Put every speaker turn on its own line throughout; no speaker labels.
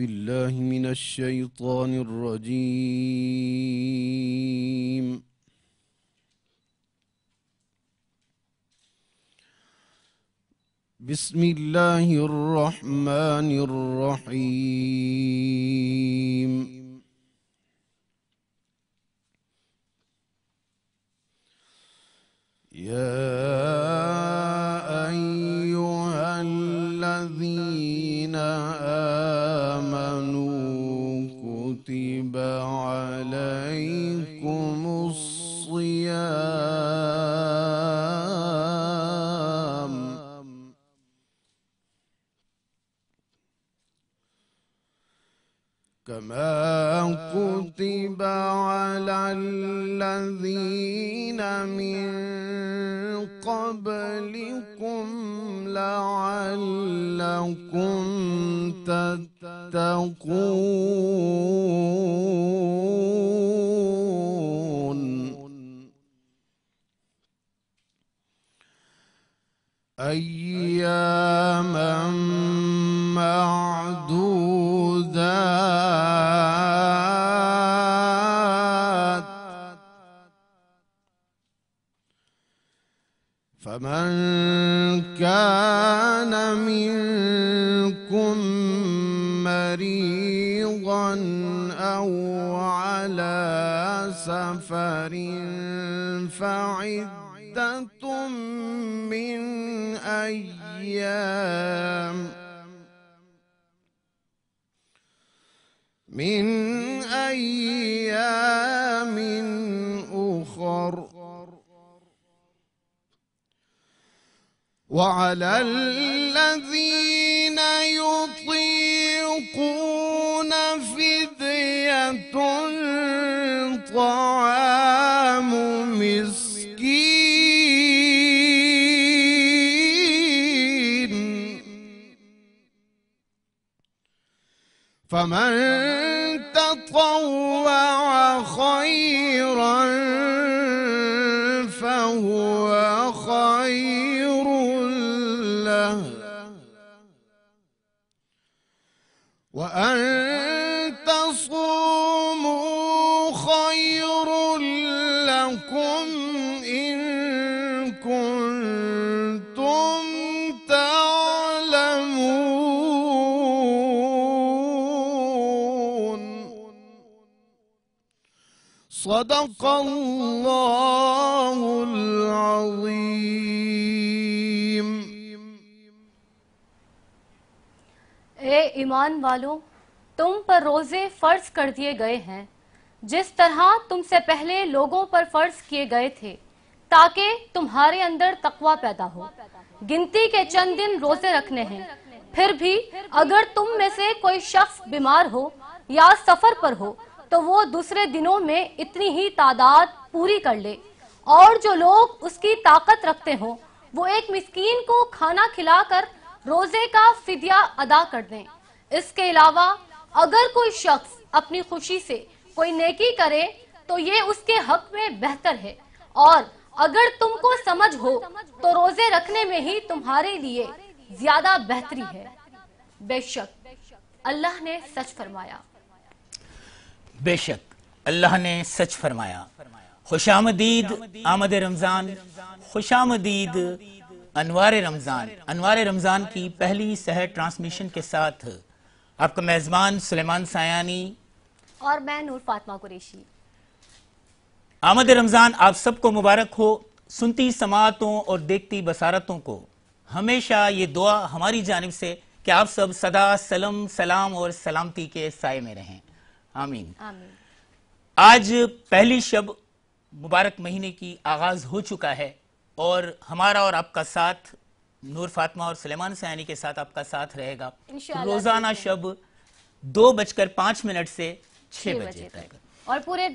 بالله من الشيطان الرجيم. بسم الله الرحمن الرحيم. يا أيها الذين آمنوا كتب عليكم الصيام كما كتب على الذين من قبلكم لعلكم تتقون. أياما معدودات، فمن كان منكم مريضا أو على سفر فعدة من أيام أخر، وعلى الذين يطيقون فدية طعام مسكين، فمن تطوع خيرا فهو خير له، وأن تصوموا خير لكم إن كنتم تعلمون. صدق الله العظيم.
اے ایمان والو، تم پر روزے فرض کر دیے گئے ہیں جس طرح تم سے پہلے لوگوں پر فرض کیے گئے تھے، تاکہ تمہارے اندر تقوی پیدا ہو۔ گنتی کے چند دن روزے رکھنے ہیں، پھر بھی اگر تم میں سے کوئی شخص بیمار ہو یا سفر پر ہو تو وہ دوسرے دنوں میں اتنی ہی تعداد پوری کر لے، اور جو لوگ اس کی طاقت رکھتے ہوں وہ ایک مسکین کو کھانا کھلا کر روزے کا فدیہ ادا کر دیں۔ اس کے علاوہ اگر کوئی شخص اپنی خوشی سے کوئی نیکی کرے تو یہ اس کے حق میں بہتر ہے، اور اگر تم کو سمجھ ہو تو روزے رکھنے میں ہی تمہارے لیے زیادہ بہتری ہے۔ بے شک اللہ نے سچ فرمایا۔
بے شک اللہ نے سچ فرمایا۔ خوش آمدید آمد رمضان، خوش آمدید انوار رمضان۔ انوار رمضان کی پہلی سحر ٹرانسمیشن کے ساتھ آپ کا میزبان سلیمان سایانی
اور میں نور فاطمہ قریشی۔
آمد رمضان آپ سب کو مبارک ہو۔ سنتی سماعتوں اور دیکھتی بصارتوں کو ہمیشہ یہ دعا ہماری جانب سے کہ آپ سب صدا سلام اور سلامتی کے سائے میں رہیں، آمین۔ آج پہلی شب مبارک مہینے کی آغاز ہو چکا ہے، اور ہمارا اور آپ کا ساتھ نور فاطمہ اور سلیمان سیانی کے ساتھ آپ کا ساتھ رہے گا روزانہ شب 2:05 سے 6 بجے تک،
اور پورے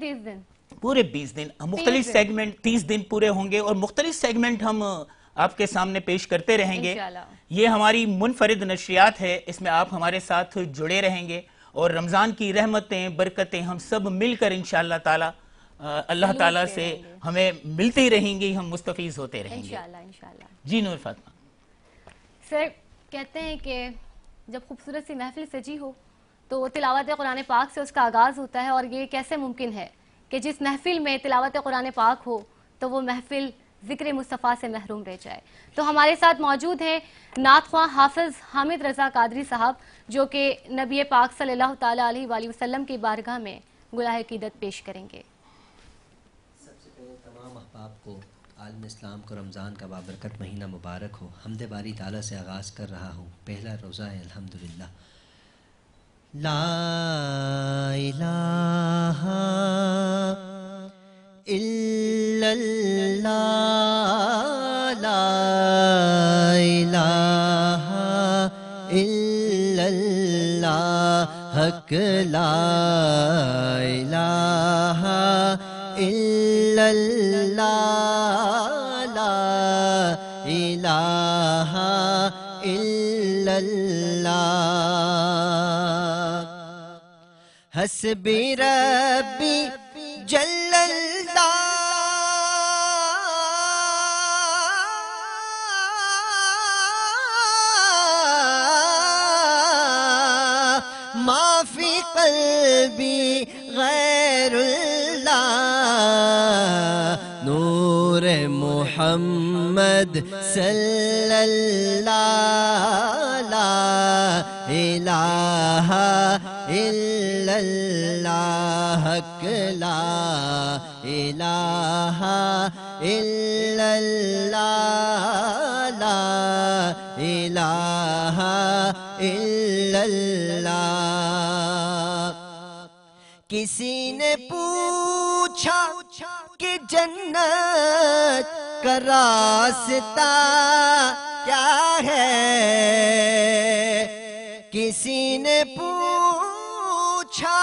20 دن
مختلف سیگمنٹ 30 دن پورے ہوں گے، اور مختلف سیگمنٹ ہم آپ کے سامنے پیش کرتے رہیں گے۔ یہ ہماری منفرد نشریات ہے، اس میں آپ ہمارے ساتھ جڑے رہیں گے، اور رمضان کی رحمتیں برکتیں ہم سب مل کر انشاءاللہ تعالی اللہ تعالیٰ سے ہمیں ملتی رہیں گی، ہم مستفیض ہوتے رہیں گے
انشاءاللہ۔
جی نور فاطمہ۔
سر کہتے ہیں کہ جب خوبصورت سی محفل سجی ہو تو تلاوت قرآن پاک سے اس کا آغاز ہوتا ہے، اور یہ کیسے ممکن ہے کہ جس محفل میں تلاوت قرآن پاک ہو تو وہ محفل ذکر مصطفیٰ سے محروم رہ جائے. تو ہمارے ساتھ موجود ہیں نعت خواں حافظ حامد رضا قادری صاحب، جو کہ نبی پاک صلی اللہ تعالیٰ علیہ وآلہ وسلم کی بارگاہ میں گلہ عقیدت پیش کریں گے.
سب سے پہلے تمام احباب کو، عالم اسلام کو رمضان کا بابرکت مہینہ مبارک ہو. حمد باری تعالیٰ سے آغاز کر رہا ہوں. پہلا روزہ ہے الحمدللہ. لا الہ الا اللہ، لا الہ الا اللہ، حق لا الہ الا اللہ، لا الہ الا اللہ. حسبی ربی جل اللہ، ما فی قلبی غیر اللہ، نور محمد صلی اللہ، لا الہ الا اللہ، حق لا الہ الا اللہ، لا الہ الا اللہ. کسی نے پوچھا کہ جنت کا راستہ کیا ہے، کسی نے پوچھا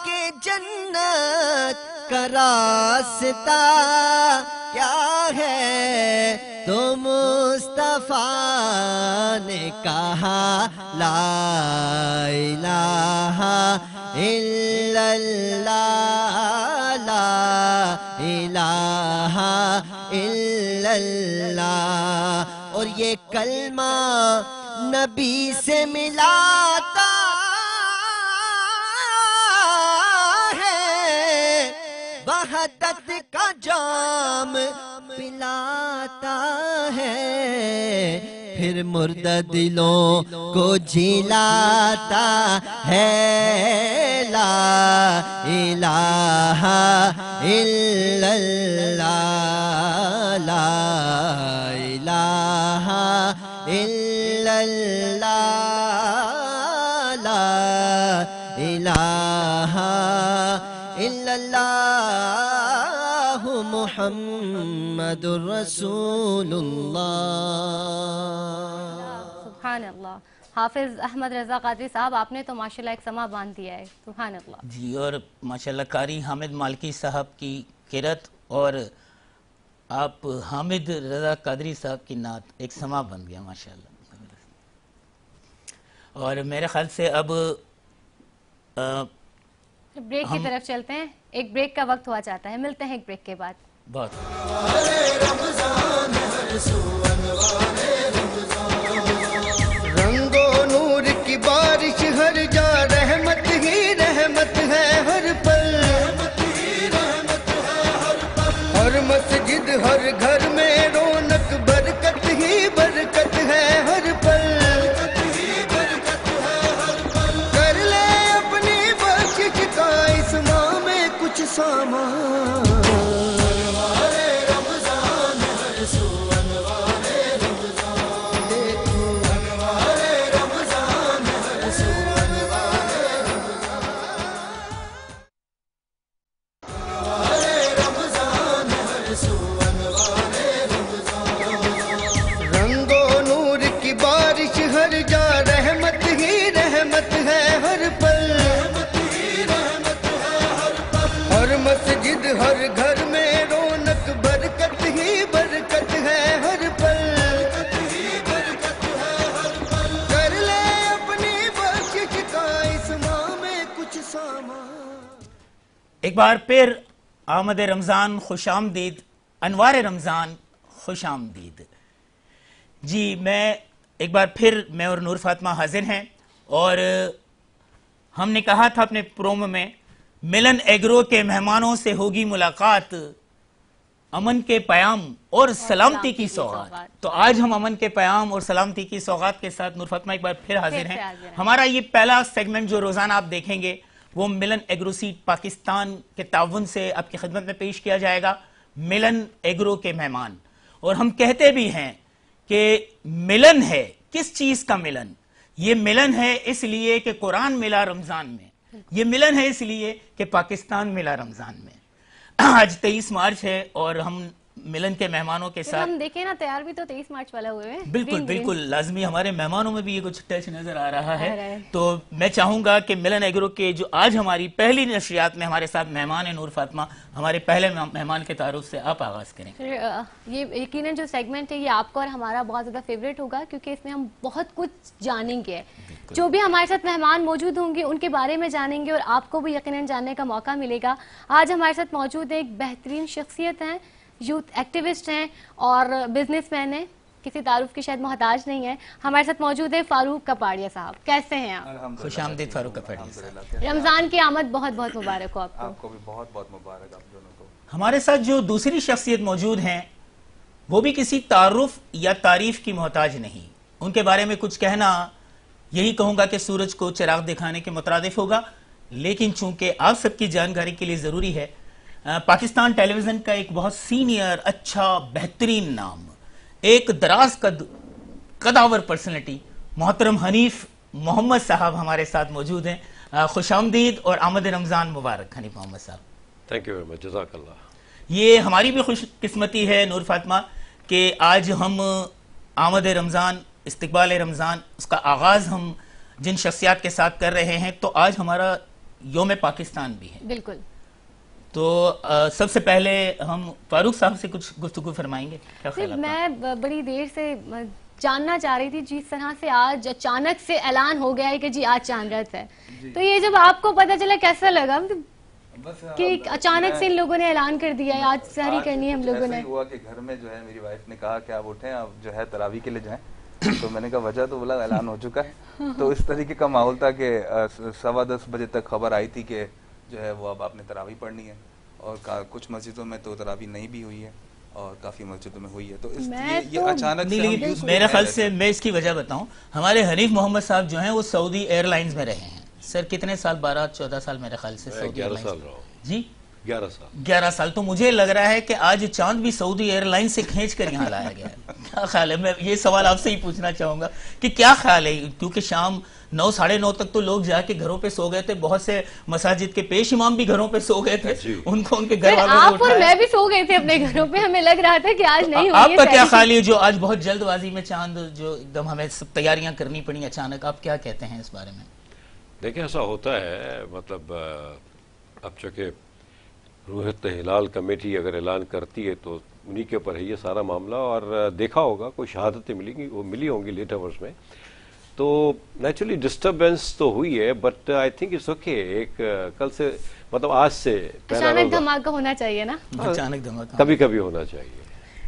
کہ جنت کا راستہ کیا ہے، تو مصطفیٰ نے کہا لا الہ الا اللہ، لا الہ الا اللہ. اور یہ کلمہ نبی سے ملاتا ہے، وحدت کا جام پلاتا ہے، پھر مردہ دلوں کو جلاتا ہے، لا الہ الا اللہ، لا الہ الا اللہ، لا الہ الا اللہ، محمد رسول اللہ.
سبحان اللہ. حافظ احمد رضا قادری صاحب، آپ نے تو ماشاءاللہ ایک سما باندھ دیا ہے. سبحان اللہ.
جی، اور ماشاءاللہ قاری حامد مالکی صاحب کی قرات اور آپ حامد رضا قادری صاحب کی نعت ایک سما بن گیا ماشاءاللہ. اور میرے خیال سے اب
بریک کی طرف چلتے ہیں. ایک بریک کا وقت ہوا جاتا ہے، ملتے ہیں ایک بریک کے بعد.
بہت
رنگ و نور کی بارش ہر جا، رحمت ہی رحمت ہے ہر پل، ہر مسجد ہر گھر میں رونق، برکت ہی برکت ہے ہر پل. کر لے اپنی بخشش کا اس ماہ میں کچھ سامان، مسجد ہر گھر میں رونق، برکت ہی برکت ہے ہر پل. کر لے اپنی بخشش کا اس ماہ میں کچھ سامان.
ایک بار پھر آمد رمضان خوش آمدید، انوار رمضان خوش آمدید. جی، میں ایک بار پھر میں اور نور فاطمہ حاضر ہیں، اور ہم نے کہا تھا اپنے پرومو میں ملن ایگرو کے مہمانوں سے ہوگی ملاقات، امن کے پیام اور سلامتی کی سوغات۔ تو آج ہم امن کے پیام اور سلامتی کی سوغات کے ساتھ نور فاطمہ ایک بار پھر حاضر ہیں۔ ہمارا یہ پہلا سیگمنٹ جو روزانہ آپ دیکھیں گے وہ ملن ایگرو سیڈ پاکستان کے تعاون سے آپ کی خدمت میں پیش کیا جائے گا، ملن ایگرو کے مہمان۔ اور ہم کہتے بھی ہیں کہ ملن ہے، کس چیز کا ملن؟ یہ ملن ہے اس لیے کہ قرآن ملا رمضان میں، یہ ملن ہے اس لیے کہ پاکستان ملا رمضان میں۔ آج 23 مارچ ہے اور ہم ملن کے مہمانوں کے ساتھ
ہم دیکھیں نا تیار بھی تو 23 مارچ والا ہوئے ہیں۔
بالکل بالکل لازمی، ہمارے مہمانوں میں بھی یہ کچھ ٹچ نظر آ رہا ہے۔ تو میں چاہوں گا کہ ملن ایگرو کے جو آج ہماری پہلی نشریات میں ہمارے ساتھ مہمان ہیں نور فاطمہ، ہمارے پہلے مہمان کے تعارف سے آپ آغاز کریں۔
یہ یقیناً جو سیگمنٹ ہے یہ آپ کا اور ہمارا بہت زیادہ فیوریٹ ہوگا، کیونکہ اس میں ہم بہت کچھ جانیں گے۔ جو بھی ہمارے ساتھ مہمان موجود ہوں گے ان کے بارے میں جانیں گے اور آپ کو بھی یقیناً جاننے کا موقع ملے گا۔ آج ہمارے ساتھ موجود ایک بہترین شخصیت ہیں، یوتھ ایکٹیوسٹ ہیں اور بزنس مین ہیں، کسی تعارف کی شاید محتاج نہیں ہے۔ ہمارے ساتھ موجود ہے فاروق کپاڑیا صاحب، کیسے ہیں آپ؟
خوش آمدید فاروق کپاڑیا صاحب۔
رمضان کی آمد بہت بہت مبارک ہو آپ کو۔
آپ کو بھی بہت بہت مبارک آپ دونوں کو۔
ہمارے ساتھ جو دوسری شخصیت موجود ہیں وہ بھی کسی تعارف یا تعریف کی محتاج نہیں، ان کے بارے میں کچھ کہنا یہی کہوں گا کہ سورج کو چراغ دکھانے کے مترادف ہوگا، لیکن چونکہ آپ سب کی جانکاری کے لیے ضروری ہے، پاکستان ٹیلی ویژن کا ایک بہت سینئر، اچھا، بہترین نام، ایک دراز قداور پرسنالٹی محترم حنیف محمد صاحب ہمارے ساتھ موجود ہیں۔ خوش آمدید اور آمد رمضان مبارک حنیف محمد صاحب۔
تھینک یو ویری مچ، جزاک اللہ۔
یہ ہماری بھی خوش قسمتی ہے نور فاطمہ کہ آج ہم آمد رمضان، استقبال رمضان، اس کا آغاز ہم جن شخصیات کے ساتھ کر رہے ہیں، تو آج ہمارا یوم پاکستان بھی ہے۔
بالکل۔
تو سب سے پہلے ہم فاروق صاحب سے کچھ گفتگو فرمائیں گے، کیا خیال آپ کا؟
میں بڑی دیر سے جاننا چاہ رہی تھی جس طرح سے آج اچانک سے اعلان ہو گیا ہے کہ جی آج چاند رات ہے، تو یہ جب آپ کو پتا چلا کیسا لگا کہ اچانک سے ان لوگوں نے اعلان کر دیا ہے آج سحری کرنی ہے ہم لوگوں نے؟
ایسا ہی ہوا کہ گھر میں جو ہے میری وائف نے کہا کہ آپ اٹھیں، آپ جو ہے تراویح کے لیے جائیں، تو میں نے کہا وجہ، تو بولا اعلان ہو چکا ہے۔ تو اس طریقے کا ماحول تھا کہ 10:15 بجے تک خبر آئی تھی کہ جو ہے وہ اب آپ نے تراویح پڑھنی ہے، اور کچھ مسجدوں میں تو تراویح نہیں بھی ہوئی ہے اور کافی مسجدوں میں ہوئی ہے۔ تو یہ اچانک سے
میرے خیال سے میں اس کی وجہ بتاؤں، ہمارے حنیف محمد صاحب جو ہیں وہ سعودی ایئر لائنز میں رہے ہیں سر، کتنے سال؟ 12-14 سال میرے خیال سے سعودی ایئر
11 سال
لائنز۔
رہا ہوں۔
جی
11 سال
11 سال تو مجھے لگ رہا ہے کہ آج چاند بھی سعودی ایئر لائن سے کھینچ کر یہاں لایا گیا ہے۔ کیا خیال ہے؟ میں یہ سوال آپ سے ہی پوچھنا چاہوں گا کہ کیا خیال ہے، کیونکہ شام 9-9:30 تک تو لوگ جا کے گھروں پہ سو گئے تھے، بہت سے مساجد کے پیش امام بھی گھروں پہ سو گئے تھے، ان کو ان کے گھر والوں
آپ اور میں بھی سو گئے تھے اپنے گھروں پہ، ہمیں لگ رہا تھا کہ آج نہیں ہوئی۔
آپ کا کیا خیال ہے جو آج بہت جلد بازی میں چاند جو ایک دم ہمیں سب تیاریاں کرنی پڑی اچانک، آپ کیا کہتے ہیں اس بارے میں؟
دیکھیں ایسا ہوتا ہے، مطلب اب چونکہ روحت ہلال کمیٹی اگر اعلان کرتی ہے تو انہی کے اوپر ہے یہ سارا معاملہ، اور دیکھا ہوگا کوئی شہادتیں ملی ہوں گی لیٹ آورز میں، تو نیچرلی ڈسٹربنس تو ہوئی ہے، but I think it's okay. ایک کل سے مطلب آج سے
اچانک دھماکہ ہونا چاہیے نا،
اچانک دھماکہ
کبھی کبھی ہونا چاہیے،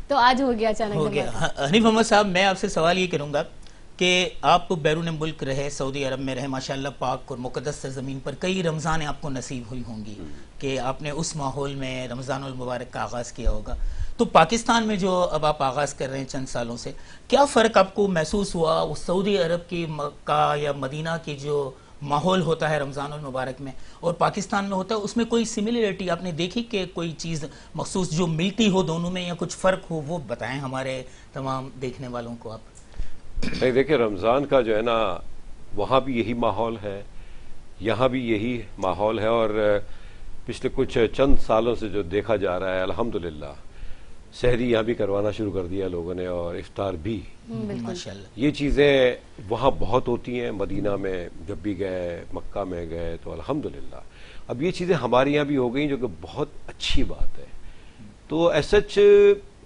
تو آج ہو گیا اچانک
ہو گیا۔
دھماکہ۔
حنیف محمد صاحب میں آپ سے سوال یہ کروں گا کہ آپ بیرون ملک رہے، سعودی عرب میں رہے، ماشاءاللہ پاک اور مقدس سرزمین پر کئی رمضانیں آپ کو نصیب ہوئی ہوں گی کہ آپ نے اس ماحول میں رمضان المبارک کا آغاز کیا ہوگا، تو پاکستان میں جو اب آپ آغاز کر رہے ہیں چند سالوں سے، کیا فرق آپ کو محسوس ہوا وہ سعودی عرب کی مکہ یا مدینہ کی جو ماحول ہوتا ہے رمضان المبارک میں اور پاکستان میں ہوتا ہے، اس میں کوئی سملیرٹی آپ نے دیکھی کہ کوئی چیز مخصوص جو ملتی ہو دونوں میں، یا کچھ فرق ہو، وہ بتائیں ہمارے تمام دیکھنے والوں کو آپ۔
نہیں دیکھیں رمضان کا جو ہے نا وہاں بھی یہی ماحول ہے، یہاں بھی یہی ماحول ہے، اور پچھلے کچھ چند سالوں سے جو دیکھا جا رہا ہے الحمدللہ سحری یہاں بھی کروانا شروع کر دیا لوگوں نے، اور افطار بھی،
ماشاءاللہ
یہ چیزیں وہاں بہت ہوتی ہیں، مدینہ میں جب بھی گئے، مکہ میں گئے، تو الحمدللہ اب یہ چیزیں ہمارے یہاں بھی ہو گئیں جو کہ بہت اچھی بات ہے۔ تو ایسچ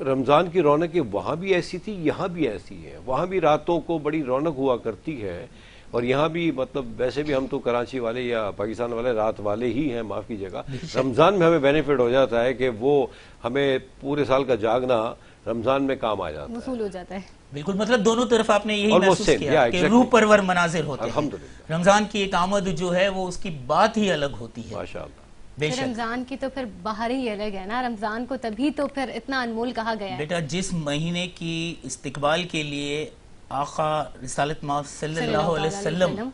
رمضان کی رونقیں وہاں بھی ایسی تھی، یہاں بھی ایسی ہے، وہاں بھی راتوں کو بڑی رونق ہوا کرتی ہے، اور یہاں بھی مطلب ویسے بھی ہم تو کراچی والے یا پاکستان والے رات والے ہی ہیں، معاف کیجیے گا، رمضان میں ہمیں بینیفٹ ہو جاتا ہے کہ وہ ہمیں پورے سال کا جاگنا رمضان میں کام آ جاتا ہے.
وصول ہو جاتا ہے.
بالکل, مطلب دونوں طرف آپ نے یہی
Almost
محسوس
same,
کیا
yeah,
کہ
exactly.
روح پرور مناظر ہوتے ہیں.
الحمدللہ.
رمضان کی ایک آمد جو ہے وہ اس کی بات ہی الگ ہوتی ہے.
ماشاءاللہ.
بے شک
رمضان کی تو پھر باہر ہی الگ ہے نا, رمضان کو تبھی تو پھر اتنا انمول کہا گیا ہے.
بیٹا, جس مہینے کی استقبال کے لیے آقا رسالت مآب صلی اللہ علیہ وسلم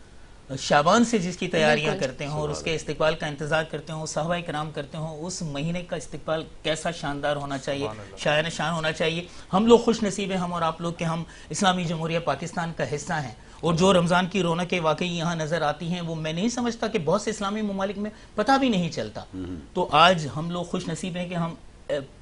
شعبان سے جس کی تیاریاں کرتے ہوں اور اس کے استقبال کا انتظار کرتے ہوں, صحابہ کرام کرتے ہوں, اس مہینے کا استقبال کیسا شاندار ہونا چاہیے, شایان شان ہونا چاہیے. ہم لوگ خوش نصیب ہیں, ہم اور آپ لوگ, کہ ہم اسلامی جمہوریہ پاکستان کا حصہ ہیں, اور جو رمضان کی رونقیں واقعی یہاں نظر آتی ہیں وہ میں نہیں سمجھتا کہ بہت سے اسلامی ممالک میں پتہ بھی نہیں چلتا. تو آج ہم لوگ خوش نصیب ہیں کہ ہم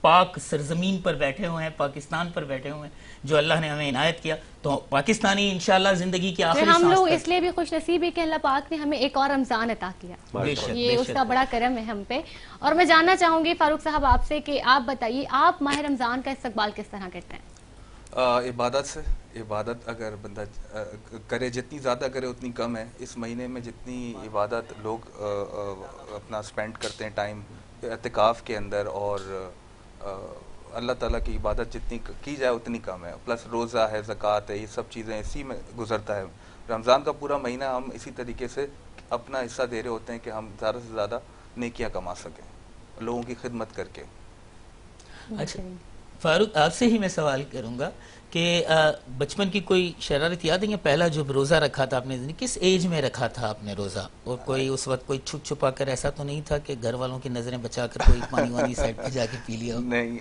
پاک سرزمین پر بیٹھے ہوئے ہیں, پاکستان پر بیٹھے ہوئے ہیں, جو اللہ نے ہمیں عنایت کیا. تو پاکستانی انشاءاللہ زندگی کی آخری
ہم
سانس
لوگ
تک.
اس لیے بھی خوش نصیب ہے کہ اللہ پاک نے ہمیں ایک اور رمضان عطا کیا,
بے شک,
یہ
بے
اس
شک.
کا بڑا کرم ہے ہم پہ. اور میں جاننا چاہوں گی فاروق صاحب آپ سے کہ آپ بتائیے آپ ماہ رمضان کا استقبال کس طرح کرتے ہیں؟
عبادت سے. عبادت اگر بندہ کرے, جتنی زیادہ کرے اتنی کم ہے. اس مہینے میں جتنی عبادت لوگ اپنا سپینڈ کرتے ہیں ٹائم اعتکاف کے اندر, اور اللہ تعالیٰ کی عبادت جتنی کی جائے اتنی کم ہے. پلس روزہ ہے, زکوٰۃ ہے, یہ سب چیزیں اسی میں گزرتا ہے. رمضان کا پورا مہینہ ہم اسی طریقے سے اپنا حصہ دے رہے ہوتے ہیں کہ ہم زیادہ سے زیادہ نیکیاں کما سکیں, لوگوں کی خدمت کر کے.
اچھا فاروق, آپ سے ہی میں سوال کروں گا کہ بچپن کی کوئی شرارت یاد ہے؟ پہلا جو روزہ رکھا تھا آپ نے, کس ایج میں رکھا تھا آپ نے روزہ؟ اور کوئی اس وقت کوئی چھپ چھپا کر ایسا تو نہیں تھا کہ گھر والوں کی نظریں بچا کر کوئی پانی وانی سائڈ پہ جا کے پی لیا؟
نہیں,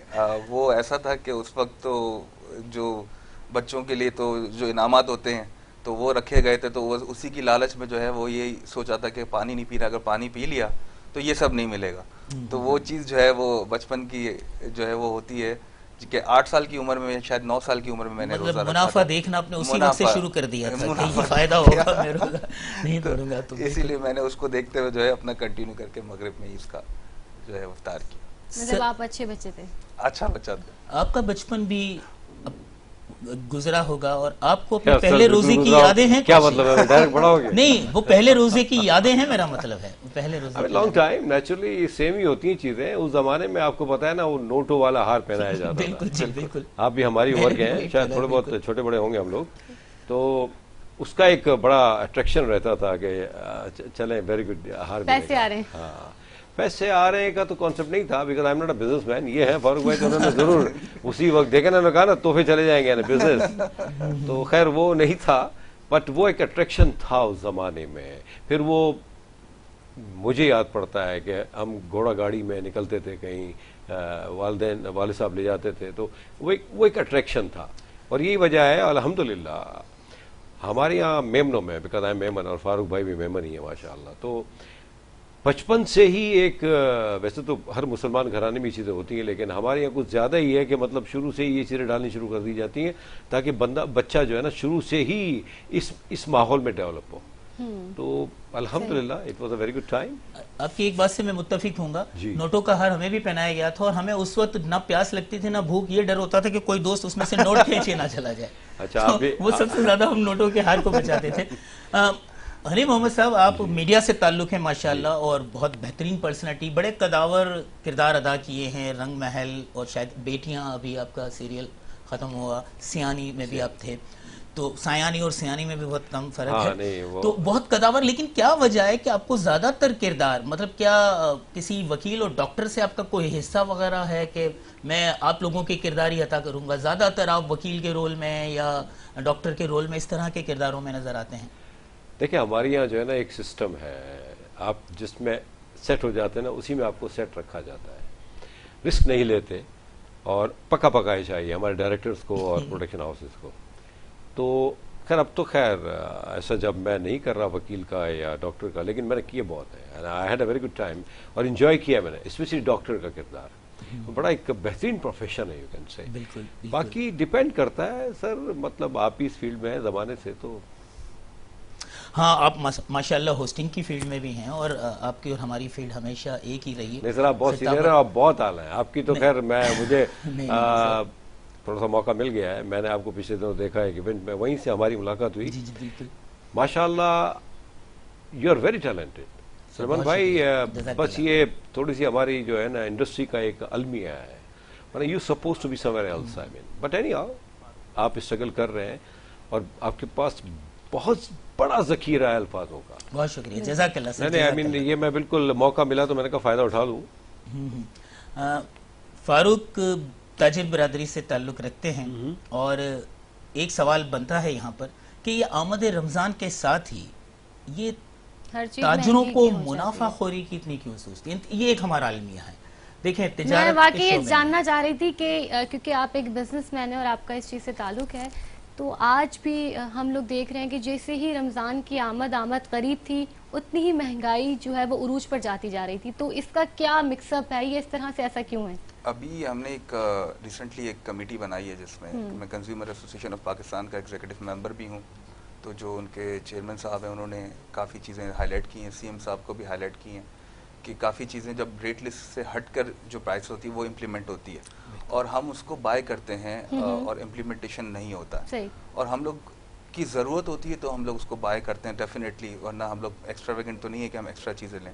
وہ ایسا تھا کہ اس وقت تو جو بچوں کے لیے تو جو انعامات ہوتے ہیں تو وہ رکھے گئے تھے, تو وہ اسی کی لالچ میں جو ہے وہ یہی سوچا تھا کہ پانی نہیں پی رہا, اگر پانی پی لیا تو یہ سب نہیں ملے گا. تو وہ چیز جو ہے وہ بچپن کی جو ہے وہ ہوتی ہے کہ 8 سال کی عمر میں, شاید 9 سال کی عمر میں میں نے روزہ رکھا تھا.
منافع دیکھنا آپ نے اسی وقت سے شروع کر دیا تھا کہ یہ فائدہ ہوگا, میں روزہ نہیں توڑوں گا. تو
اسی لیے میں نے اس کو دیکھتے ہوئے جو ہے اپنا کنٹینیو کر کے مغرب میں اس کا جو ہے افطار کیا.
مطلب آپ اچھے بچے تھے,
اچھا بچہ تھا.
آپ کا بچپن بھی گزرا ہوگا, اور آپ کو اپنے پہلے روزے کی یادیں ہیں؟
کیا مطلب ہے, ڈائریکٹ بڑا ہو گیا؟
نہیں, وہ پہلے روزے کی یادیں ہیں, میرا مطلب ہے پہلے روزے.
لانگ ٹائم نیچرلی سیم ہی ہوتی ہیں چیزیں. اس زمانے میں آپ کو پتا ہے نا, وہ نوٹوں والا ہار پہنایا جاتا تھا.
بالکل جی, بالکل.
آپ بھی ہماری عمر کے ہیں, شاید تھوڑے بہت چھوٹے بڑے ہوں گے ہم لوگ. تو اس کا ایک بڑا اٹریکشن رہتا تھا کہ چلیں ویری گڈ ہار
پیسے آ رہے ہیں.
ہاں, پیسے آ رہے ہیں کا تو کانسیپٹ نہیں تھا, because I am not a business man. یہ ہے فاروق بھائی, تو انہوں نے ضرور اسی وقت دیکھا نا, کہا نا تحفے چلے جائیں گے بزنس, تو خیر وہ نہیں تھا, بٹ وہ ایک اٹریکشن تھا اس زمانے میں. پھر وہ مجھے یاد پڑتا ہے کہ ہم گھوڑا گاڑی میں نکلتے تھے کہیں, والدین والد صاحب لے جاتے تھے, تو وہ ایک اٹریکشن تھا. اور یہی وجہ ہے الحمدللہ ہمارے یہاں میمنوں میں, بیکاز آئی میمن, اور فاروق بھائی بھی میمن ہی ہے ماشاء اللہ. تو بچپن سے ہی ایک, ویسے تو ہر مسلمان گھرانے میں یہ چیزیں ہوتی ہیں, لیکن ہمارے یہاں کچھ زیادہ ہی ہے کہ مطلب شروع سے ہی یہ چیزیں ڈالنی شروع کر دی جاتی ہیں تاکہ بچہ جو ہے نا شروع سے ہی اس ماحول میں ڈیولپ ہو. تو الحمدللہ it was a very good time.
آپ کی ایک بات سے میں متفق ہوں گا, نوٹوں کا ہار ہمیں بھی پہنایا گیا تھا, اور ہمیں اس وقت نہ پیاس لگتی تھی نہ بھوک, یہ ڈر ہوتا تھا کہ کوئی دوست اس میں سے نوٹ کھینچے نہ چلا جائے.
اچھا,
وہ سب سے زیادہ ہم نوٹوں کے ہار کو بچاتے تھے. ہنی محمد صاحب, آپ میڈیا سے تعلق ہے ماشاءاللہ, اور بہت بہترین پرسنالٹی, بڑے قداور کردار ادا کیے ہیں. رنگ محل, اور شاید بیٹیاں, ابھی آپ کا سیریل ختم ہوا, سیانی میں بھی آپ تھے, تو سیانی اور سیانی میں بھی بہت کم فرق ہے, تو بہت قداور. لیکن کیا وجہ ہے کہ آپ کو زیادہ تر کردار, مطلب کیا کسی وکیل اور ڈاکٹر سے آپ کا کوئی حصہ وغیرہ ہے کہ میں آپ لوگوں کے کردار ہی عطا کروں گا؟ زیادہ تر آپ وکیل کے رول میں یا ڈاکٹر کے رول میں اس طرح کے کرداروں میں نظر آتے ہیں؟
دیکھیں, ہمارے یہاں جو ہے نا ایک سسٹم ہے, آپ جس میں سیٹ ہو جاتے ہیں نا اسی میں آپ کو سیٹ رکھا جاتا ہے. رسک نہیں لیتے, اور پکا پکائی چاہیے ہمارے ڈائریکٹرز کو اور پروڈکشن ہاؤسز کو. تو خیر اب تو خیر ایسا جب میں نہیں کر رہا وکیل کا یا ڈاکٹر کا, لیکن میں نے کیے بہت ہے. I had a very good time, اور انجوائے کیا میں نے, اسپیشلی ڈاکٹر کا کردار. بڑا ایک بہترین پروفیشن ہے, یو کین سے. باقی ڈیپینڈ کرتا ہے سر, مطلب آپ اس فیلڈ میں ہیں زمانے سے, تو
ہاں آپ ماشاءاللہ ہوسٹنگ کی فیلڈ میں بھی ہیں, اور آپ کی اور ہماری فیلڈ ہمیشہ ایک ہی رہی ہے.
نہیں سر, آپ بہت سینئر ہیں, آپ بہت اعلیٰ ہیں. آپ کی تو خیر مجھے تھوڑا سا موقع مل گیا ہے, میں نے آپ کو پچھلے دنوں دیکھا ہے ایونٹ میں, وہیں سے ہماری ملاقات ہوئی.
جی جی بالکل,
ماشاءاللہ you are very talented Salman بھائی. بس یہ تھوڑی سی ہماری جو ہے نا انڈسٹری کا ایک المیہ ہے, you suppose to be somewhere else I mean but anyhow آپ اسٹرگل کر رہے ہیں اور آپ کے پاس بہت بڑا ذخیرہ ہے الفاظوں کا.
بہت شکریہ, جزاک اللہ سر.
نہیں آئی مین یہ میں بالکل موقع ملا تو میں نے کہا فائدہ اٹھا لوں.
فاروق تاجر برادری سے تعلق رکھتے ہیں اور ایک سوال بنتا ہے یہاں پر کہ یہ آمد رمضان کے ساتھ ہی یہ تاجروں کو منافع خوری کی اتنی کیوں سوچتی ہیں؟ یہ ایک ہمارا المیہ ہے. دیکھیں تجارت
میں واقعی یہ جاننا چاہ رہی تھی کہ کیونکہ آپ ایک بزنس مین ہیں اور آپ کا اس چیز سے تعلق ہے, تو آج بھی ہم لوگ دیکھ رہے ہیں کہ جیسے ہی رمضان کی آمد قریب تھی اتنی ہی مہنگائی جو ہے وہ عروج پر جاتی جا رہی تھی. تو اس کا کیا مکس اپ ہے, یہ اس طرح سے ایسا کیوں ہے؟
ابھی ہم نے ایک ریسنٹلی ایک کمیٹی بنائی ہے جس میں کنزیومر ایسوسیشن آف پاکستان کا ایگزیکٹو ممبر بھی ہوں. تو جو ان کے چیئرمین صاحب ہیں انہوں نے کافی چیزیں ہائی لائٹ کی ہیں, سی ایم صاحب کو بھی ہائی لائٹ کی ہیں کہ کافی چیزیں جب ریٹ لسٹ سے ہٹ کر جو پرائس ہوتی ہے وہ امپلیمنٹ ہوتی ہے اور ہم اس کو بائی کرتے ہیں اور امپلیمنٹیشن نہیں ہوتا, اور ہم لوگ کی ضرورت ہوتی ہے تو ہم لوگ اس کو بائی کرتے ہیں ڈیفینیٹلی, ورنہ ہم لوگ ایکسٹرا ویگنٹ تو نہیں ہے کہ ہم ایکسٹرا چیزیں لیں.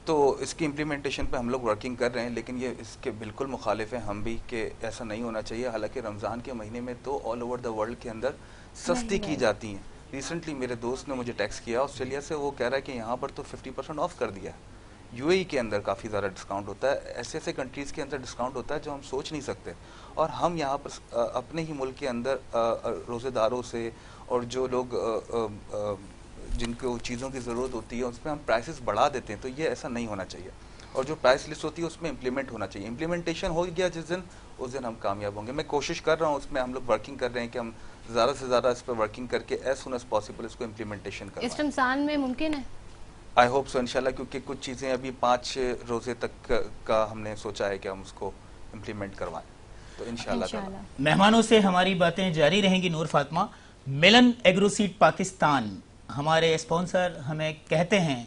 تو اس کی امپلیمنٹیشن پہ ہم لوگ ورکنگ کر رہے ہیں, لیکن یہ اس کے بالکل مخالف ہیں ہم بھی کہ ایسا نہیں ہونا چاہیے. حالانکہ رمضان کے مہینے میں تو آل اوور دا ورلڈ کے اندر سستی کی جاتی ہیں. ریسنٹلی میرے دوست نے مجھے ٹیکسٹ کیا آسٹریلیا سے, وہ کہہ رہا ہے کہ یہاں پر تو 50% آف کر دیا ہے. یو اے ای کے اندر کافی زیادہ ڈسکاؤنٹ ہوتا ہے, ایسے ایسے کنٹریز کے اندر ڈسکاؤنٹ ہوتا ہے جو ہم سوچ نہیں سکتے. اور ہم یہاں پر اپنے ہی ملک کے اندر روزے داروں سے اور جو لوگ جن کو چیزوں کی ضرورت ہوتی ہے اس پہ ہم پرائسز بڑھا دیتے ہیں. تو یہ ایسا نہیں ہونا چاہیے, اور جو پرائس لسٹ ہوتی ہے اس میں امپلیمنٹ ہونا چاہیے. امپلیمنٹیشن ہو گیا جس دن, اس دن ہم کامیاب ہوں گے. میں کوشش کر رہا ہوں, اس میں ہم لوگ ورکنگ کر رہے ہیں کہ ہم زیادہ سے زیادہ اس پہ ورکنگ کر کے ایز سون ایز پاسبل اس کو امپلیمنٹیشن کروائیں.
اس رمضان میں ممکن ہے؟
آئی ہوپ سو انشاءاللہ, کیونکہ کچھ چیزیں ابھی 5 روزے تک کا ہم نے سوچا ہے کہ ہم اس کو امپلیمنٹ کروائیں, تو انشاءاللہ.
مہمانوں سے ہماری باتیں جاری رہیں گی. نور فاطمہ, ملن ایگرو سیڈ پاکستان ہمارے اسپانسر ہمیں کہتے ہیں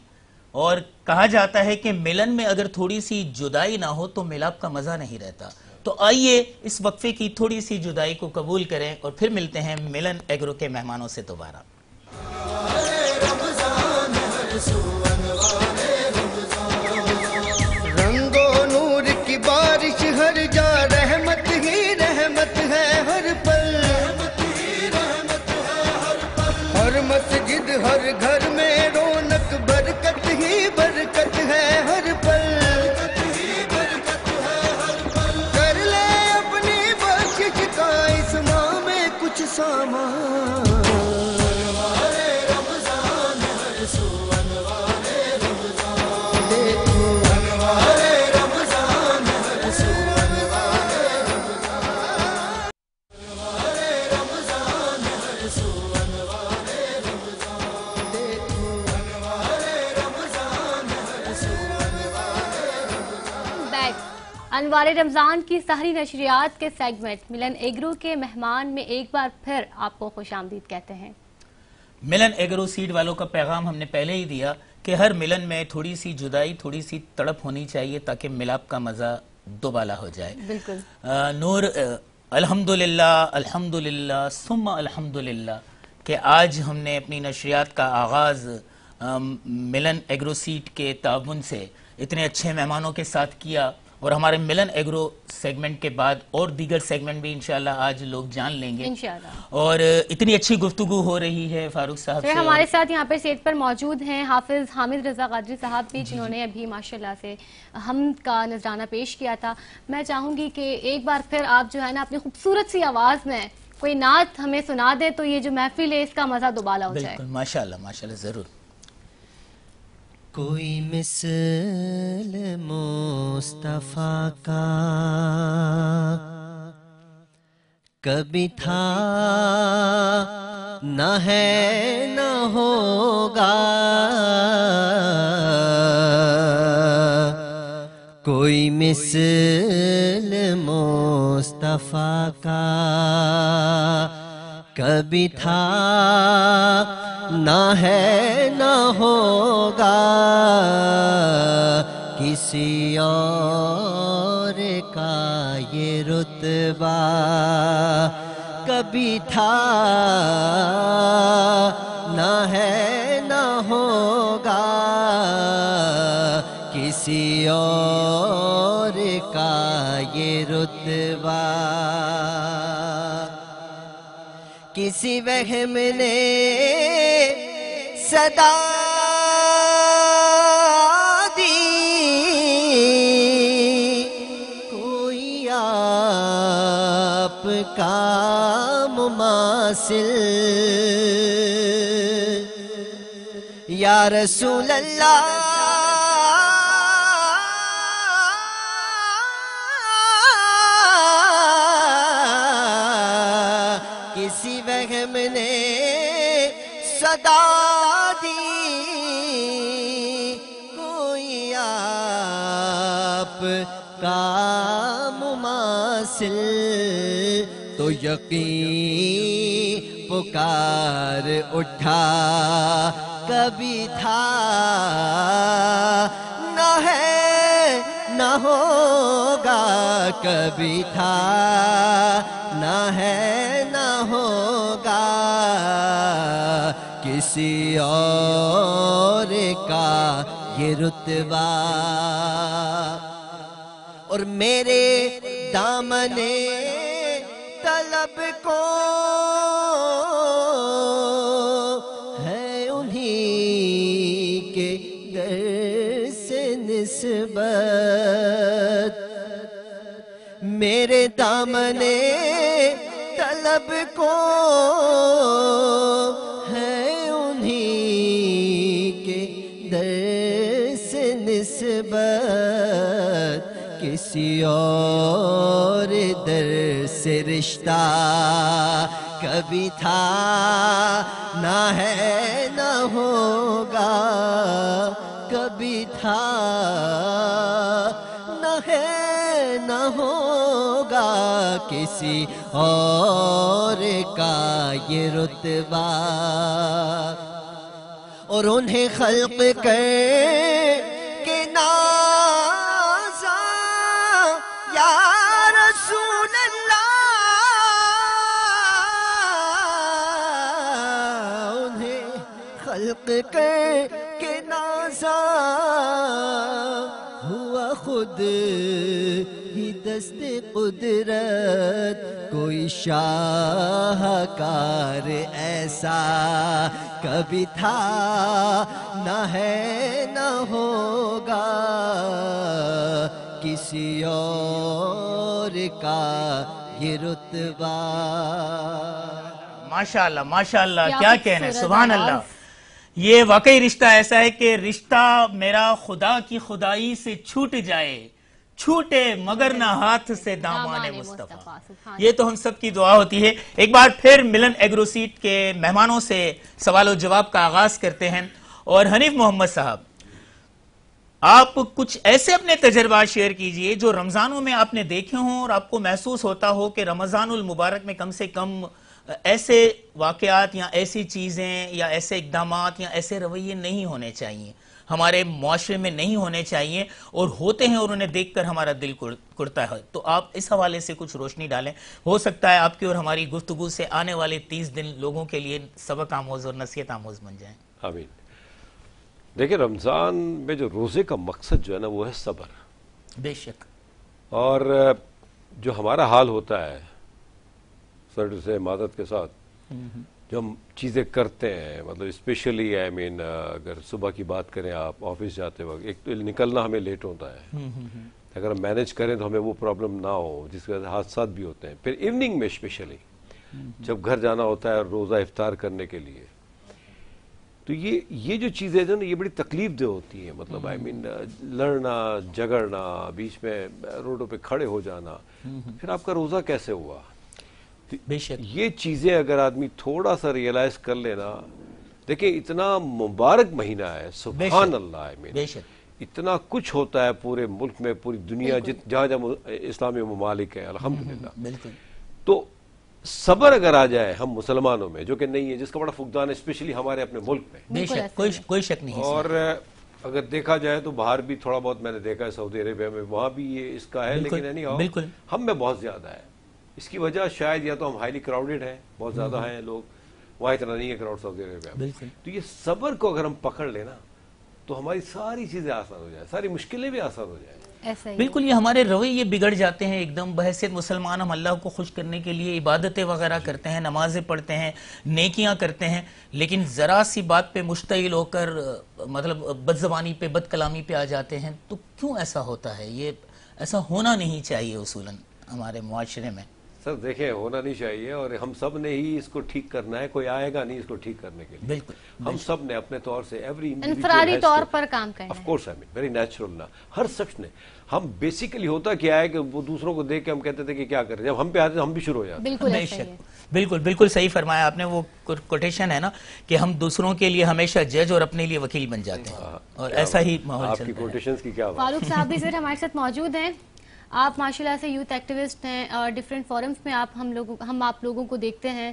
اور کہا جاتا ہے کہ ملن میں اگر تھوڑی سی جدائی نہ ہو تو ملاپ کا مزہ نہیں رہتا. تو آئیے اس وقفے کی تھوڑی سی جدائی کو قبول کریں اور پھر ملتے ہیں ملن ایگرو کے مہمانوں سے دوبارہ.
رنگو نور کی بارش ہر جا, رحمت ہی رحمت ہے ہر پل, ہر مسجد ہر گھر میں رونق, برکت ہی برکت ہے ہر پل. کر لے اپنی بخشش کا اس ماہ میں کچھ سامان.
انوار رمضان کی سحری نشریات کے سیگمنٹ ملن ایگرو کے مہمان میں ایک بار پھر آپ کو خوش آمدید کہتے ہیں.
ملن ایگرو سیڈ والوں کا پیغام ہم نے پہلے ہی دیا کہ ہر ملن میں تھوڑی سی جدائی, تھوڑی سی تڑپ ہونی چاہیے تاکہ ملاپ کا مزہ دوبالا ہو جائے.
بالکل.
نور, الحمدللہ الحمدللہ ثم الحمدللہ کہ آج ہم نے اپنی نشریات کا آغاز ملن ایگرو سیڈ کے تعاون سے اتنے اچھے مہمانوں کے ساتھ کیا, اور ہمارے ملن ایگرو سیگمنٹ کے بعد اور دیگر سیگمنٹ بھی انشاءاللہ آج لوگ جان لیں گے
انشاءاللہ. اور
اتنی اچھی گفتگو ہو رہی ہے فاروق صاحب سے.
ہمارے ساتھ یہاں پر سیٹ پر موجود ہیں حافظ حامد رضا قادری صاحب بھی, جنہوں نے ابھی ماشاءاللہ سے حمد کا نذرانہ پیش کیا تھا. میں چاہوں گی کہ ایک بار پھر آپ جو ہے نا اپنی خوبصورت سی آواز میں کوئی نعت ہمیں سنا دے تو یہ جو محفل ہے اس کا مزہ دوبالا ہو جائے.
بالکل, ماشاءاللہ ماشاءاللہ, ضرور.
کوئی مثل مصطفیٰ کا کبھی تھا نہ ہے نہ ہوگا, کوئی مثل مصطفیٰ کا کبھی تھا نہ ہے نہ ہوگا, کسی اور کا یہ رتبہ کبھی تھا نہ ہے نہ ہوگا, کسی اور کا یہ رتبہ
کسی وہم نے صدا دی، کوئی آپ کا مماثل، یا رسول اللہ کسی وہم نے صدا دی، کوئی آپ کا مماثل، تو یقین پکار اٹھا کبھی تھا، نہ ہے نہ ہوگا، کبھی تھا نہ ہے نہ ہوگا، کسی اور کا یہ رتبہ، اور میرے دامن طلب کو ہے انہی کے در سے نسبت، میرے دامن طلب کو ہے انہی کے در سے نسبت، کسی اور در سے رشتہ کبھی تھا، نہ ہے نہ ہوگا، کبھی تھا نہ ہے نہ ہوگا، کسی اور کا یہ رتبہ، اور انہیں خلق کر کے نازا یا رسول اللہ، انہیں خلق کر کے نازا، ہوا خود ہی دست قدرت، کوئی شاہکار ایسا کبھی تھا، نہ ہے نہ ہوگا، کسی اور کا یہ رتبہ۔
ماشاءاللہ ماشاءاللہ، کیا کہنے، سبحان اللہ۔ یہ واقعی رشتہ ایسا ہے کہ رشتہ میرا خدا کی خدائی سے چھوٹ جائے، چھوٹے مگر نہ ہاتھ سے دامان مصطفیٰ، یہ تو ہم سب کی دعا ہوتی ہے۔ ایک بار پھر ملن ایگرو سیٹ کے مہمانوں سے سوال و جواب کا آغاز کرتے ہیں، اور حنیف محمد صاحب، آپ کچھ ایسے اپنے تجربات شیئر کیجئے جو رمضانوں میں آپ نے دیکھے ہوں اور آپ کو محسوس ہوتا ہو کہ رمضان المبارک میں کم سے کم ایسے واقعات یا ایسی چیزیں یا ایسے اقدامات یا ایسے رویے نہیں ہونے چاہیے، ہمارے معاشرے میں نہیں ہونے چاہیے، اور ہوتے ہیں اور انہیں دیکھ کر ہمارا دل کڑتا ہے۔ تو آپ اس حوالے سے کچھ روشنی ڈالیں، ہو سکتا ہے آپ کی اور ہماری گفتگو سے آنے والے 30 دن لوگوں کے لیے سبق آموز اور نصیحت آموز بن جائیں۔
آمین۔ دیکھیں، رمضان میں جو روزے کا مقصد جو ہے نا وہ ہے صبر،
بے شک،
اور جو ہمارا حال ہوتا ہے سر سے معذرت کے ساتھ جو ہم چیزیں کرتے ہیں، مطلب اسپیشلی اگر صبح کی بات کریں، آپ آفس جاتے وقت ایک تو نکلنا ہمیں لیٹ ہوتا ہے، اگر ہم مینج کریں تو ہمیں وہ پرابلم نہ ہو، جس کی وجہ سے حادثات بھی ہوتے ہیں۔ پھر ایوننگ میں اسپیشلی جب گھر جانا ہوتا ہے روزہ افطار کرنے کے لیے، تو یہ جو چیزیں جو نا یہ بڑی تکلیف دہ ہوتی ہیں، مطلب لڑنا جھگڑنا، بیچ میں روڈوں پہ کھڑے ہو جانا، پھر آپ کا روزہ کیسے ہوا؟
بے شک،
یہ چیزیں اگر آدمی تھوڑا سا ریئلائز کر لینا، دیکھیں اتنا مبارک مہینہ ہے، سبحان اللہ،
بے شک،
اتنا کچھ ہوتا ہے پورے ملک میں، پوری دنیا جہاں جہاں اسلامی ممالک ہیں الحمدللہ،
بالکل۔
تو صبر اگر آ جائے ہم مسلمانوں میں، جو کہ نہیں ہے، جس کا بڑا فقدان ہے اسپیشلی ہمارے اپنے ملک میں،
بے شک، کوئی شک نہیں ہے۔
اور اگر دیکھا جائے تو باہر بھی تھوڑا بہت میں نے دیکھا ہے، سعودی عربیہ میں وہاں بھی یہ اس کا ہے، لیکن
بالکل
ہم میں بہت زیادہ ہے۔ اس کی وجہ شاید یا تو ہم ہائیلی کراؤڈڈ ہیں، بہت زیادہ ہیں لوگ، وہاں اتنا نہیں ہے کراؤڈ سعودی عربیہ میں، تو یہ صبر کو اگر ہم پکڑ لینا تو ہماری ساری چیزیں آسان ہو جائیں، ساری مشکلیں بھی آسان ہو جائیں۔
ایسا ہی
بالکل یہ ہمارے رویے بگڑ جاتے ہیں ایک دم. بحیثیت مسلمان ہم اللہ کو خوش کرنے کے لیے عبادتیں وغیرہ کرتے ہیں, نمازیں پڑھتے ہیں, نیکیاں کرتے ہیں, لیکن ذرا سی بات پہ مشتعل ہو کر مطلب بد زبانی پہ, بد کلامی پہ آ جاتے ہیں. تو کیوں ایسا ہوتا ہے؟ یہ ایسا ہونا نہیں چاہیے اصولاً ہمارے معاشرے میں.
سر دیکھیں ہونا نہیں چاہیے, اور ہم سب نے ہی اس کو ٹھیک کرنا ہے, کوئی آئے گا نہیں اس کو ٹھیک کرنے کے لیے.
بالکل
ہم سب نے اپنے طور سے
انفرادی طور پر کام کرنا
آف کورس ویری نیچرل نا, ہر شخص نے. ہم بیسیکلی ہوتا کیا ہے کہ وہ دوسروں کو دیکھ کے ہم کہتے تھے کہ کیا کریں, جب ہم پہ آتے تو ہم بھی شروع ہو جاتے.
بالکل
بے
ایسا ہی ہے.
شک, بالکل بالکل صحیح فرمایا آپ نے. وہ کوٹیشن ہے نا کہ ہم دوسروں کے لیے ہمیشہ جج اور اپنے لیے وکیل بن جاتے ہیں, اور ایسا ہی ماحول
آپ
چل
کی
رہا ہے.
کوٹیشنز کی کیا بات.
فاروق صاحب بھی سر ہمارے ساتھ موجود ہیں. آپ ماشاءاللہ سے یوتھ ایکٹیوسٹ ہیں, اور ڈفرینٹ فورمز میں ہم آپ لوگوں کو دیکھتے ہیں,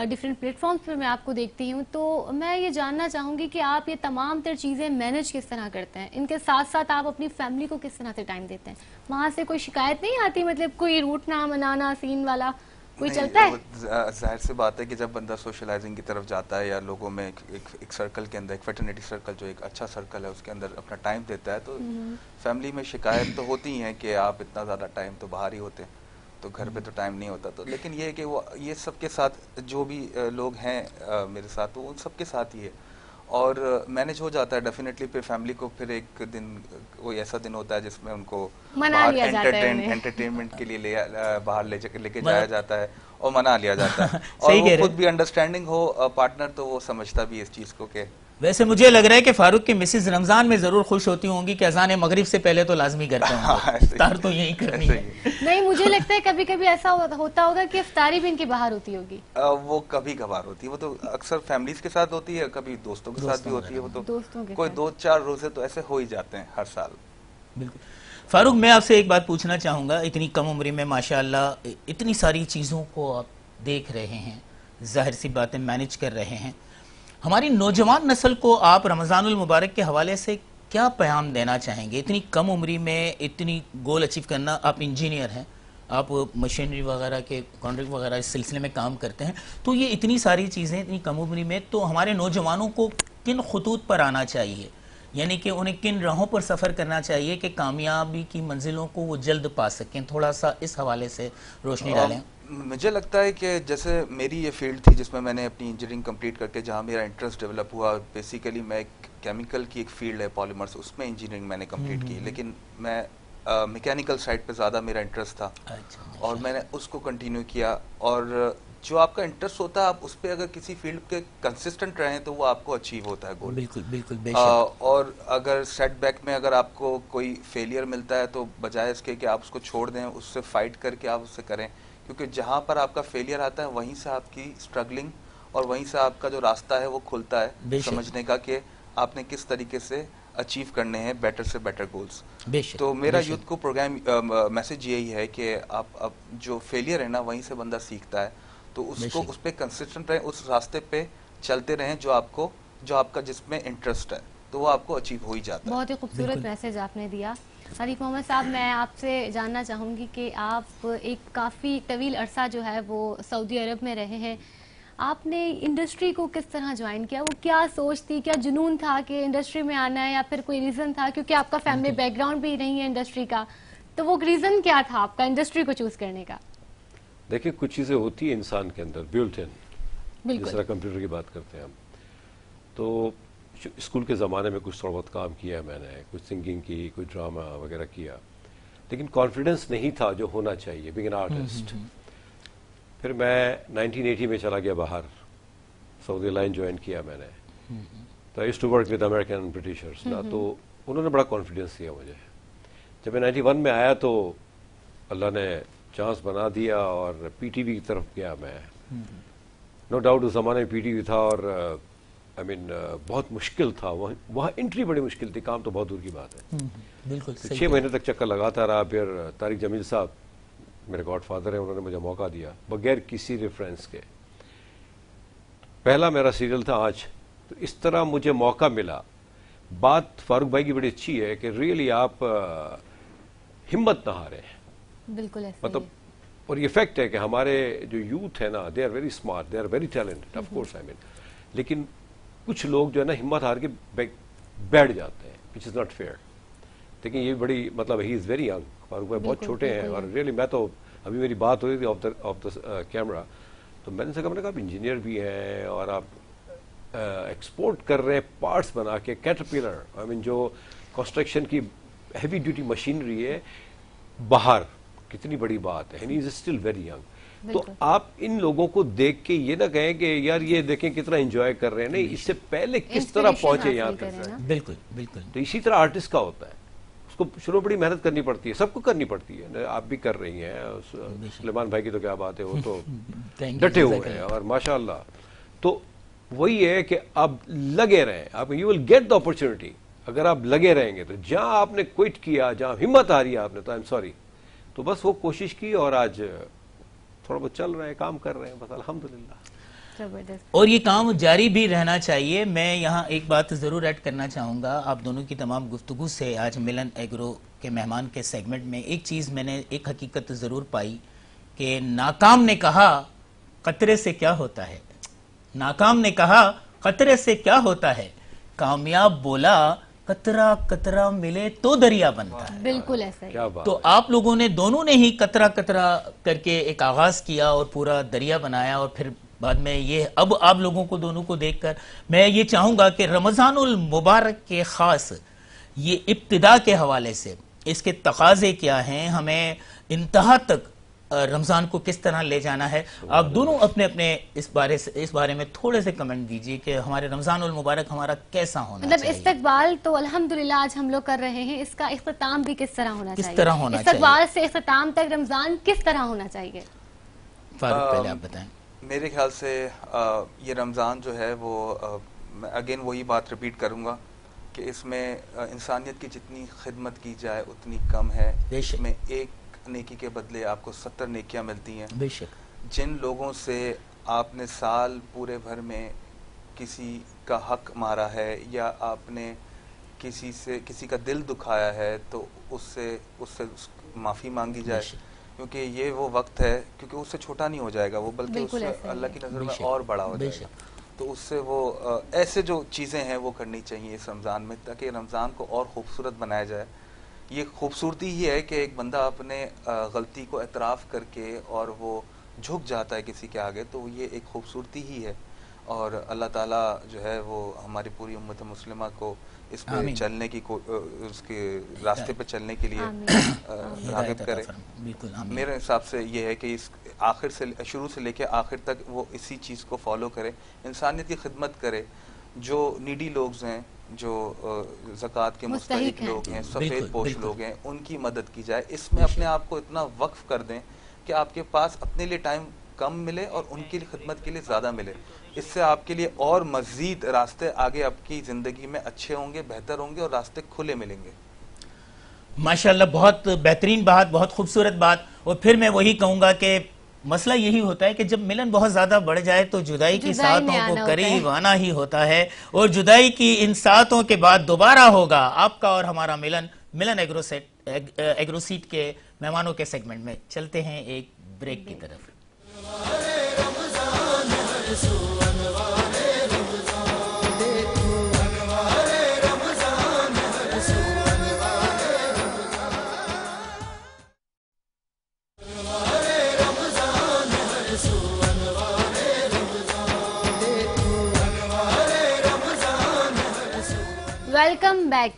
ڈفرینٹ پلیٹ فارمز پہ میں آپ کو دیکھتی ہوں. تو میں یہ جاننا چاہوں گی کہ آپ یہ تمام تر چیزیں مینیج کس طرح کرتے ہیں, ان کے ساتھ ساتھ آپ اپنی فیملی کو کس طرح سے ٹائم دیتے ہیں؟ وہاں سے کوئی شکایت نہیں آتی, مطلب کوئی روٹنا منانا سین والا کوئی چلتا ہے؟
ظاہر سی بات ہے کہ جب بندہ سوشلائزنگ کی طرف جاتا ہے یا لوگوں میں ایک سرکل کے اندر, ایک فیٹرنیٹی سرکل جو ایک اچھا سرکل ہے اس کے اندر اپنا ٹائم دیتا ہے, تو فیملی میں شکایت تو ہوتی ہیں کہ آپ اتنا زیادہ ٹائم تو باہر ہی ہوتے ہیں, تو گھر پہ تو ٹائم نہیں ہوتا. تو لیکن یہ ہے کہ وہ یہ سب کے ساتھ جو بھی لوگ ہیں میرے ساتھ, تو ان سب کے ساتھ ہی ہے, اور مینیج ہو جاتا ہے ڈیفینیٹلی. پھر فیملی کو پھر ایک دن کوئی ایسا دن ہوتا ہے جس میں ان کو باہر انٹرٹینمنٹ کے لیے باہر لے کے جایا جاتا ہے اور منا لیا جاتا ہے, اور وہ خود بھی انڈرسٹینڈنگ ہو پارٹنر, تو وہ سمجھتا بھی اس چیز کو. کہ
ویسے مجھے لگ رہا ہے کہ فاروق کی مسز رمضان میں ضرور خوش ہوتی ہوں گی کہ اذان مغرب سے پہلے تو لازمی کرتے ہوں گے, افطار تو یہی کرنی ہے.
نہیں, مجھے لگتا ہے کبھی کبھی ایسا ہوتا ہوگا کہ افطاری بھی ان کی باہر ہوتی ہوگی.
وہ کبھی کبھار ہوتی ہے, وہ تو اکثر فیملیز کے ساتھ ہوتی ہے, کبھی دوستوں کے ساتھ بھی ہوتی ہے. وہ تو کوئی 2-4 روزے تو ایسے ہو ہی جاتے ہیں ہر سال.
بالکل. فاروق میں آپ سے ایک بات پوچھنا چاہوں گا, اتنی کم عمری میں ماشاءاللہ اتنی ساری چیزوں کو آپ دیکھ رہے ہیں, ظاہر سی باتیں مینیج کر رہے ہیں, ہماری نوجوان نسل کو آپ رمضان المبارک کے حوالے سے کیا پیغام دینا چاہیں گے؟ اتنی کم عمری میں اتنی گول اچیو کرنا, آپ انجینئر ہیں, آپ مشینری وغیرہ کے کانٹریکٹ وغیرہ اس سلسلے میں کام کرتے ہیں, تو یہ اتنی ساری چیزیں اتنی کم عمری میں, تو ہمارے نوجوانوں کو کن خطوط پر آنا چاہیے, یعنی کہ انہیں کن راہوں پر سفر کرنا چاہیے کہ کامیابی کی منزلوں کو وہ جلد پا سکیں؟ تھوڑا سا اس حوالے سے روشنی ڈالیں.
مجھے لگتا ہے کہ جیسے میری یہ فیلڈ تھی جس میں میں نے اپنی انجینئرنگ کمپلیٹ کر کے جہاں میرا انٹرسٹ ڈیولپ ہوا, بیسیکلی میں ایک کیمیکل کی ایک فیلڈ ہے پالیمرز, اس میں انجینئرنگ میں نے کمپلیٹ کی, لیکن میں میکینیکل سائڈ پہ زیادہ میرا انٹرسٹ تھا, اور میں نے اس کو کنٹینیو کیا. اور جو آپ کا انٹرسٹ ہوتا ہے, آپ اس پہ اگر کسی فیلڈ کے کنسسٹنٹ رہیں تو وہ آپ کو اچیو ہوتا ہے گول.
بالکل بالکل بے شک.
اور اگر سیٹ بیک میں اگر آپ کو کوئی فیلئر ملتا ہے تو بجائے اس کے کہ آپ اس کو چھوڑ دیں, اس سے فائٹ کر کے آپ اس سے کریں, کیونکہ جہاں پر آپ کا فیلئر آتا ہے وہیں سے آپ کی اسٹرگلنگ اور وہیں سے آپ کا جو راستہ ہے وہ کھلتا ہے سمجھنے کا کہ آپ نے کس طریقے سے اچیو کرنے ہیں بیٹر سے بیٹر گولز. تو میرا یوتھ کو پروگرام میسج یہی ہے کہ آپ جو فیلئر ہے نا وہیں سے بندہ سیکھتا ہے, تو اس کو اس پہ کنسسٹنٹ رہیں, اس راستے پہ چلتے رہیں جو آپ کا جس میں انٹرسٹ ہے, تو وہ آپ کو اچیو ہو ہی جاتا ہے.
بہت ہی خوبصورت میسج آپ نے دیا. عارف محمد صاحب, میں آپ سے جاننا چاہوں گی کہ آپ ایک کافی طویل عرصہ جو ہے وہ سعودی عرب میں رہے ہیں, آپ نے انڈسٹری کو کس طرح جوائن کیا؟ وہ کیا سوچ تھی, کیا جنون تھا کہ انڈسٹری میں آنا ہے, یا پھر کوئی ریزن تھا کیونکہ آپ کا فیملی بیک گراؤنڈ بھی نہیں ہے انڈسٹری کا, تو وہ ریزن کیا تھا آپ کا انڈسٹری کو چوز کرنے کا؟
دیکھیں کچھ چیزیں ہوتی ہیں انسان کے اندر بلٹ ان, جس طرح کمپیوٹر کی بات کرتے ہیں ہم, تو اسکول کے زمانے میں کچھ تھوڑا بہت کام کیا میں نے, کچھ سنگنگ کی, کچھ ڈرامہ وغیرہ کیا, لیکن کانفیڈنس نہیں تھا جو ہونا چاہیے بینگ این آرٹسٹ. پھر میں 1980 میں چلا گیا باہر, سعودی لائن جوائن کیا میں نے, تو I used to work with American Britishers نا, تو انہوں نے بڑا کانفیڈنس دیا مجھے. جب میں 91 میں آیا تو اللہ نے چانس بنا دیا اور پی ٹی وی کی طرف گیا میں. نو ڈاؤٹ اس زمانے میں پی ٹی وی تھا, اور بہت مشکل تھا, وہاں انٹری بڑی مشکل تھی, کام تو بہت دور کی بات ہے.
بالکل
6 مہینے تک چکر لگاتا رہا. پھر طارق جمیل صاحب میرے گاڈ فادر ہیں, انہوں نے مجھے موقع دیا بغیر کسی ریفرنس کے. پہلا میرا سیریل تھا آج, تو اس طرح مجھے موقع ملا. بات فاروق بھائی کی بڑی اچھی ہے کہ ریئلی آپ ہمت نہ ہارے ہیں,
بالکل ایسا
مطلب, اور یہ فیکٹ ہے کہ ہمارے جو یوتھ ہے نا, they are very smart, they are very talented, of course I mean, لیکن کچھ لوگ جو ہے نا ہمت ہار کے بیٹھ جاتے ہیں, وچ از ناٹ فیئر. لیکن یہ بڑی مطلب ہی از ویری ینگ، فاروق بھائی بہت چھوٹے ہیں، اور ریئلی میں تو ابھی میری بات ہو رہی تھی آف دا کیمرہ، تو میں نے کہا میں نے کہا آپ انجینئر بھی ہیں اور آپ ایکسپورٹ کر رہے ہیں پارٹس بنا کے، کیٹرپلر آئی مین جو کنسٹرکشن کی ہیوی ڈیوٹی مشینری ہے باہر، کتنی بڑی بات ہے، ہی از اسٹل ویری ینگ. تو آپ ان لوگوں کو دیکھ کے یہ نہ کہیں کہ یار یہ دیکھیں کتنا انجوائے کر رہے ہیں، نہیں اس سے پہلے کس طرح پہنچے یہاں تک.
بالکل بالکل.
تو اسی طرح آرٹسٹ کا ہوتا ہے، اس کو شروع بڑی محنت کرنی پڑتی ہے، سب کو کرنی پڑتی ہے، آپ بھی کر رہی ہیں، سلیمان بھائی کی تو کیا بات ہے، وہ تو ڈٹے ہوئے ہیں اور ماشاءاللہ. تو وہی ہے کہ آپ لگے رہیں، آپ you will get the opportunity. اگر آپ لگے رہیں گے تو جہاں آپ نے کوئٹ کیا، جہاں ہمت آ رہی ہے آپ نے، تو آئی ایم سوری، تو بس وہ کوشش کی اور آج تھوڑا بہت چل رہے ہیں، کام کر رہے ہیں، بس الحمدللہ.
اور یہ کام جاری بھی رہنا چاہیے. میں یہاں ایک بات ضرور ایڈ کرنا چاہوں گا، آپ دونوں کی تمام گفتگو سے آج ملن ایگرو کے مہمان کے سیگمنٹ میں ایک چیز میں نے ایک حقیقت ضرور پائی کہ ناکام نے کہا قطرے سے کیا ہوتا ہے، ناکام نے کہا قطرے سے کیا ہوتا ہے، کامیاب بولا قطرہ قطرہ ملے تو دریا بنتا ہے.
بالکل ایسا ہی.
تو آپ لوگوں نے دونوں نے ہی قطرہ قطرہ کر کے ایک آغاز کیا اور پورا دریا بنایا، اور پھر بعد میں یہ اب آپ لوگوں کو دونوں کو دیکھ کر میں یہ چاہوں گا کہ رمضان المبارک کے خاص یہ ابتدا کے حوالے سے اس کے تقاضے کیا ہیں، ہمیں انتہا تک رمضان کو کس طرح لے جانا ہے. آپ دونوں اپنے اپنے اس بارے میں تھوڑے سے کمنٹ دیجئے کہ ہمارے رمضان المبارک ہمارا کیسا ہونا چاہیے.
مطلب استقبال تو الحمدللہ آج ہم لوگ کر رہے ہیں، اس کا اختتام بھی کس طرح ہونا چاہیے،
کس طرح ہونا چاہیے،
استقبال سے اختتام تک رمضان کس طرح ہونا چاہیے.
فاروق پہلے آپ بتائیں.
میرے خیال سے یہ رمضان جو ہے وہ اگین وہی بات ریپیٹ کروں گا کہ اس میں انسانیت کی جتنی خدمت کی جائے اتنی کم ہے. اس میں ایک نیکی کے بدلے آپ کو 70 نیکیاں ملتی ہیں.
بے شک.
جن لوگوں سے آپ نے سال پورے بھر میں کسی کا حق مارا ہے یا آپ نے کسی کا دل دکھایا ہے تو اس سے معافی مانگی جائے، کیونکہ یہ وہ وقت ہے، کیونکہ اس سے چھوٹا نہیں ہو جائے گا وہ، بلکہ اس سے اللہ کی نظر میں اور بڑا ہو جائے گا. تو اس سے وہ ایسے جو چیزیں ہیں وہ کرنی چاہیے اس رمضان میں، تاکہ رمضان کو اور خوبصورت بنایا جائے. یہ خوبصورتی ہی ہے کہ ایک بندہ اپنے غلطی کو اعتراف کر کے اور وہ جھک جاتا ہے کسی کے آگے، تو یہ ایک خوبصورتی ہی ہے. اور اللہ تعالیٰ جو ہے وہ ہماری پوری امت مسلمہ کو اس پہ چلنے کی اس کے راستے پہ چلنے کے لیے راغب کرے. میرے حساب سے یہ ہے کہ اس آخر سے شروع سے لے کے آخر تک وہ اسی چیز کو فالو کرے، انسانیت کی خدمت کرے. جو نیڈی لوگ ہیں، جو زکوٰۃ کے مستحق لوگ ہیں، سفید پوش لوگ ہیں، ان کی مدد کی جائے. اس میں اپنے آپ کو اتنا وقف کر دیں کہ آپ کے پاس اپنے لیے ٹائم کم ملے اور ان کی خدمت کے لیے زیادہ ملے. اس سے آپ کے لیے اور مزید راستے آگے آپ کی زندگی میں اچھے ہوں گے، بہتر ہوں گے اور راستے کھلے ملیں گے.
ماشاءاللہ، بہت بہترین بات، بہت خوبصورت بات. اور پھر میں وہی کہوں گا کہ مسئلہ یہی ہوتا ہے کہ جب ملن بہت زیادہ بڑھ جائے تو جدائی کی ساعتوں کو قریب آنا ہی ہوتا ہے، اور جدائی کی ان ساعتوں کے بعد دوبارہ ہوگا آپ کا اور ہمارا ملن ایگرو سیٹ کے مہمانوں کے سیگمنٹ میں. چلتے ہیں ایک بریک کی طرف.
Welcome back.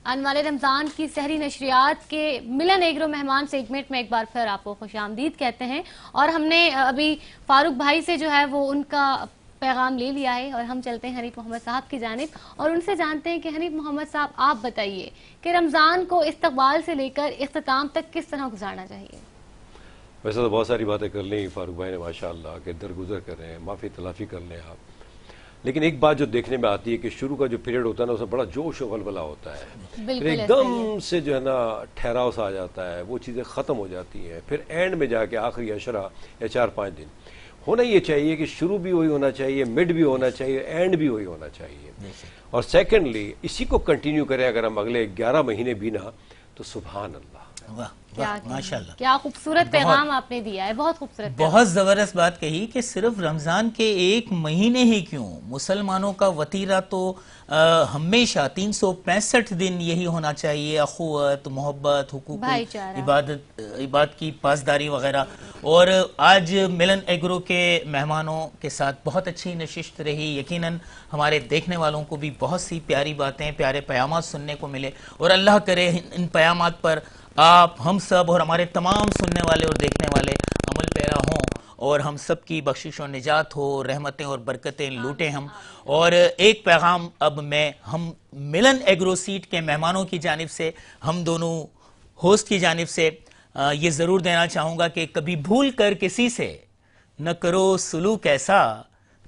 انوار رمضان کی سحری نشریات کے ملن ایگرو مہمان سیگمنٹ میں ایک بار پھر آپ کو خوش آمدید کہتے ہیں. اور ہم نے ابھی فاروق بھائی سے جو ہے وہ ان کا پیغام لے لیا ہے، اور ہم چلتے ہیں حنیف محمد صاحب کی جانب اور ان سے جانتے ہیں کہ حنیف محمد صاحب آپ بتائیے کہ رمضان کو استقبال سے لے کر اختتام تک کس طرح گزارنا چاہیے.
ویسے تو بہت ساری باتیں کر لیں فاروق بھائی نے ماشاءاللہ، کہ درگزر کر رہے ہیں، معافی تلافی کر لیں آپ. لیکن ایک بات جو دیکھنے میں آتی ہے کہ شروع کا جو پیریڈ ہوتا ہے نا، اس میں بڑا جوش و ولولہ ہوتا ہے، پھر ایک دم سے جو ہے نا ٹھہراؤ سا آ جاتا ہے، وہ چیزیں ختم ہو جاتی ہیں. پھر اینڈ میں جا کے آخری عشرہ یا 4-5 دن ہونا یہ چاہیے کہ شروع بھی وہی ہونا چاہیے، مڈ بھی ہونا چاہیے، اینڈ بھی وہی ہونا چاہیے. اور سیکنڈلی اسی کو کنٹینیو کریں اگر ہم اگلے 11 مہینے بھی نا، تو سبحان اللہ
واہ
کیا
واہ ماشاءاللہ،
کیا خوبصورت پیغام آپ نے دیا ہے، بہت خوبصورت پیغام۔
بہت زبردست بات کہی کہ صرف رمضان کے ایک مہینے ہی کیوں، مسلمانوں کا وتیرہ تو ہمیشہ 365 دن یہی ہونا چاہیے، اخوت، محبت، حقوق
بھائی چارہ،
عبادت کی پاسداری وغیرہ۔ اور آج ملن ایگرو کے مہمانوں کے ساتھ بہت اچھی نشست رہی، یقیناً ہمارے دیکھنے والوں کو بھی بہت سی پیاری باتیں، پیارے پیامات سننے کو ملے، اور اللہ کرے ان پیامات پر آپ، ہم سب اور ہمارے تمام سننے والے اور دیکھنے والے عمل پیرا ہوں، اور ہم سب کی بخشش و نجات ہو، رحمتیں اور برکتیں لوٹیں ہم۔ اور ایک پیغام اب میں ہم ملن ایگرو سیٹ کے مہمانوں کی جانب سے، ہم دونوں ہوسٹ کی جانب سے یہ ضرور دینا چاہوں گا کہ کبھی بھول کر کسی سے نہ کرو سلوک ایسا،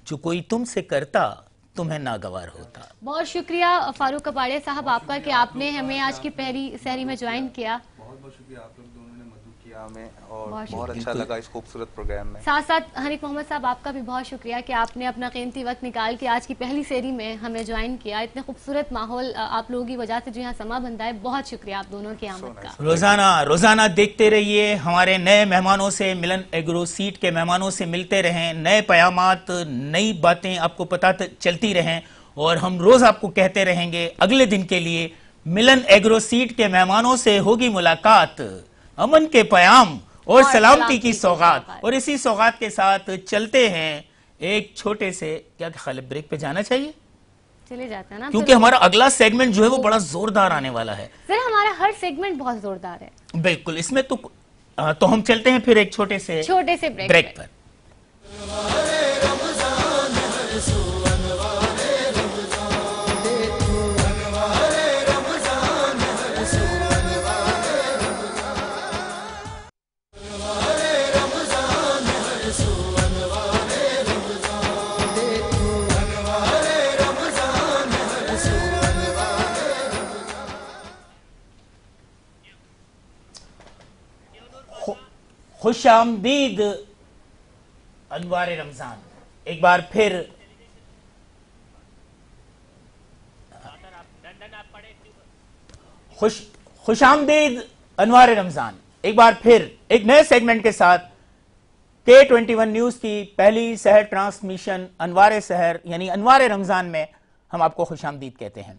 جو کوئی تم سے کرتا تمہیں ناگوار ہوتا۔
بہت شکریہ فاروق کپاڑیا صاحب آپ کا کہ آپ نے ہمیں آج کی پہلی سحری میں جوائن کیا۔
بہت شکریہ آپ لوگ دونوں نے مدعو کیا ہمیں، اور بہت اچھا لگا اس خوبصورت پروگرام میں۔
ساتھ ساتھ حنیف محمد صاحب آپ کا بھی بہت شکریہ کہ آپ نے اپنا قیمتی وقت نکال کے آج کی پہلی سحری میں ہمیں جوائن کیا۔ اتنے خوبصورت ماحول آپ لوگوں کی وجہ سے جو یہاں سما بنتا ہے، بہت شکریہ آپ دونوں کی آمد کا۔
روزانہ دیکھتے رہیے، ہمارے نئے مہمانوں سے، ملن ایگرو سیٹ کے مہمانوں سے ملتے رہیں، نئے پیامات، نئی باتیں آپ کو پتہ چلتی رہیں، اور ہم روز آپ کو کہتے رہیں گے اگلے دن کے لیے ملن ایگرو سیٹ کے مہمانوں سے ہوگی ملاقات، امن کے پیام اور سلامتی کی سوغات۔ اور اسی سوغات کے ساتھ چلتے ہیں ایک چھوٹے سے، کیا خالد بریک پہ جانا چاہیے؟
چلے جاتے ہیں نا،
کیونکہ ہمارا اگلا سیگمنٹ جو ہے وہ بڑا زوردار آنے والا ہے۔
سر ہمارا ہر سیگمنٹ بہت زوردار ہے۔
بالکل، اس میں تو ہم چلتے ہیں پھر ایک چھوٹے سے بریک پر۔ خوش آمدید انوار رمضان، ایک بار پھر خوش آمدید انوار رمضان، ایک بار پھر ایک نئے سیگمنٹ کے ساتھ K21 نیوز کی پہلی سحر ٹرانسمیشن انوار سحر یعنی انوار رمضان میں ہم آپ کو خوش آمدید کہتے ہیں۔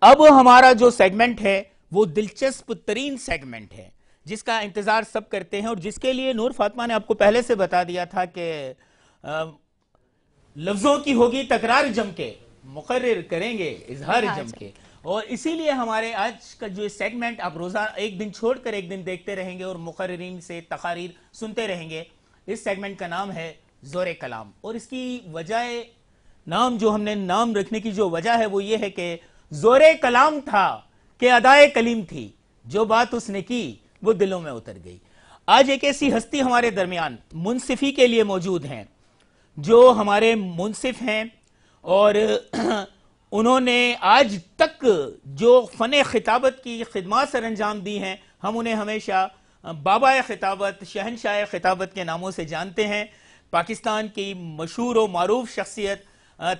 اب ہمارا جو سیگمنٹ ہے وہ دلچسپ ترین سیگمنٹ ہے، جس کا انتظار سب کرتے ہیں، اور جس کے لیے نور فاطمہ نے آپ کو پہلے سے بتا دیا تھا کہ لفظوں کی ہوگی تکرار جم کے، مقرر کریں گے اظہار جم کے، اور اسی لیے ہمارے آج کا جو سیگمنٹ آپ روزانہ ایک دن چھوڑ کر ایک دن دیکھتے رہیں گے اور مقررین سے تقاریر سنتے رہیں گے۔ اس سیگمنٹ کا نام ہے زور کلام، اور اس کی وجہ نام جو ہم نے نام رکھنے کی جو وجہ ہے وہ یہ ہے کہ زور کلام تھا کہ ادائے کلیم تھی، جو بات اس نے کی وہ دلوں میں اتر گئی۔ آج ایک ایسی ہستی ہمارے درمیان منصفی کے لیے موجود ہیں، جو ہمارے منصف ہیں، اور انہوں نے آج تک جو فن خطابت کی خدمات سر انجام دی ہیں، ہم انہیں ہمیشہ بابا خطابت، شہنشاہ خطابت کے ناموں سے جانتے ہیں۔ پاکستان کی مشہور و معروف شخصیت،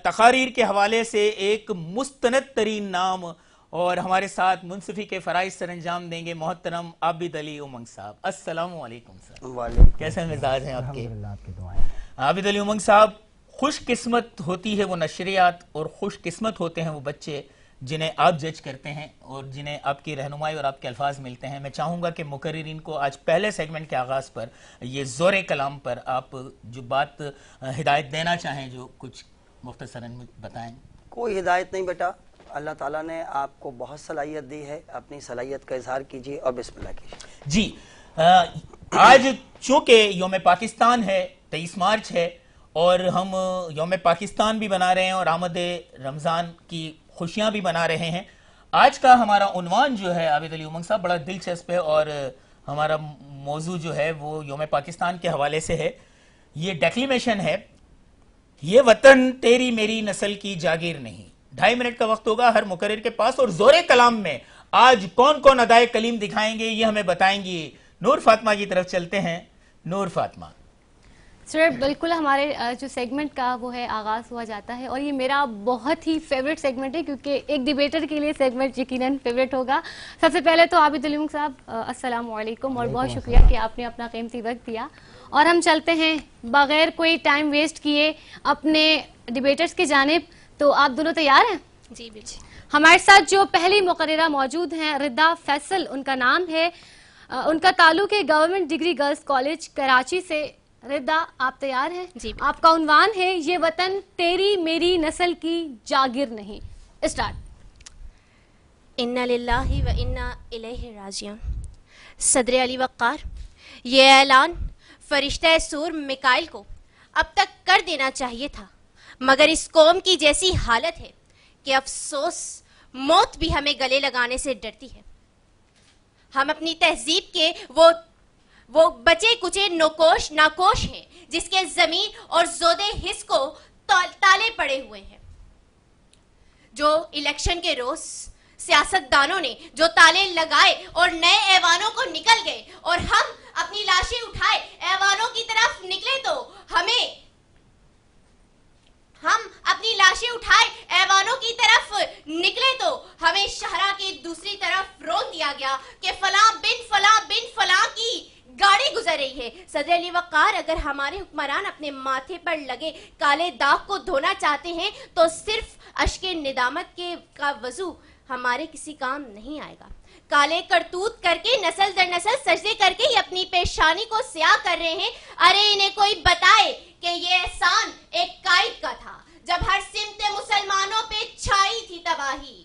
تقاریر کے حوالے سے ایک مستند ترین نام، اور ہمارے ساتھ منصفی کے فرائض سر انجام دیں گے محترم عابد علی امنگ صاحب۔ السلام علیکم سر، کیسے مزاج ہیں آپ کے؟ عابد علی امنگ صاحب، خوش قسمت ہوتی ہے وہ نشریات، اور خوش قسمت ہوتے ہیں وہ بچے جنہیں آپ جج کرتے ہیں اور جنہیں آپ کی رہنمائی اور آپ کے الفاظ ملتے ہیں۔ میں چاہوں گا کہ مقررین کو آج پہلے سیگمنٹ کے آغاز پر یہ زور کلام پر آپ جو بات ہدایت دینا چاہیں، جو کچھ مختصراً بتائیں۔
کوئی ہدایت نہیں بیٹا، اللہ تعالیٰ نے آپ کو بہت صلاحیت دی ہے، اپنی صلاحیت کا اظہار کیجیے اور بسم اللہ کیجیے۔
جی، آج چونکہ یوم پاکستان ہے، 23 مارچ ہے، اور ہم یوم پاکستان بھی بنا رہے ہیں اور آمد رمضان کی خوشیاں بھی بنا رہے ہیں۔ آج کا ہمارا عنوان جو ہے عابد علی امنگ صاحب بڑا دلچسپ ہے، اور ہمارا موضوع جو ہے وہ یوم پاکستان کے حوالے سے ہے۔ یہ ڈیکلیمیشن ہے، یہ وطن تیری میری نسل کی جاگیر نہیں۔ 2.5 منٹ کا وقت ہوگا ہر مقرر کے پاس، اور زور کلام میں آج کون کون ادائے کلیم دکھائیں گے یہ ہمیں بتائیں گی۔ نور فاطمہ کی طرف چلتے ہیں۔ نور فاطمہ۔
سر بالکل ہمارے جو سیگمنٹ کا وہ ہے آغاز ہوا جاتا ہے، اور یہ میرا بہت ہی فیوریٹ سیگمنٹ ہے، کیونکہ ایک ڈیبیٹر کے لیے سیگمنٹ یقیناً فیوریٹ ہوگا. سب سے پہلے تو عابد علی مونگ صاحب السلام علیکم، اور بہت شکریہ کہ آپ نے اپنا قیمتی وقت دیا. اور ہم چلتے ہیں بغیر کوئی ٹائم ویسٹ کیے اپنے ڈیبیٹرز کی جانب. تو آپ دونوں تیار ہیں؟
جی بالکل.
ہمارے ساتھ جو پہلی مقررہ موجود ہیں ردا فیصل ان کا نام ہے، ان کا تعلق ہے government degree girls college Karachi سے. ردا آپ تیار ہیں؟
جی.
آپ کا عنوان ہے یہ وطن تیری میری نسل کی جاگیر نہیں. اسٹارٹ.
انا للہ و انا الیہ راجعون. صدر علی وقار، یہ اعلان فرشتہ سور میکائل کو اب تک کر دینا چاہیے تھا، مگر اس قوم کی جیسی حالت ہے کہ افسوس موت بھی ہمیں گلے لگانے سے ڈرتی ہے. ہم اپنی تہذیب کے وہ بچے کچے ناکوش ہیں جس کے زمین اور زودے حص کو تالے پڑے ہوئے ہیں. جو الیکشن کے روز سیاست دانوں نے جو تالے لگائے اور نئے ایوانوں کو نکل گئے، اور ہم اپنی لاشیں اٹھائے ایوانوں کی طرف نکلے تو ہمیں شہرہ کی دوسری طرف روک دیا گیا کہ فلاں بن فلاں کی گاڑی گزر رہی ہے. صدر علی وقار، اگر ہمارے حکمران اپنے ماتھے پر لگے کالے داغ کو دھونا چاہتے ہیں تو صرف اشک ندامت کا وضو ہمارے کسی کام نہیں آئے گا. کالے کرتوت کر کے نسل در نسل سجدے کر کے یہ اپنی پیشانی کو سیاہ کر رہے ہیں. ارے انہیں کوئی بتائے کہ یہ احسان ایک قائد کا تھا جب ہر سمت مسلمانوں پہ چھائی تھی تباہی.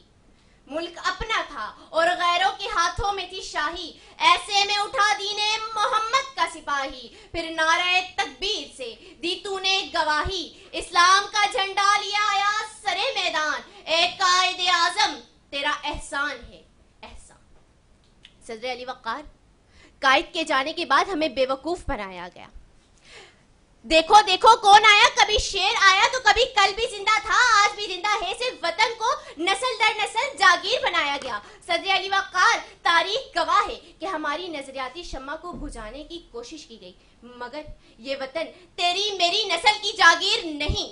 ملک اپنا تھا اور غیروں کے ہاتھوں میں تھی شاہی، ایسے میں اٹھا دین محمد کا سپاہی. پھر نعرہ تکبیر سے دی تو نے گواہی، اسلام کا جھنڈا لیا آیا سرے میدان. اے قائد اعظم تیرا احسان ہے احسان. صدر علی وقار، قائد کے جانے کے بعد ہمیں بے وقوف بنایا گیا. دیکھو دیکھو کون آیا، کبھی شیر آیا تو کبھی کل بھی زندہ تھا آج بھی زندہ ہے. صرف وطن کو نسل در نسل جاگیر بنایا گیا. صدر علی وقار، تاریخ گواہ ہے کہ ہماری نظریاتی شمع کو بجھانے کی کوشش کی گئی، مگر یہ وطن تیری میری نسل کی جاگیر نہیں.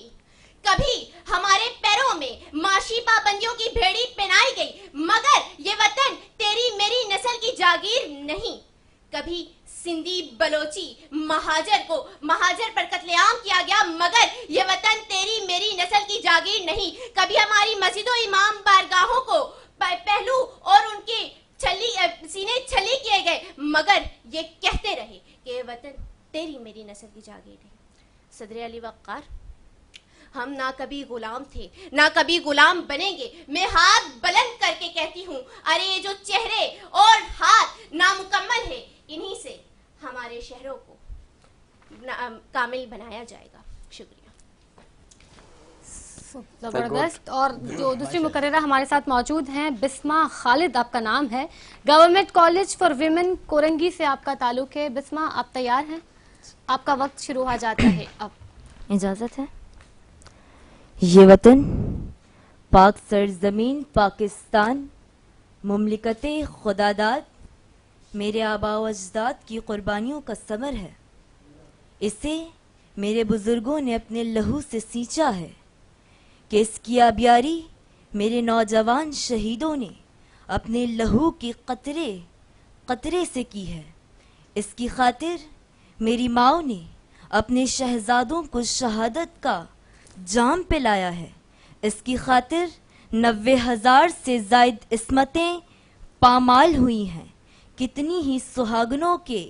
کبھی ہمارے پیروں میں معاشی پابندیوں کی بھیڑی پہنائی گئی، مگر یہ وطن تیری میری نسل کی جاگیر نہیں. کبھی سندھی بلوچی مہاجر پر قتل عام کیا گیا، مگر یہ وطن تیری میری نسل کی جاگیر نہیں. کبھی ہماری مسجد و امام بارگاہوں کو پہلو اور ان کے سینے چھلی کیے گئے، مگر یہ کہتے رہے کہ یہ وطن تیری میری نسل کی جاگیر نہیں. صدر علی وقار، ہم نہ کبھی غلام تھے نہ کبھی غلام بنیں گے. میں ہاتھ بلند کر کے کہتی ہوں، ارے یہ جو چہرے اور ہاتھ نامکمل ہے، انہی سے ہمارے شہروں کو کامل بنایا جائے گا. شکریہ.
زبردست. اور جو دوسری مقررہ ہمارے ساتھ موجود ہیں بسمہ خالد آپ کا نام ہے، government college for women Korangi سے آپ کا تعلق ہے. بسمہ آپ تیار ہیں؟ آپ کا وقت شروع ہو جاتا ہے اب.
اجازت ہے. یہ وطن پاک سرزمین پاکستان، مملکت خداداد، میرے آباء و اجداد کی قربانیوں کا ثمر ہے. اسے میرے بزرگوں نے اپنے لہو سے سینچا ہے کہ اس کی آبیاری میرے نوجوان شہیدوں نے اپنے لہو کی قطرے سے کی ہے. اس کی خاطر میری ماؤں نے اپنے شہزادوں کو شہادت کا جام پلایا ہے. اس کی خاطر 90,000 سے زائد عصمتیں پامال ہوئی ہیں. کتنی ہی سہاگنوں کے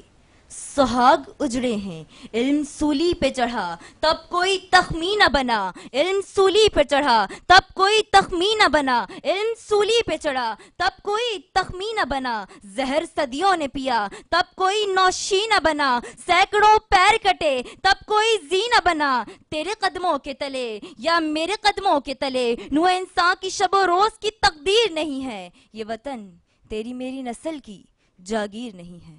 سہاگ اجڑے ہیں. علم سولی پہ چڑھا تب کوئی تخمین نہ بنا، علم سولی پہ چڑھا تب کوئی تخمین نہ بنا، علم سولی پہ چڑھا تب کوئی تخمین نہ بنا. زہر صدیوں نے پیا تب کوئی نوشی نہ بنا، سینکڑوں پیر کٹے تب کوئی زی نہ بنا. تیرے قدموں کے تلے یا میرے قدموں کے تلے نو انسان کی شب و روز کی تقدیر نہیں ہے. یہ وطن تیری میری نسل کی جاگیر نہیں ہے.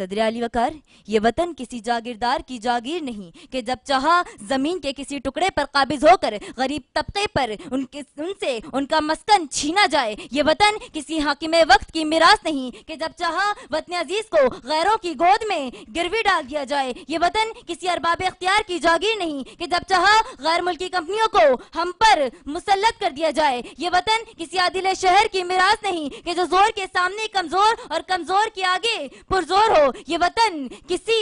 صدر علی وقار، یہ وطن کسی جاگیردار کی جاگیر نہیں کہ جب چاہا زمین کے کسی ٹکڑے پر قابض ہو کر غریب طبقے پر ان سے ان کا مسکن چھینا جائے۔ یہ وطن کسی حاکم وقت کی میراث نہیں کہ جب چاہا وطن عزیز کو غیروں کی گود میں گروی ڈال دیا جائے۔ یہ وطن کسی ارباب اختیار کی جاگیر نہیں کہ جب چاہا غیر ملکی کمپنیوں کو ہم پر مسلط کر دیا جائے۔ یہ وطن کسی عادل شہر کی میراث نہیں کہ جو زور کے سامنے کمزور اور کمزور کے آگے پرزور ہو۔ یہ وطن کسی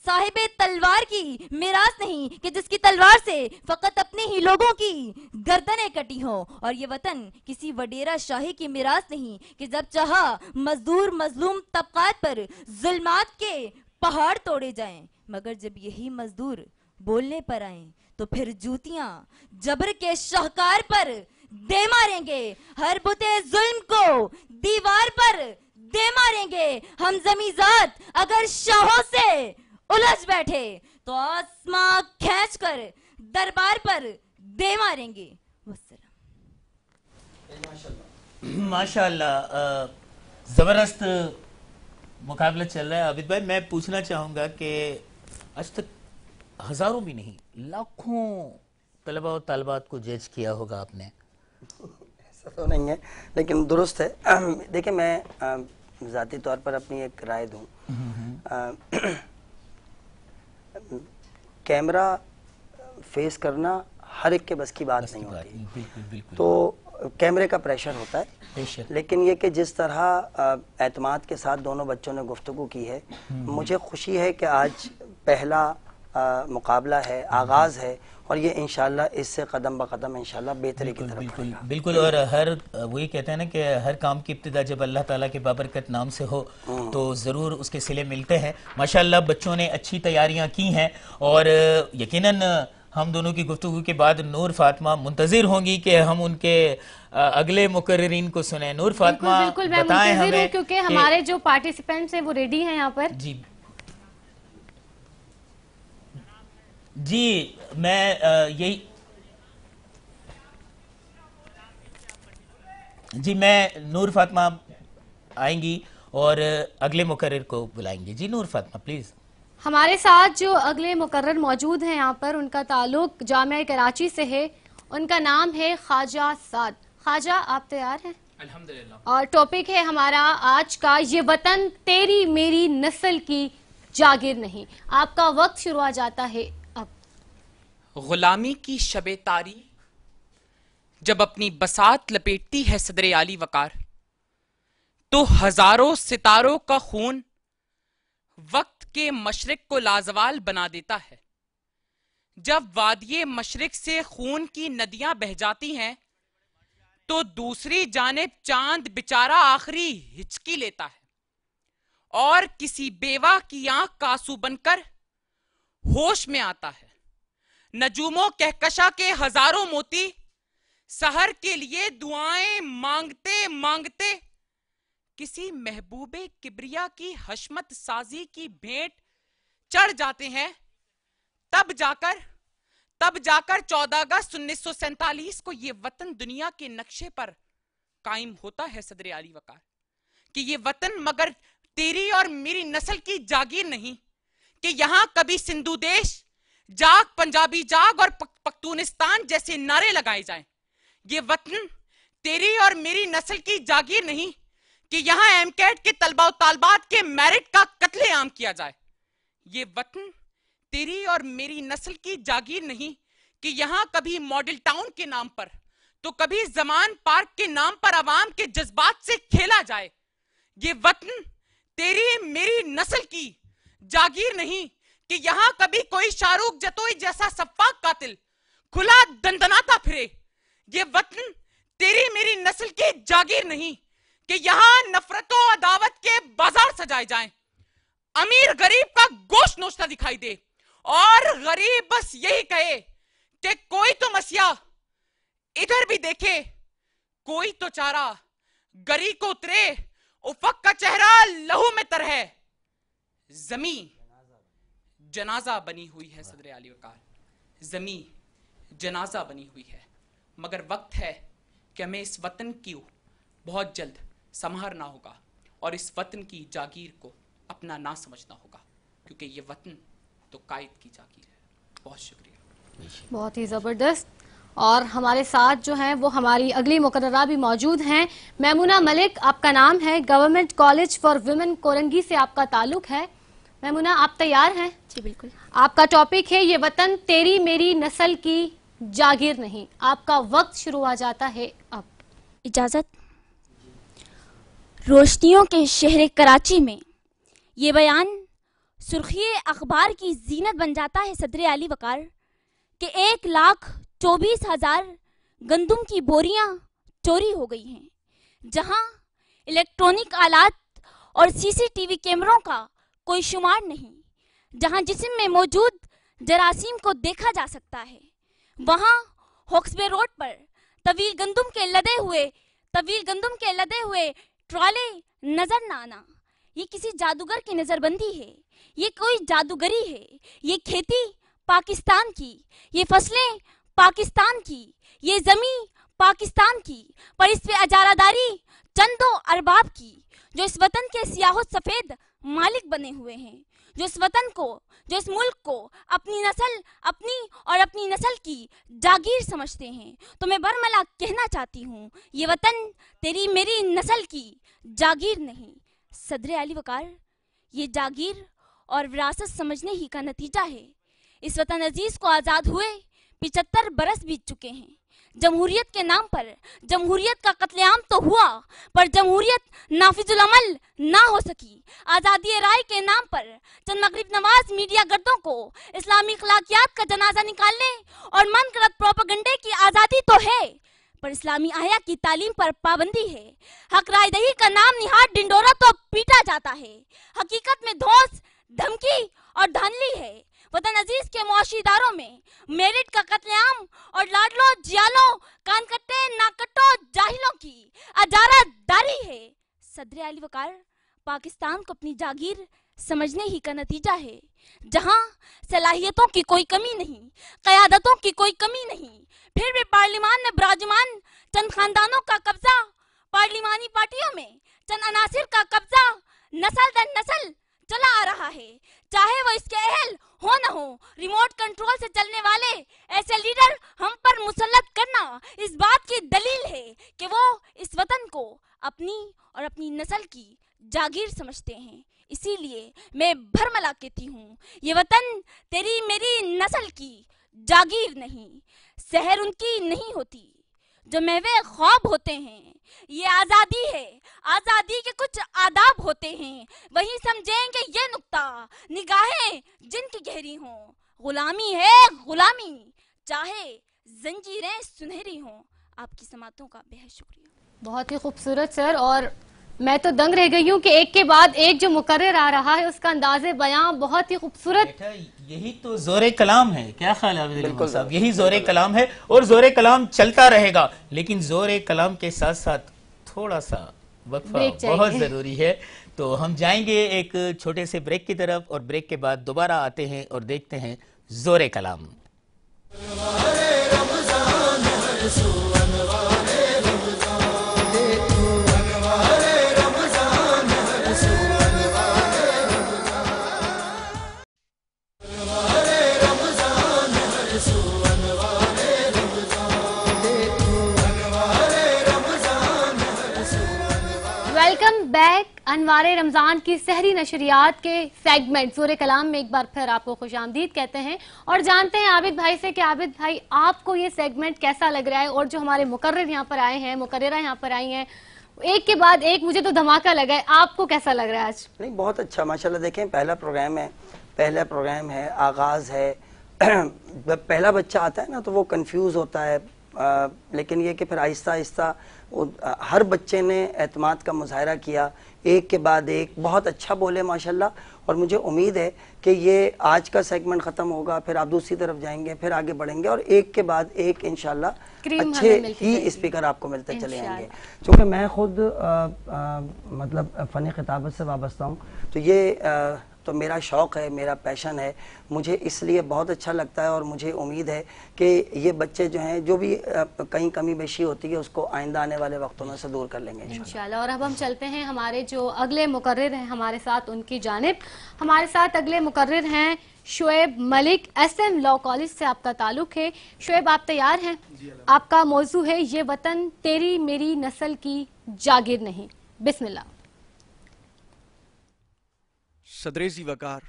صاحب تلوار کی میراث نہیں کہ جس کی تلوار سے فقط اپنے ہی لوگوں کی گردنیں کٹی ہوں۔ اور یہ وطن کسی وڈیرہ شاہی کی میراث نہیں کہ جب چاہا مزدور مظلوم طبقات پر ظلمات کے پہاڑ توڑے جائیں، مگر جب یہی مزدور بولنے پر آئیں تو پھر جوتیاں جبر کے شاہکار پر دے ماریں گے، ہر بتے ظلم کو دیوار پر دے ماریں گے۔ ہم زمیزاد اگر شاہوں سے الجھ بیٹھے تو آسماں کھینچ کر دربار پر دے ماریں گے۔
ماشاءاللہ، زبردست مقابلہ چل رہا ہے۔ عابد بھائی، میں پوچھنا چاہوں گا کہ آج تک ہزاروں بھی نہیں لاکھوں طلبہ و طالبات کو جج کیا ہوگا آپ نے۔
ایسا تو نہیں ہے، لیکن درست ہے۔ دیکھیں، میں ذاتی طور پر اپنی ایک رائے دوں، کیمرہ فیس کرنا ہر ایک کے بس کی بات نہیں ہوتی، تو کیمرے کا پریشر ہوتا ہے، لیکن یہ کہ جس طرح اعتماد کے ساتھ دونوں بچوں نے گفتگو کی ہے، مجھے خوشی ہے کہ آج پہلا مقابلہ ہے، آغاز ہے، اور یہ انشاءاللہ اس سے قدم بقدم انشاءاللہ بہتری کی طرف بڑھے گا۔
بالکل، اور وہی کہتے ہیں نا کہ ہر کام کی ابتدا جب اللہ تعالیٰ کے بابرکت نام سے ہو تو ضرور اس کے صلے ملتے ہیں۔ ماشاءاللہ بچوں نے اچھی تیاریاں کی ہیں، اور یقیناً ہم دونوں کی گفتگو کے بعد نور فاطمہ منتظر ہوں گی کہ ہم ان کے اگلے مقررین کو سنیں۔ نور فاطمہ بتائیں ہمیں،
کیونکہ ہمارے جو پارٹیسپینٹس ہیں وہ ریڈی ہیں یہاں پر۔
جی میں یہی میں نور فاطمہ آئیں گی اور اگلے مقرر کو بلائیں گے۔ جی نور فاطمہ پلیز۔
ہمارے ساتھ جو اگلے مقرر موجود ہیں یہاں پر، ان کا تعلق جامعہ کراچی سے ہے، ان کا نام ہے خواجہ سعد۔ خواجہ، آپ تیار ہیں؟
الحمدللہ۔
اور ٹاپک ہے ہمارا آج کا، یہ وطن تیری میری نسل کی جاگیر نہیں۔ آپ کا وقت شروع ہو جاتا ہے اب۔
غلامی کی شب تاری جب اپنی بساط لپیٹتی ہے صدر عالی وقار، تو ہزاروں ستاروں کا خون وقت کے مشرق کو لازوال بنا دیتا ہے۔ جب وادی مشرق سے خون کی ندیاں بہہ جاتی ہیں تو دوسری جانب چاند بیچارہ آخری ہچکی لیتا ہے، اور کسی بیوہ کی آنکھ کا آنسو بن کر ہوش میں آتا ہے۔ نجوموں کہکشاں کے ہزاروں موتی سحر کے لیے دعائیں مانگتے مانگتے کسی محبوب کبریا کی حشمت سازی کی بھیٹ چڑھ جاتے ہیں، تب جا کر 14 اگست 1947 کو یہ وطن دنیا کے نقشے پر قائم ہوتا ہے صدر عالی وقار، کہ یہ وطن مگر تیری اور میری نسل کی جاگیر نہیں، کہ یہاں کبھی سندھو دیش جاگ، پنجابی جاگ اور پختونستان جیسے نعرے لگائے جائیں۔ یہ وطن تیری اور میری نسل کی جاگیر نہیں کہ یہاں ایم کیٹ کے طلبہ و طالبات کے میرٹ کا قتل عام کیا جائے۔ یہ وطن تیری اور میری نسل کی جاگیر نہیں کہ یہاں کبھی ماڈل ٹاؤن کے نام پر تو کبھی زمان پارک کے نام پر عوام کے جذبات سے کھیلا جائے۔ یہ وطن تیری میری نسل کی جاگیر نہیں کہ یہاں کبھی کوئی شاہ رخ جتوئی جیسا سفاک قاتل کھلا دندناتا پھرے۔ یہ وطن تیری میری نسل کی جاگیر نہیں کہ یہاں نفرت و عداوت کے بازار سجائے جائیں، امیر غریب کا گوشت نوچتا دکھائی دے، اور غریب بس یہی کہے کہ کوئی تو مسیح ادھر بھی دیکھے، کوئی تو چارہ گری کو اترے، افق کا چہرہ لہو میں تر ہے، زمین جنازہ بنی ہوئی ہے صدر عالی وقار، زمین جنازہ بنی ہوئی ہے، مگر وقت ہے کہ ہمیں اس وطن کی بہت جلد سنوارنا ہوگا اور اس وطن کی جاگیر کو اپنا نہ سمجھنا ہوگا، کیونکہ یہ وطن تو قائد کی جاگیر ہے. بہت شکریہ.
بہت ہی زبردست. اور ہمارے ساتھ جو ہیں وہ ہماری اگلی مقررہ بھی موجود ہیں. میمونہ ملک آپ کا نام ہے، government college for women Korangi سے آپ کا تعلق ہے. میمونہ آپ تیار ہیں؟
جی بالکل.
آپ کا ٹاپک ہے یہ وطن تیری میری نسل کی جاگیر نہیں. آپ کا وقت شروع ہو جاتا ہے اب.
اجازت. روشنیوں کے شہر کراچی میں یہ بیان سرخی اخبار کی زینت بن جاتا ہے صدر علی وقار کہ 1,24,000 گندم کی بوریاں چوری ہو گئی ہیں، جہاں الیکٹرونک آلات اور CCTV کیمروں کا کوئی شمار نہیں، جہاں جسم میں موجود جراثیم کو دیکھا جا سکتا ہے، وہاں ہوکسبے روڈ پر طویل گندم کے لدے ہوئے ٹرالے نظر نہ آنا، یہ کسی جادوگر کی نظر بندی ہے، یہ کوئی جادوگری ہے. یہ کھیتی پاکستان کی، یہ فصلیں پاکستان کی، یہ زمین پاکستان کی، پر اس پہ اجارہ داری چندوں ارباب کی، جو اس وطن کے سیاہ و سفید مالک بنے ہوئے ہیں، جو اس وطن کو، جو اس ملک کو اپنی اور اپنی نسل کی جاگیر سمجھتے ہیں. تو میں برملا کہنا چاہتی ہوں، یہ وطن تیری میری نسل کی جاگیر نہیں. صدر علی وقار، یہ جاگیر اور وراثت سمجھنے ہی کا نتیجہ ہے. اس وطن عزیز کو آزاد ہوئے 75 برس بیت چکے ہیں. جمہوریت کے نام پر جمہوریت کا قتل عام تو ہوا، پر جمہوریت نافذ العمل نہ ہو سکی. آزادی رائے کے نام پر چند مغرب نواز میڈیا گردوں کو اسلامی اخلاقیات کا جنازہ نکالنے اور من گھڑت پروپیگنڈے کی آزادی تو ہے، پر اسلامی احیا کی تعلیم پر پابندی ہے. حق رائے دہی کا نام نہاد ڈنڈورا تو پیٹا جاتا ہے، حقیقت میں دھوس، دھمکی اور دھاندلی ہے. وطن عزیز کے معاشی اداروں میں میرٹ کا قتل عام اور لاڈلو جیالو کان کٹے ناکٹو جاہلوں کی اجارہ داری ہے. صدر علی وقار، پاکستان کو اپنی جاگیر سمجھنے ہی کا نتیجہ ہے، جہاں صلاحیتوں کی کوئی کمی نہیں، قیادتوں کی کوئی کمی نہیں، پھر بھی پارلیمان میں براجمان چند خاندانوں کا قبضہ، پارلیمانی پارٹیوں میں چند عناصر کا قبضہ نسل در نسل چلا آ رہا ہے. چاہے وہ اس کے اہل ہو نہ ہو، ریموٹ کنٹرول سے چلنے والے ایسے لیڈر ہم پر مسلط کرنا اس بات کی دلیل ہے کہ وہ اس وطن کو اپنی اور اپنی نسل کی جاگیر سمجھتے ہیں. اسی لیے میں بھرملا کہتی ہوں، یہ وطن تیری میری نسل کی جاگیر نہیں. سحر ان کی نہیں ہوتی جو میوے خواب ہوتے ہیں، یہ آزادی ہے. آزادی کے کچھ آداب ہوتے ہیں، وہی سمجھیں گے یہ نکتہ، نگاہیں جن کی گہری ہوں. غلامی ہے غلامی، چاہے زنجیریں سنہری ہوں. آپ کی سماعتوں کا بہت شکریہ.
بہت ہی خوبصورت سر، اور میں تو دنگ رہ گئی ہوں کہ ایک کے بعد ایک جو مقرر آ رہا ہے اس کا انداز بیان بہت ہی خوبصورت.
یہی تو زور کلام ہے. کیا خیال ہے عبد الرحمان صاحب؟ یہی زور کلام ہے، اور زور کلام چلتا رہے گا، لیکن زور کلام کے ساتھ ساتھ تھوڑا سا وقفہ بہت ضروری ہے. تو ہم جائیں گے ایک چھوٹے سے بریک کی طرف، اور بریک کے بعد دوبارہ آتے ہیں اور دیکھتے ہیں زور کلام.
Welcome back. انوار رمضان کی سحری نشریات کے سیگمنٹ زور کلام میں ایک بار پھر آپ کو خوش آمدید کہتے ہیں، اور جانتے ہیں عابد بھائی سے کہ عابد بھائی آپ کو یہ سیگمنٹ کیسا لگ رہا ہے، اور جو ہمارے مقرر یہاں پر آئے ہیں، مقررہ یہاں پر آئی ہیں، ایک کے بعد ایک مجھے تو دھماکہ لگا ہے. آپ کو کیسا لگ رہا ہے آج؟
نہیں، بہت اچھا ماشاءاللہ. دیکھیں پہلا پروگرام ہے، آغاز ہے. جب پہلا بچہ آتا ہے نا تو وہ کنفیوز ہوتا ہے، لیکن یہ کہ پھر آہستہ آہستہ ہر بچے نے اعتماد کا مظاہرہ کیا، ایک کے بعد ایک بہت اچھا بولے ماشاءاللہ. اور مجھے امید ہے کہ یہ آج کا سیگمنٹ ختم ہوگا، پھر آپ دوسری طرف جائیں گے، پھر آگے بڑھیں گے، اور ایک کے بعد ایک انشاءاللہ اچھے ہی اسپیکر آپ کو ملتے چلے آئیں گے. چونکہ میں خود مطلب فن خطابت سے وابستہ ہوں، تو یہ تو میرا شوق ہے، میرا پیشن ہے، مجھے اس لیے بہت اچھا لگتا ہے اور مجھے امید ہے کہ یہ بچے جو ہیں جو بھی کہیں کمی بیشی ہوتی ہے اس کو آئندہ آنے والے وقتوں میں سے دور کر لیں گے
انشاءاللہ۔ اور اب ہم چلتے ہیں ہمارے جو اگلے مقرر ہیں ہمارے ساتھ ان کی جانب۔ ہمارے ساتھ اگلے مقرر ہیں Shoaib Malik, S M law college سے آپ کا تعلق ہے۔ شعیب آپ تیار ہیں؟ آپ کا موضوع ہے یہ وطن تیری میری نسل کی جاگیر نہیں، بسم اللہ۔
صدر ذی وقار،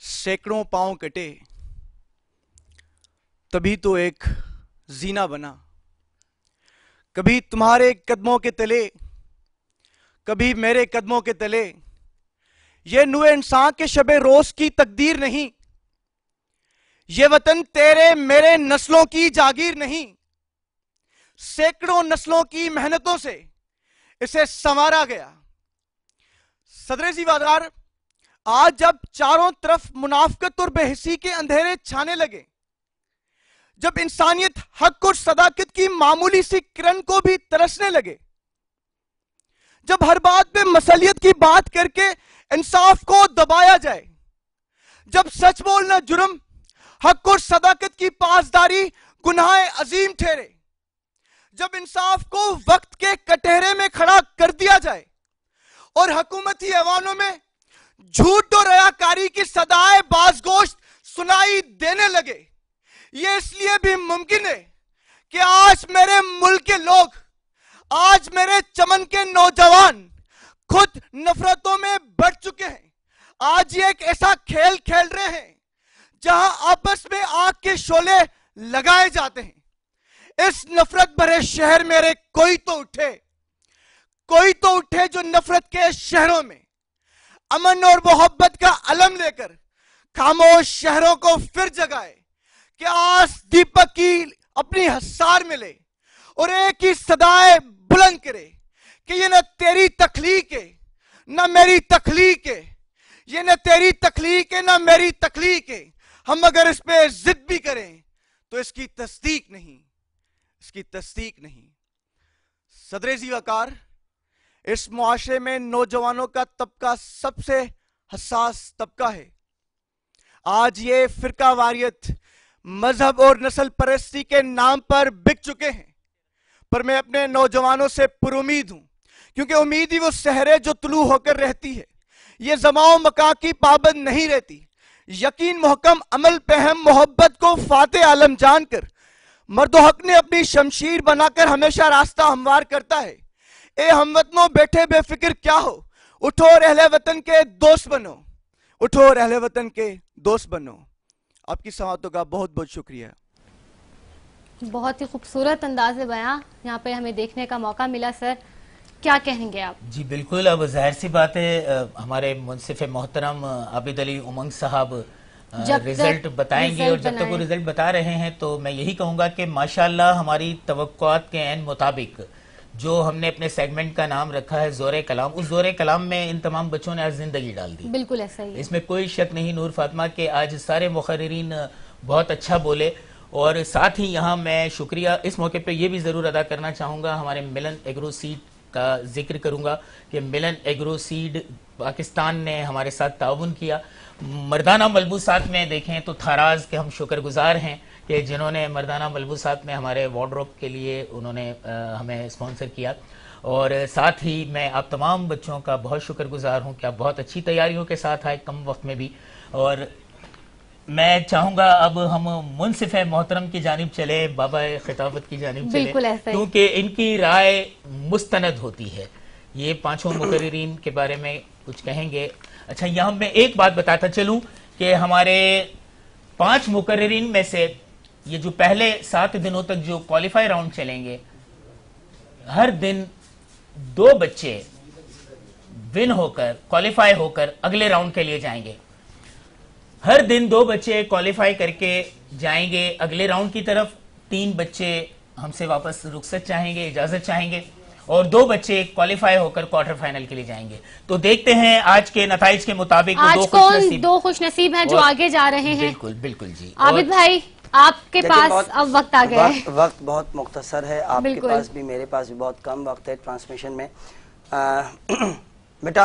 سینکڑوں پاؤں کٹے تبھی تو ایک زینہ بنا، کبھی تمہارے قدموں کے تلے کبھی میرے قدموں کے تلے، یہ نوع انسان کے شب روز کی تقدیر نہیں، یہ وطن تیرے میرے نسلوں کی جاگیر نہیں، سینکڑوں نسلوں کی محنتوں سے اسے سنوارا گیا۔ صدر ذی وقار، آج جب چاروں طرف منافقت اور بے حسی کے اندھیرے چھانے لگے، جب انسانیت حق اور صداقت کی معمولی سی کرن کو بھی ترسنے لگے، جب ہر بات میں مصلیت کی بات کر کے انصاف کو دبایا جائے، جب سچ بولنا جرم، حق اور صداقت کی پاسداری گناہ عظیم ٹھہرے، جب انصاف کو وقت کے کٹہرے میں کھڑا کر دیا جائے اور حکومتی ایوانوں میں جھوٹ اور ریاکاری کی صدائے بازگوشت سنائی دینے لگے، یہ اس لیے بھی ممکن ہے کہ آج میرے ملک کے لوگ، آج میرے چمن کے نوجوان خود نفرتوں میں بڑھ چکے ہیں۔ آج یہ ایک ایسا کھیل کھیل رہے ہیں جہاں آپس میں آگ کے شعلے لگائے جاتے ہیں۔ اس نفرت بھرے شہر میرے کوئی تو اٹھے جو نفرت کے شہروں میں امن اور محبت کا علم لے کر خاموش شہروں کو پھر جگائے، کہ آس دیپک کی اپنی حسار میں لے اور ایک ہی صدائے بلند کرے کہ یہ نہ تیری تخلیق ہے نہ میری تخلیق ہے، یہ نہ تیری تخلیق ہے نہ میری تخلیق ہے، ہم اگر اس پہ ضد بھی کریں تو اس کی تصدیق نہیں، اس کی تصدیق نہیں۔ صدر ذی وقار، اس معاشرے میں نوجوانوں کا طبقہ سب سے حساس طبقہ ہے۔ آج یہ فرقہ واریت، مذہب اور نسل پرستی کے نام پر بک چکے ہیں، پر میں اپنے نوجوانوں سے پر امید ہوں، کیونکہ امید ہی وہ سحر ہے جو طلوع ہو کر رہتی ہے، یہ زمان و مکان کی پابند نہیں رہتی۔ یقین محکم، عمل پہم، محبت کو فاتح عالم جان کر مرد و حق نے اپنی شمشیر بنا کر ہمیشہ راستہ ہموار کرتا ہے۔ اے ہم وطنوں، بیٹھے بے فکر کیا ہو، اٹھو اور اہل وطن کے دوست بنو، اٹھو اور اہل وطن کے دوست بنو۔ آپ کی سماعتوں کا بہت بہت شکریہ۔
بہت ہی خوبصورت انداز بیان یہاں پہ ہمیں دیکھنے کا موقع ملا۔ سر کیا کہیں گے آپ؟
جی بالکل، اب ظاہر سی بات ہے ہمارے منصف محترم عابد علی امنگ صاحب رزلٹ بتائیں گے، اور جب تک وہ رزلٹ بتا رہے ہیں تو میں یہی کہوں گا کہ ماشاءاللہ ہماری توقعات کے عین مطابق جو ہم نے اپنے سیگمنٹ کا نام رکھا ہے زور کلام، اس زور کلام میں ان تمام بچوں نے آج زندگی ڈال دی۔
بالکل ایسا ہی ہے،
اس میں کوئی شک نہیں نور فاطمہ کہ آج سارے مقررین بہت اچھا بولے، اور ساتھ ہی یہاں میں شکریہ اس موقع پہ یہ بھی ضرور ادا کرنا چاہوں گا، ہمارے ملن ایگرو سیڈ کا ذکر کروں گا کہ ملن ایگرو سیڈ پاکستان نے ہمارے ساتھ تعاون کیا۔ مردانہ ملبوسات میں دیکھیں تو تھاراز کے ہم شکر گزار ہیں کہ جنہوں نے مردانہ ملبوسات میں ہمارے وارڈروب کے لیے انہوں نے ہمیں اسپانسر کیا، اور ساتھ ہی میں آپ تمام بچوں کا بہت شکر گزار ہوں کہ آپ بہت اچھی تیاریوں کے ساتھ آئے کم وقت میں بھی۔ اور میں چاہوں گا اب ہم منصف محترم کی جانب چلے، بابا خطابت کی جانب چلے، کیونکہ ان کی رائے مستند ہوتی ہے۔ یہ پانچوں مقررین کے بارے میں کچھ کہیں گے۔ اچھا، یہاں میں ایک بات بتاتا چلوں کہ ہمارے 5 مقررین میں سے یہ جو پہلے 7 دنوں تک جو کوالیفائی راؤنڈ چلیں گے، ہر دن 2 بچے ون ہو کر کوالیفائی ہو کر اگلے راؤنڈ کے لیے جائیں گے۔ ہر دن 2 بچے کوالیفائی کر کے جائیں گے اگلے راؤنڈ کی طرف، 3 بچے ہم سے واپس رخصت چاہیں گے، اجازت چاہیں گے، اور 2 بچے کوالیفائی ہو کر کوارٹر فائنل کے لیے جائیں گے۔ تو دیکھتے ہیں آج کے نتائج کے مطابق
آج کون 2 خوش نصیب ہیں جو آگے جا رہے ہیں۔
بالکل بالکل جی۔
عابد بھائی آپ کے پاس اب وقت آ گیا ہے،
وقت بہت مختصر ہے، آپ کے پاس بھی میرے پاس بھی بہت کم وقت ہے ٹرانسمیشن میں۔ بیٹا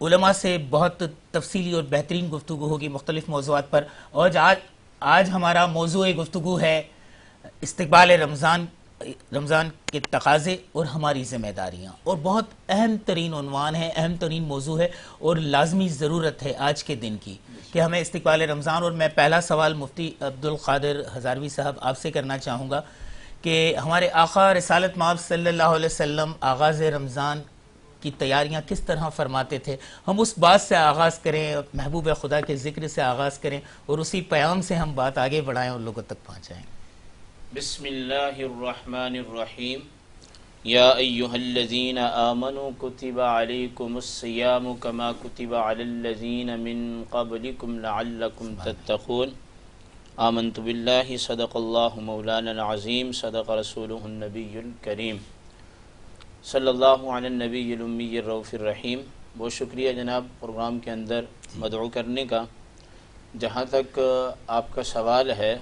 علماء سے بہت تفصیلی اور بہترین گفتگو ہوگی مختلف موضوعات پر، اور آج ہمارا موضوع گفتگو ہے استقبال رمضان کے تقاضے اور ہماری ذمہ داریاں، اور بہت اہم ترین عنوان ہے، اہم ترین موضوع ہے اور لازمی ضرورت ہے آج کے دن کی کہ ہمیں استقبال رمضان. اور میں پہلا سوال مفتی عبدالقادر ہزاروی صاحب آپ سے کرنا چاہوں گا کہ ہمارے آقا رسالت مآب صلی اللہ علیہ وسلم آغاز رمضان کی تیاریاں کس طرح فرماتے تھے. ہم اس بات سے آغاز کریں، محبوب خدا کے ذکر سے آغاز کریں اور اسی پیام سے ہم بات آگے بڑھائیں اور لوگوں تک پہنچائیں.
بسم اللہ الرحمن الرحیم. یا ایہا الذین آمنوا کتب علیکم الصیام کما کتب علی الذین من قبلکم لعلکم تتقون. آمنت باللہ صدق اللہ مولانا العظیم صدق رسولہ النبی الکریم صلی اللہ علی النبی الامی الرؤوف الرحیم. بہت شکریہ جناب پروگرام کے اندر مدعو کرنے کا. جہاں تک آپ کا سوال ہے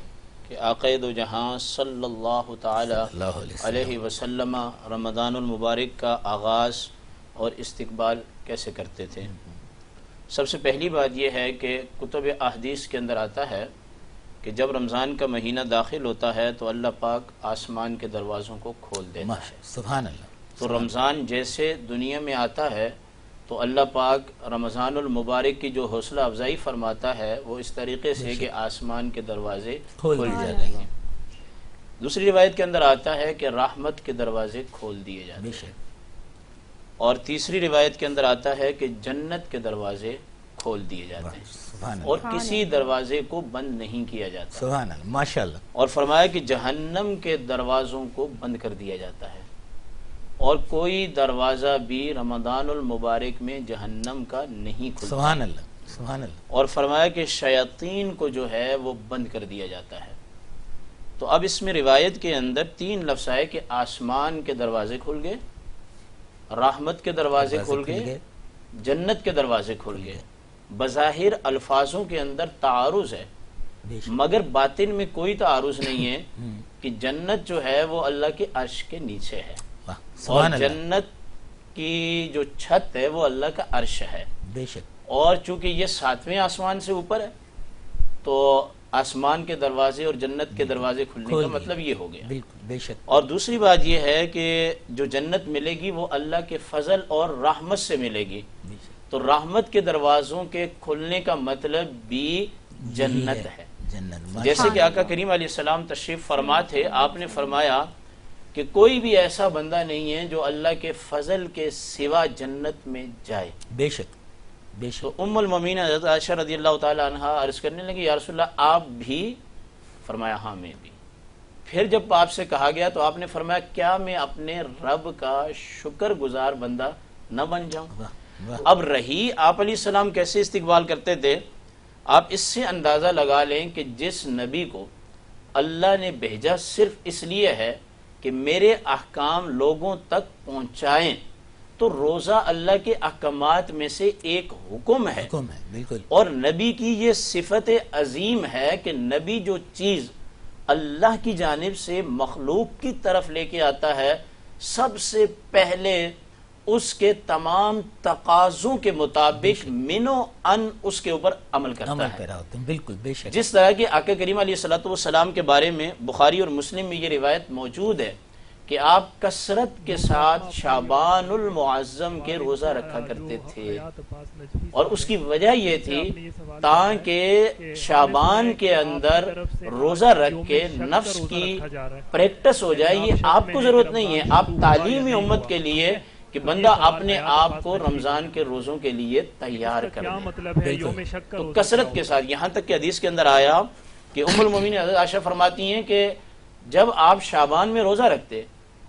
کہ آقا دو جہاں صلی اللہ تعالی علیہ وسلم رمضان المبارک کا آغاز اور استقبال کیسے کرتے تھے، سب سے پہلی بات یہ ہے کہ کتب احادیث کے اندر آتا ہے کہ جب رمضان کا مہینہ داخل ہوتا ہے تو اللہ پاک آسمان کے دروازوں کو کھول دیتا ہے.
سبحان اللہ.
تو رمضان جیسے دنیا میں آتا ہے تو اللہ پاک رمضان المبارک کی جو حوصلہ افزائی فرماتا ہے وہ اس طریقے سے کہ آسمان کے دروازے کھول جاتے ہیں. دوسری روایت کے اندر آتا ہے کہ رحمت کے دروازے کھول دیے جاتے ہیں، اور تیسری روایت کے اندر آتا ہے کہ جنت کے دروازے کھول دیے جاتے ہیں اور کسی دروازے کو بند نہیں کیا جاتا.
سبحان اللہ، ماشاءاللہ.
اور فرمایا کہ جہنم کے دروازوں کو بند کر دیا جاتا ہے، اور کوئی دروازہ بھی رمضان المبارک میں جہنم کا نہیں کھلتا.
سبحان اللہ، سبحان اللہ.
اور فرمایا کہ شیاطین کو جو ہے وہ بند کر دیا جاتا ہے. تو اب اس میں روایت کے اندر 3 لفظ آئے کہ آسمان کے دروازے کھل گئے، رحمت کے دروازے کھل گئے، جنت کے دروازے کھل گئے. بظاہر الفاظوں کے اندر تعارض ہے، مگر باطن میں کوئی تعارض نہیں ہے کہ جنت جو ہے وہ اللہ کے عرش کے نیچے ہے، اور جنت کی جو چھت ہے وہ اللہ کا عرش ہے.
بے شک.
اور چونکہ یہ 7ویں آسمان سے اوپر ہے تو آسمان کے دروازے اور جنت کے دروازے کھلنے کا مطلب یہ ہو گیا.
بالکل بے شک.
اور دوسری بات یہ ہے کہ جو جنت ملے گی وہ اللہ کے فضل اور رحمت سے ملے گی. تو رحمت کے دروازوں کے کھلنے کا مطلب بھی جنت ہے. جیسے کہ آقا کریم علیہ السلام تشریف فرما تھے، آپ نے فرمایا کہ کوئی بھی ایسا بندہ نہیں ہے جو اللہ کے فضل کے سوا جنت میں جائے.
بے شک بے شک.
تو ام المومنین حضرت عائشہ رضی اللہ تعالی عنہا عرض کرنے لگی یا رسول اللہ آپ بھی؟ فرمایا ہاں میں بھی. پھر جب آپ سے کہا گیا تو آپ نے فرمایا کیا میں اپنے رب کا شکر گزار بندہ نہ بن جاؤں؟ اب رہی آپ علیہ السلام کیسے استقبال کرتے تھے، آپ اس سے اندازہ لگا لیں کہ جس نبی کو اللہ نے بھیجا صرف اس لیے ہے کہ میرے احکام لوگوں تک پہنچائیں، تو روزہ اللہ کے احکامات میں سے ایک حکم ہے.
بالکل.
اور نبی کی یہ صفت عظیم ہے کہ نبی جو چیز اللہ کی جانب سے مخلوق کی طرف لے کے آتا ہے سب سے پہلے اس کے تمام تقاضوں کے مطابق منو ان اس کے اوپر عمل کرتا ہے.
بالکل بے شک.
جس طرح کہ آقا کریم علیہ الصلوۃ والسلام کے بارے میں بخاری اور مسلم میں یہ روایت موجود ہے کہ آپ کثرت کے ساتھ شعبان المعظم کے روزہ رکھا کرتے تھے، اور اس کی وجہ یہ تھی تاکہ شعبان کے اندر روزہ رکھ کے نفس کی پریکٹس ہو جائے. یہ آپ کو ضرورت نہیں ہے، آپ تعلیم امت کے لیے کہ بندہ اپنے آپ کو رمضان کے روزوں کے لیے تیار کر لے. تو کثرت کے ساتھ، یہاں تک کہ حدیث کے اندر آیا کہ ام المومنین حضرت عائشہ فرماتی ہیں کہ جب آپ شعبان میں روزہ رکھتے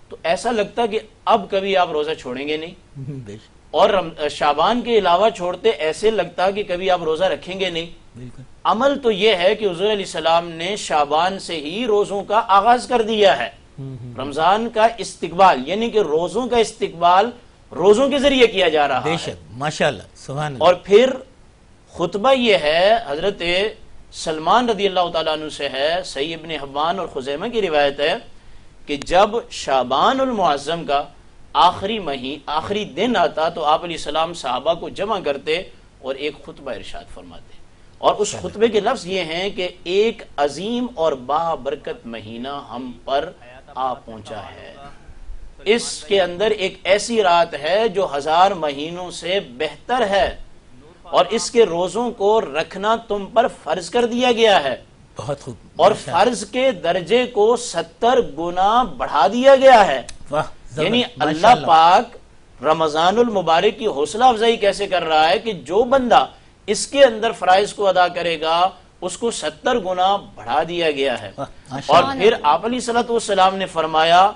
تو ایسا لگتا کہ اب کبھی آپ روزہ چھوڑیں گے نہیں، اور شعبان کے علاوہ چھوڑتے ایسے لگتا کہ کبھی آپ روزہ رکھیں گے نہیں. عمل تو یہ ہے کہ حضور علیہ السلام نے شعبان سے ہی روزوں کا آغاز کر دیا ہے. رمضان کا استقبال یعنی کہ روزوں کا استقبال روزوں کے ذریعے کیا جا رہا ہے.
بے شک، ماشاءاللہ، سبحان اللہ.
اور پھر خطبہ یہ ہے حضرت سلمان رضی اللہ تعالیٰ عنہ سے ہے، صحیح ابن حبان اور خزیمہ کی روایت ہے کہ جب شعبان المعظم کا آخری دن آتا تو آپ علیہ السلام صحابہ کو جمع کرتے اور ایک خطبہ ارشاد فرماتے، اور اس خطبے کے لفظ یہ ہیں کہ ایک عظیم اور بابرکت مہینہ ہم پر آ پہنچا ہے، اس کے اندر ایک ایسی رات ہے جو 1000 مہینوں سے بہتر ہے، اور اس کے روزوں کو رکھنا تم پر فرض کر دیا گیا ہے،
بہت خوب،
اور فرض کے درجے کو 70 گنا بڑھا دیا گیا ہے۔ یعنی اللہ پاک رمضان المبارک کی حوصلہ افزائی کیسے کر رہا ہے کہ جو بندہ اس کے اندر فرائض کو ادا کرے گا اس کو 70 گنا بڑھا دیا گیا ہے۔ اور پھر آپ علیہ الصلوۃ والسلام نے فرمایا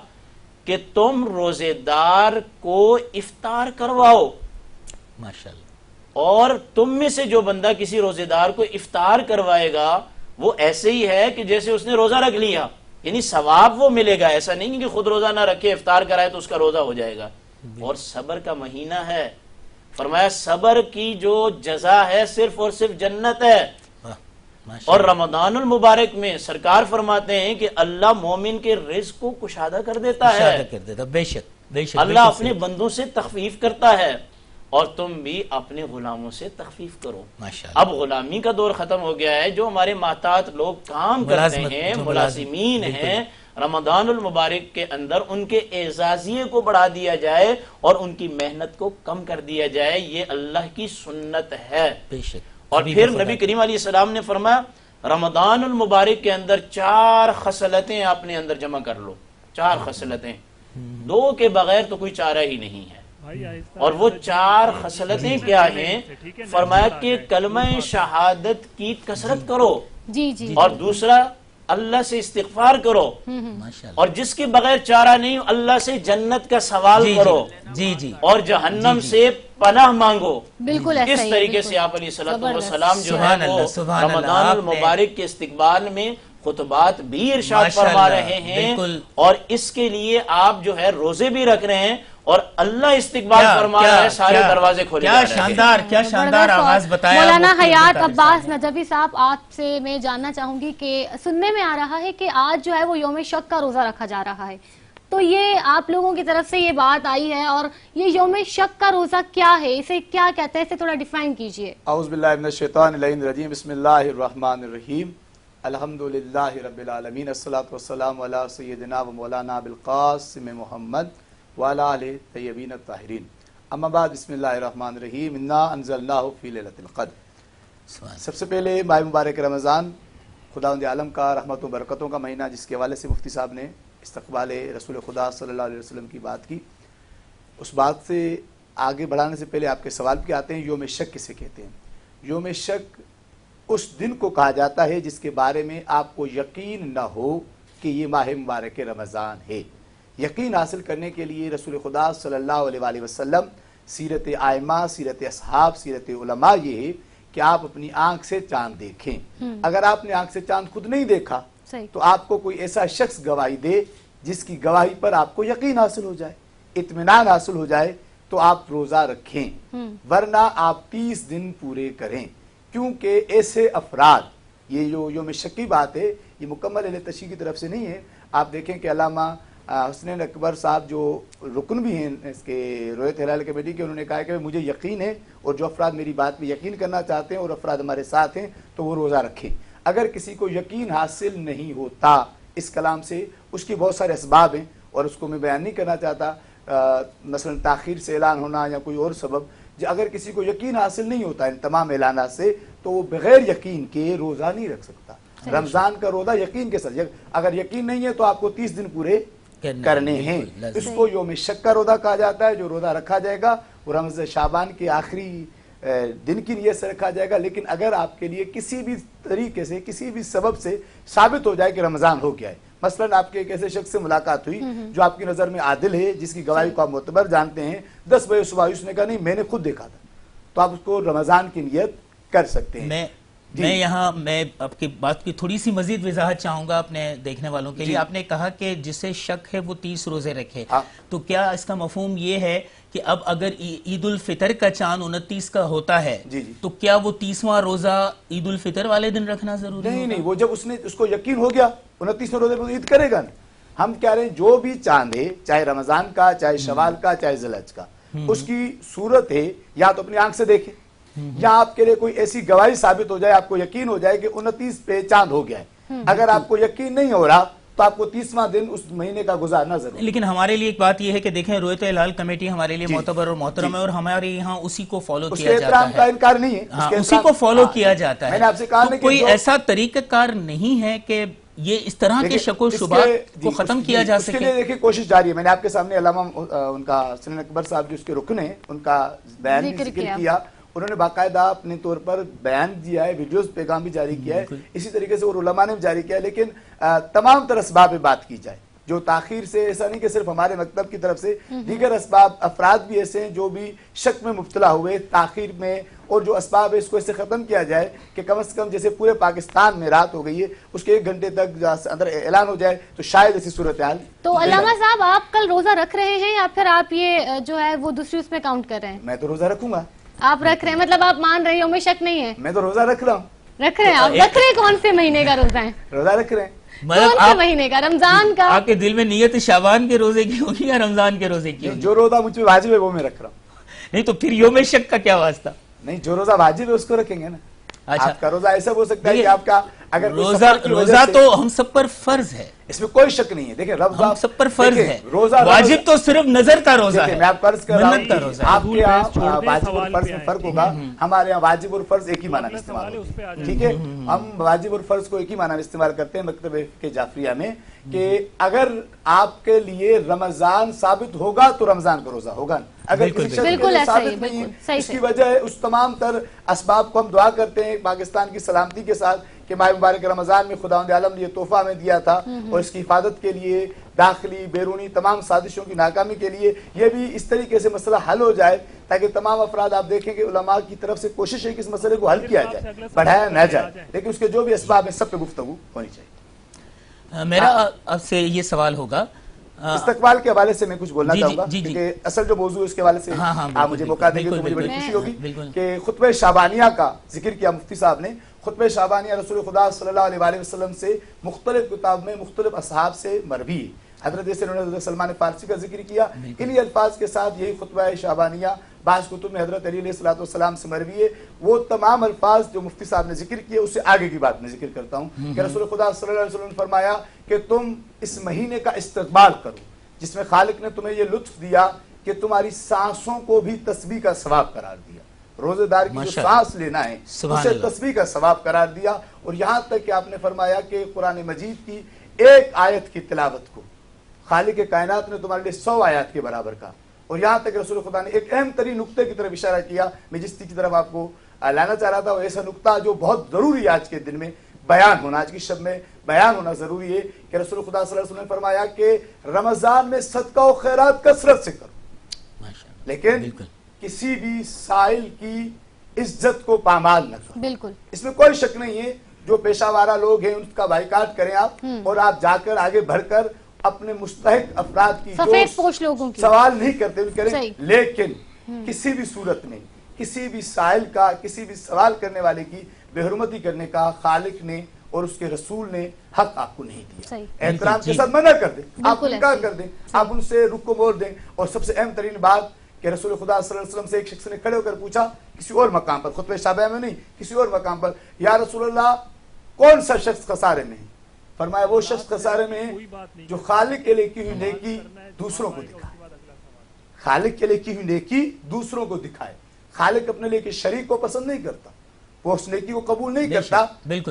کہ تم روزے دار کو افطار کرواؤ، ماشاءاللہ، اور تم میں سے جو بندہ کسی روزے دار کو افطار کروائے گا وہ ایسے ہی ہے کہ جیسے اس نے روزہ رکھ لیا، یعنی ثواب وہ ملے گا، ایسا نہیں کہ خود روزہ نہ رکھے افطار کرائے تو اس کا روزہ ہو جائے گا۔ اور صبر کا مہینہ ہے، فرمایا صبر کی جو جزا ہے صرف اور صرف جنت ہے۔ اور رمضان المبارک میں سرکار فرماتے ہیں کہ اللہ مومن کے رزق کو کشادہ کر دیتا ہے،
بے شک
اللہ اپنے بندوں سے تخفیف کرتا ہے، اور تم بھی اپنے غلاموں سے تخفیف کرو۔ اب غلامی کا دور ختم ہو گیا ہے، جو ہمارے محتاط لوگ کام کرتے ہیں، ملازمین ہیں، رمضان المبارک کے اندر ان کے اعزازیے کو بڑھا دیا جائے اور ان کی محنت کو کم کر دیا جائے، یہ اللہ کی سنت ہے۔ اور پھر نبی کریم علیہ السلام نے فرمایا رمضان المبارک کے اندر 4 خصلتیں اپنے اندر جمع کر لو، 4 خصلتیں، 2 کے بغیر تو کوئی چارہ ہی نہیں ہے۔ اور وہ 4 خصلتیں کیا ہیں؟ فرمایا کہ کلمہ شہادت کی کثرت کرو، اور دوسرا اللہ سے استغفار کرو، اور جس کے بغیر چارہ نہیں اللہ سے جنت کا سوال کرو، اور جہنم سے پناہ مانگو۔
بالکل
اس طریقے سے آپ علیہ السلام جو ہے وہ رمضان المبارک کے استقبال میں خطبات بھی ارشاد فرما رہے ہیں، اور اس کے لیے آپ جو ہے روزے بھی رکھ رہے ہیں، اور اللہ استقبال فرما رہا ہے، سارے دروازے کھولے جا رہے ہیں۔
کیا شاندار آغاز بتایا
مولانا حیات عباس نجفی صاحب، آپ سے میں جاننا چاہوں گی کہ سننے میں آ رہا ہے کہ آج جو ہے وہ یوم شک کا روزہ رکھا جا رہا ہے، تو یہ آپ لوگوں کی طرف سے یہ بات آئی ہے، اور یہ یوم شک کا روزہ کیا ہے، اسے کیا کہتے ہیں، اسے تھوڑا ڈیفائن کیجئے۔
اعوذ باللہ من الشیطان اللعین الرجیم، بسم اللہ الرحمن الرحیم، الحمدللہ رب العالمین، الصلاۃ والسلام علی سیدنا و مولانا بالقاسم محمد وعلی آلہ طیبین الطاہرین، اما بعد، بسم اللہ الرحمن الرحیم، انا انزلناہ فی لیلۃ القدر۔ سب سے پہلے ماہ مبارک رمضان خداوند عالم کا رحمت و برکتوں کا مہینہ، جس کے حوالے سے مفتی صاحب نے استقبال رسول خدا صلی اللہ علیہ وسلم کی بات کی، اس بات سے آگے بڑھانے سے پہلے آپ کے سوال بھی آتے ہیں یوم شک کسے کہتے ہیں؟ یوم شک اس دن کو کہا جاتا ہے جس کے بارے میں آپ کو یقین نہ ہو کہ یہ ماہ مبارک رمضان ہے۔ یقین حاصل کرنے کے لیے رسول خدا صلی اللہ علیہ وآلہ وسلم، سیرت ائمہ، سیرت اصحاب، سیرت علماء یہ ہے کہ آپ اپنی آنکھ سے چاند دیکھیں۔ اگر آپ نے آنکھ سے چاند خود نہیں دیکھا تو آپ کو کوئی ایسا شخص گواہی دے جس کی گواہی پر آپ کو یقین حاصل ہو جائے، اطمینان حاصل ہو جائے، تو آپ روزہ رکھیں، ورنہ آپ 30 دن پورے کریں، کیونکہ ایسے افراد، یہ جو یوم شک کی بات ہے یہ مکمل اہل تشیع کی طرف سے نہیں ہے۔ آپ دیکھیں کہ علامہ حسنین اکبر صاحب جو رکن بھی ہیں اس کے رویت ہلال کمیٹی کے، انہوں نے کہا کہ مجھے یقین ہے، اور جو افراد میری بات پہ یقین کرنا چاہتے ہیں اور افراد ہمارے ساتھ ہیں تو وہ روزہ رکھیں۔ اگر کسی کو یقین حاصل نہیں ہوتا اس کلام سے، اس کی بہت سارے اسباب ہیں اور اس کو میں بیان نہیں کرنا چاہتا، مثلا تاخیر سے اعلان ہونا یا کوئی اور سبب۔ اگر کسی کو یقین حاصل نہیں ہوتا ان تمام اعلانات سے تو وہ بغیر یقین کے روزہ نہیں رکھ سکتا۔ رمضان کا روزہ یقین کے ساتھ، اگر یقین نہیں ہے تو آپ کو 30 دن پورے کرنے ہیں۔ اس کو یوم شک کا روزہ کہا جاتا ہے، جو روزہ رکھا جائے گا وہ رمضان شعبان کے آخری دن کی نیت سے رکھا جائے گا، لیکن اگر آپ کے لیے کسی بھی طریقے سے، کسی بھی سبب سے ثابت ہو جائے کہ رمضان ہو گیا ہے، مثلا آپ کے ایک ایسے شخص سے ملاقات ہوئی جو آپ کی نظر میں عادل ہے، جس کی گواہی کو آپ معتبر جانتے ہیں، 10 بجے صبح اس نے کہا نہیں میں نے خود دیکھا تھا، تو آپ اس کو رمضان کی نیت کر سکتے ہیں۔
میں یہاں میں آپ کی بات کی تھوڑی سی مزید وضاحت چاہوں گا اپنے دیکھنے والوں کے لیے۔ آپ نے کہا کہ جسے شک ہے وہ 30 روزے رکھے، تو کیا اس کا مفہوم یہ ہے کہ اب اگر عید الفطر کا چاند 29 کا ہوتا ہے تو کیا وہ 30واں روزہ عید الفطر والے دن رکھنا ضروری ہے؟
نہیں، وہ جب اس کو یقین ہو گیا 29 روزے کو عید کرے گا نا، ہم کہہ رہے ہیں جو بھی چاند ہے، چاہے رمضان کا، چاہے شوال کا، چاہے ذوالحج کا، اس کی صورت ہے یا تو اپنی آنکھ سے دیکھیں یا آپ کے لیے کوئی ایسی گواہی ثابت ہو جائے، آپ کو یقین ہو جائے کہ 29 پہ چاند ہو گیا ہے. اگر آپ کو یقین نہیں ہو رہا تو آپ کو 30واں دن اس مہینے کا گزارنا ضروری.
لیکن ہمارے لیے ایک بات یہ ہے کہ دیکھیں رویت ہلال کمیٹی ہمارے لیے معتبر اور محترم ہے اور ہمارے یہاں اسی کو فالو کیا جاتا ہے.
اس کا انکار نہیں ہے،
اسی کو فالو کیا جاتا ہے.
میں نے آپ سے کہا
تو کوئی ایسا طریقہ کار نہیں ہے کہ یہ اس طرح کے شک و شبہات کو ختم کیا جا سکے؟
اس کے لیے دیکھیں کوشش جاری ہے. میں نے آپ کے سامنے علامہ ان کا سنن اکبر صاحب جو اس کے رکن ہیں ان کا بیان بھی ذکر کیا. انہوں نے باقاعدہ اپنے طور پر بیان دیا ہے، ویڈیوز پیغام بھی جاری کیا ہے، اسی طریقے سے اور علماء نے بھی جاری کیا ہے. لیکن تمام تر اسباب پہ بات کی جائے جو تاخیر سے، ایسا نہیں کہ صرف ہمارے مکتب کی طرف سے، دیگر اسباب افراد بھی ایسے ہیں جو بھی شک میں مبتلا ہوئے تاخیر میں، اور جو اسباب ہے اس کو ایسے ختم کیا جائے کہ کم از کم جیسے پورے پاکستان میں رات ہو گئی ہے اس کے 1 گھنٹے تک اندر اعلان ہو جائے تو شاید ایسی صورتحال.
تو علامہ صاحب آپ کل روزہ رکھ رہے ہیں یا پھر آپ یہ جو ہے وہ دوسری اس میں کاؤنٹ کر رہے ہیں؟
میں تو روزہ رکھوں گا.
آپ رکھ رہے ہیں مطلب آپ مان رہے ہیں، میں شک نہیں ہے.
میں تو روزہ رکھ رہا ہوں.
رکھ رہے ہیں آپ؟ رکھ رہے ہیں کون سے مہینے کا روزہ ہے؟
روزہ رکھ رہے ہیں
کون سے مہینے کا؟ رمضان کا؟
آپ کے دل میں نیت شعبان کے روزے کی ہوگی یا رمضان کے روزے کی ہوگی؟
جو روزہ مجھ پہ واجب ہے وہ میں رکھ رہا ہوں.
نہیں تو پھر یوم شک کا کیا واسطہ؟
نہیں، جو روزہ واجب ہے اس کو رکھیں گے نا. آپ کا روزہ ایسا ہو سکتا ہے کہ آپ کا اگر
روزہ تو ہم سب پر فرض ہے،
اس میں کوئی شک نہیں ہے. دیکھیں
ہم سب پر فرض ہے. واجب تو صرف نظر کا روزہ ہے،
میں آپ فرض کر رہا ہوں. آپ کے یہاں واجب اور فرض میں فرق ہوگا، ہمارے یہاں واجب اور فرض ایک ہی معنی میں استعمال ہوتے ہیں. ٹھیک ہے، ہم واجب اور فرض کو ایک ہی معنی میں استعمال کرتے ہیں مکتب کے جعفریہ میں کہ اگر آپ کے لیے رمضان ثابت ہوگا تو رمضان کا روزہ ہوگا. اگر کسی شخص کے لیے ثابت نہیں ہے، اس کی وجہ ہے اس تمام تر اسباب کو ہم دعا کرتے ہیں پاکستان کی سلامتی کے ساتھ کہ ماہ مبارک رمضان میں خداوند عالم نے یہ تحفہ ہمیں دیا تھا اور اس کی حفاظت کے لیے داخلی بیرونی تمام سازشوں کی ناکامی کے لیے یہ بھی اس طریقے سے مسئلہ حل ہو جائے تاکہ تمام افراد آپ دیکھیں کہ علماء کی طرف سے کوشش ہے کہ اس مسئلے کو حل کیا جائے، بڑھایا نہ جائے، لیکن اس کے جو بھی اسباب ہیں سب پہ گفتگو ہونی چاہیے.
میرا آپ سے یہ سوال ہوگا
استقبال کے حوالے سے میں کچھ بولنا چاہوں گا کہ اصل جو موضوع اس کے حوالے سے آپ مجھے موقع دیں گے تو مجھے بڑی خوشی ہوگی کہ خطبہ شعبانیہ کا ذکر کیا مفتی صاحب نے. خطبہ شعبانیہ رسول خدا صلی اللہ علیہ وسلم سے مختلف کتاب میں مختلف اصحاب سے مروی ہے. حضرت جیسے انہوں نے حضرت سلمان فارسی کا ذکر کیا، انہی الفاظ کے ساتھ یہی خطبہ شعبانیہ بعض کتب میں حضرت علی علیہ السلام سے مروی ہے. وہ تمام الفاظ جو مفتی صاحب نے ذکر کیے اس سے آگے کی بات میں ذکر کرتا ہوں کہ رسول خدا صلی اللہ علیہ وسلم نے فرمایا کہ تم اس مہینے کا استقبال کرو جس میں خالق نے تمہیں یہ لطف دیا کہ تمہاری سانسوں کو بھی تسبیح کا ثواب قرار دیا. روزے دار کی جو سانس لینا ہے اسے تسبیح کا ثواب قرار دیا. اور یہاں تک کہ آپ نے فرمایا کہ قرآن مجید کی ایک آیت کی تلاوت کو خالق کائنات نے تمہارے لیے 100 آیات کے برابر کہا. اور یہاں تک رسول خدا نے ایک اہم ترین نقطے کی طرف اشارہ کیا، میں جس کی طرف آپ کو لانا چاہ رہا تھا وہ ایسا نقطہ جو بہت ضروری ہے آج کے دن میں بیان ہونا، آج کی شب میں بیان ہونا ضروری ہے کہ رسول خدا صلی اللہ علیہ وسلم نے فرمایا کہ رمضان میں صدقہ و خیرات کثرت سے کرو، لیکن کسی بھی سائل کی عزت کو پامال نہ کرو.
بالکل
اس میں کوئی شک نہیں ہے. جو پیشہ وارہ لوگ ہیں ان کا بائیکاٹ کریں آپ اور آپ جا کر آگے بڑھ کر اپنے مستحق افراد کی
سفید پوش لوگوں کی
سوال نہیں کرتے کریں، لیکن کسی بھی صورت میں کسی بھی سائل کا، کسی بھی سوال کرنے والے کی بے حرمتی کرنے کا خالق نے اور اس کے رسول نے حق آپ کو نہیں دیا. احترام کے ساتھ منع کر دیں، آپ انکار کر دیں، آپ ان سے رخ کو موڑ دیں. اور سب سے اہم ترین بات کہ رسول خدا صلی اللہ علیہ وسلم سے ایک شخص نے کھڑے ہو کر پوچھا کسی اور مقام پر، خطبہ شعبہ میں نہیں، کسی اور مقام پر، یا رسول اللہ کون سا شخص خسارے میں ہے؟ فرمایا وہ شخص خسارے میں ہے جو خالق کے لیے کی ہوئی نیکی دوسروں کو دکھائے. خالق کے لیے کی ہوئی نیکی دوسروں کو دکھائے. خالق اپنے لیے کہ شریک کو پسند نہیں کرتا، وہ اس نیکی کو قبول نہیں کرتا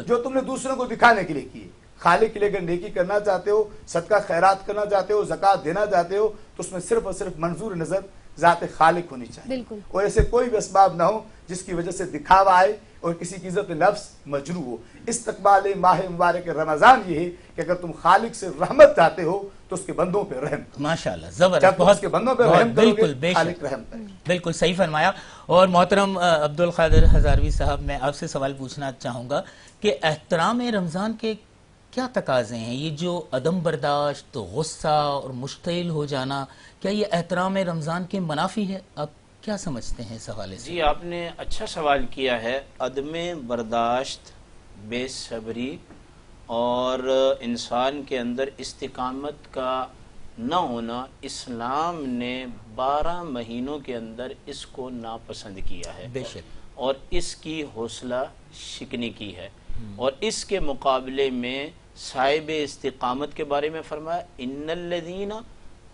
جو تم نے دوسروں کو دکھانے کے لیے کی ہے. خالق کے لیے اگر نیکی کرنا چاہتے ہو، صدقہ خیرات کرنا چاہتے ہو، زکوٰۃ دینا چاہتے ہو تو اس میں صرف اور صرف منظور نظر ذات خالق ہونی چاہیے. اور ایسے کوئی بھی اسباب نہ ہو جس کی وجہ سے دکھاوا آئے اور کسی کی عزت نفس مجروح ہو. استقبال ماہ مبارک رمضان یہ ہے کہ اگر تم خالق سے رحمت چاہتے ہو تو اس کے بندوں پہ رحم کرو.
ماشاءاللہ زبردست، بہت
کے بندوں پہ رحم کرو
بالکل بے
خالق رحم کرے.
بالکل صحیح فرمایا. اور محترم عبدالقادر ہزاروی صاحب، میں آپ سے سوال پوچھنا چاہوں گا کہ احترام رمضان کے کیا تقاضے ہیں؟ یہ جو عدم برداشت، غصہ اور مشتعل ہو جانا، کیا یہ احترام رمضان کے منافی ہے؟ آپ کیا سمجھتے ہیں اس حوالے سے؟
جی آپ نے اچھا سوال کیا ہے. عدم برداشت، بے صبری اور انسان کے اندر استقامت کا نہ ہونا اسلام نے 12 مہینوں کے اندر اس کو ناپسند کیا ہے
بے شک
اور اس کی حوصلہ شکنی کی ہے، اور اس کے مقابلے میں صاحب استقامت کے بارے میں فرمایا ان الذین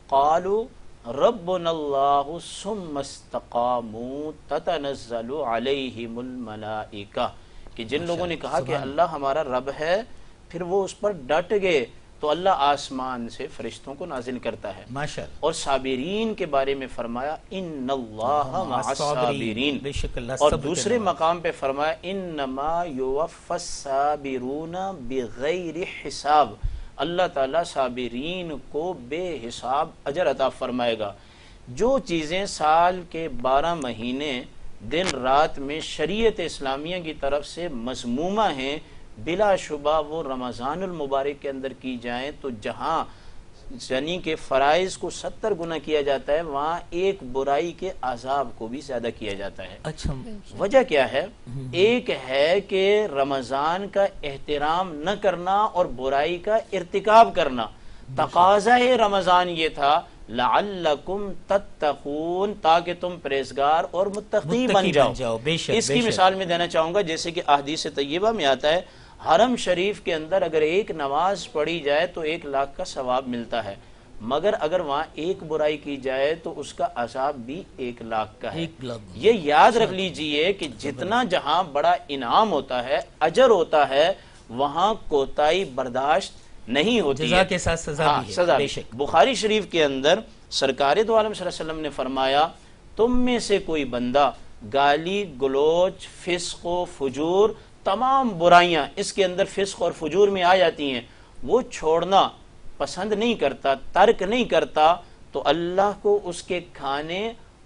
قالوا ربنا اللہ ثم استقاموا تتنزل علیہم الملائکہ، کہ جن لوگوں نے کہا کہ اللہ ہمارا رب ہے پھر وہ اس پر ڈٹ گئے تو اللہ آسمان سے فرشتوں کو نازل کرتا ہے۔
ماشاءاللہ۔
اور صابرین کے بارے میں فرمایا ان اللہ مع الصابرین،
بے شک اللہ
اور
صبر
دوسرے
کرنے والا۔
مقام پہ فرمایا انما یوفی الصابرون بغیر حساب، اللہ تعالیٰ صابرین کو بے حساب اجر عطا فرمائے گا۔ جو چیزیں سال کے 12 مہینے دن رات میں شریعت اسلامیہ کی طرف سے مذمومہ ہیں، بلا شبہ وہ رمضان المبارک کے اندر کی جائیں تو جہاں یعنی کہ فرائض کو 70 گنا کیا جاتا ہے، وہاں ایک برائی کے عذاب کو بھی زیادہ کیا جاتا ہے۔
اچھا،
وجہ کیا ہے؟ ایک ہے کہ رمضان کا احترام نہ کرنا اور برائی کا ارتکاب کرنا۔ تقاضا رمضان یہ تھا لعلکم تتقون، تاکہ تم پرہیزگار اور متقی بن جاؤ۔ اس کی مثال میں دینا چاہوں گا، جیسے کہ احادیث طیبہ میں آتا ہے حرم شریف کے اندر اگر ایک نماز پڑھی جائے تو 1 لاکھ کا ثواب ملتا ہے، مگر اگر وہاں ایک برائی کی جائے تو اس کا عذاب بھی 1 لاکھ کا ہے۔ یہ یاد رکھ لیجئے کہ جتنا جہاں بڑا انعام ہوتا ہے، اجر ہوتا ہے، وہاں کوتاہی برداشت نہیں ہوتی ہے،
جزا کے ساتھ سزا بھی ہے۔
سزا
بے شک۔
بخاری شریف کے اندر سرکار دو عالم صلی اللہ علیہ وسلم نے فرمایا تم میں سے کوئی بندہ گالی گلوچ فسق و فجور تمام برائیاں اس کے اندر فسق اور فجور میں آ جاتی ہیں، وہ چھوڑنا پسند نہیں کرتا، ترک نہیں کرتا، تو اللہ کو اس کے کھانے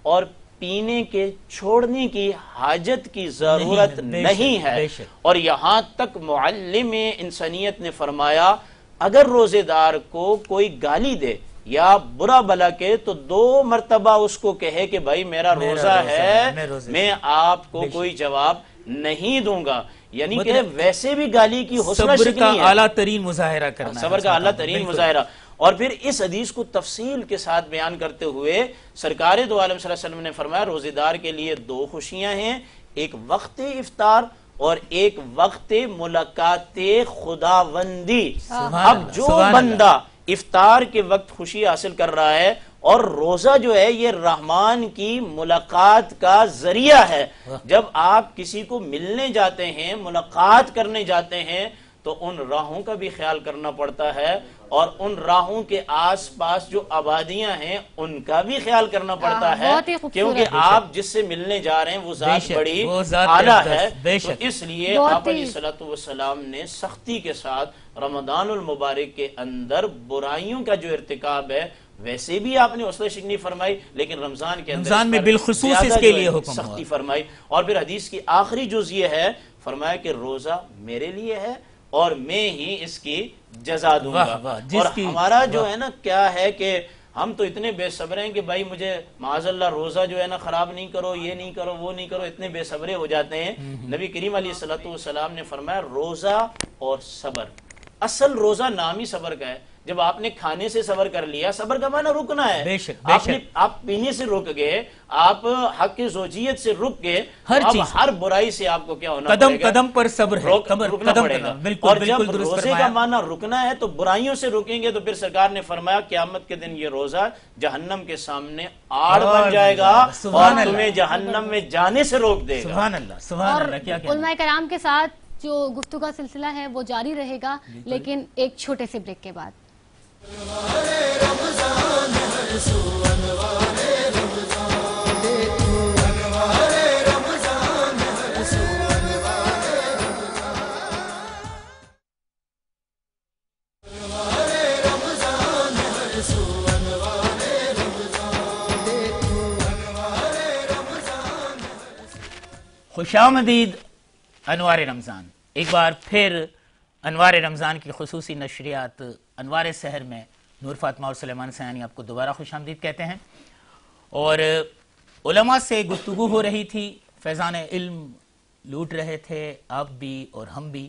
اور پینے کے چھوڑنے کی حاجت کی ضرورت نہیں ہے۔ اور یہاں تک معلم انسانیت نے فرمایا اگر روزے دار کو کوئی گالی دے یا برا بلا کے تو 2 مرتبہ اس کو کہے کہ بھائی میرا روزہ ہے، میں آپ کو کوئی جواب نہیں دوں گا، یعنی کہ ویسے بھی گالی کی حوصلہ شکنی ہے،
صبر کا اعلیٰ ترین مظاہرہ کرنا،
صبر کا اعلیٰ ترین مظاہرہ۔ اور پھر اس حدیث کو تفصیل کے ساتھ بیان کرتے ہوئے سرکار دو عالم صلی اللہ علیہ وسلم نے فرمایا روزے دار کے لیے 2 خوشیاں ہیں، ایک وقت افطار اور ایک وقت ملاقات خداوندی۔ اب جو بندہ افطار کے وقت خوشی حاصل کر رہا ہے اور روزہ جو ہے یہ رحمان کی ملاقات کا ذریعہ ہے، جب آپ کسی کو ملنے جاتے ہیں، ملاقات کرنے جاتے ہیں تو ان راہوں کا بھی خیال کرنا پڑتا ہے اور ان راہوں کے آس پاس جو آبادیاں ہیں ان کا بھی خیال کرنا پڑتا ہے، کیونکہ آپ جس سے ملنے جا رہے ہیں وہ ذات بڑی اعلیٰ ہے۔ تو اس لیے آپ علیہ الصلوۃ والسلام نے سختی کے ساتھ رمضان المبارک کے اندر برائیوں کا جو ارتکاب ہے، ویسے بھی آپ نے حوصلہ شکنی فرمائی، لیکن رمضان کے اندر
میں بالخصوص اس کے لیے حکم
سختی فرمائی۔ اور پھر حدیث کی آخری جز یہ ہے، فرمایا کہ روزہ میرے لیے ہے اور میں ہی اس کی جزا دوں گا۔ اور ہمارا جو ہے نا کیا ہے کہ ہم تو اتنے بے صبر ہیں کہ بھائی مجھے معاذ اللہ روزہ جو ہے نا خراب نہیں کرو، یہ نہیں کرو، وہ نہیں کرو، اتنے بے صبرے ہو جاتے ہیں۔ نبی کریم علیہ الصلوۃ والسلام نے فرمایا روزہ اور صبر، اصل روزہ نام ہی صبر کا ہے۔ جب آپ نے کھانے سے صبر کر لیا، صبر کا معنی رکنا ہے، آپ پینے سے رک گئے، آپ حق کی زوجیت سے رک گئے، اب ہر برائی سے آپ کو کیا ہونا
قدم قدم پر صبر ہے،
رکنا پڑے گا۔ اور جب روزے کا معنی رکنا ہے تو برائیوں سے رکیں گے تو پھر سرکار نے فرمایا قیامت کے دن یہ روزہ جہنم کے سامنے آڑ بن جائے گا اور تمہیں جہنم میں جانے سے روک دے گا۔
سبحان اللہ، سبحان اللہ۔ کیا
علماء کرام کے ساتھ جو گفتگو کا سلسلہ ہے وہ جاری رہے گا، لیکن ایک چھوٹے سے بریک کے بعد۔
خوش آمدید انوار رمضان۔ ایک بار پھر انوار رمضان کی خصوصی نشریات انوار سحر میں نور فاطمہ اور سلیمان سیانی آپ کو دوبارہ خوش آمدید کہتے ہیں۔ اور علماء سے گفتگو ہو رہی تھی، فیضان علم لوٹ رہے تھے آپ بھی اور ہم بھی،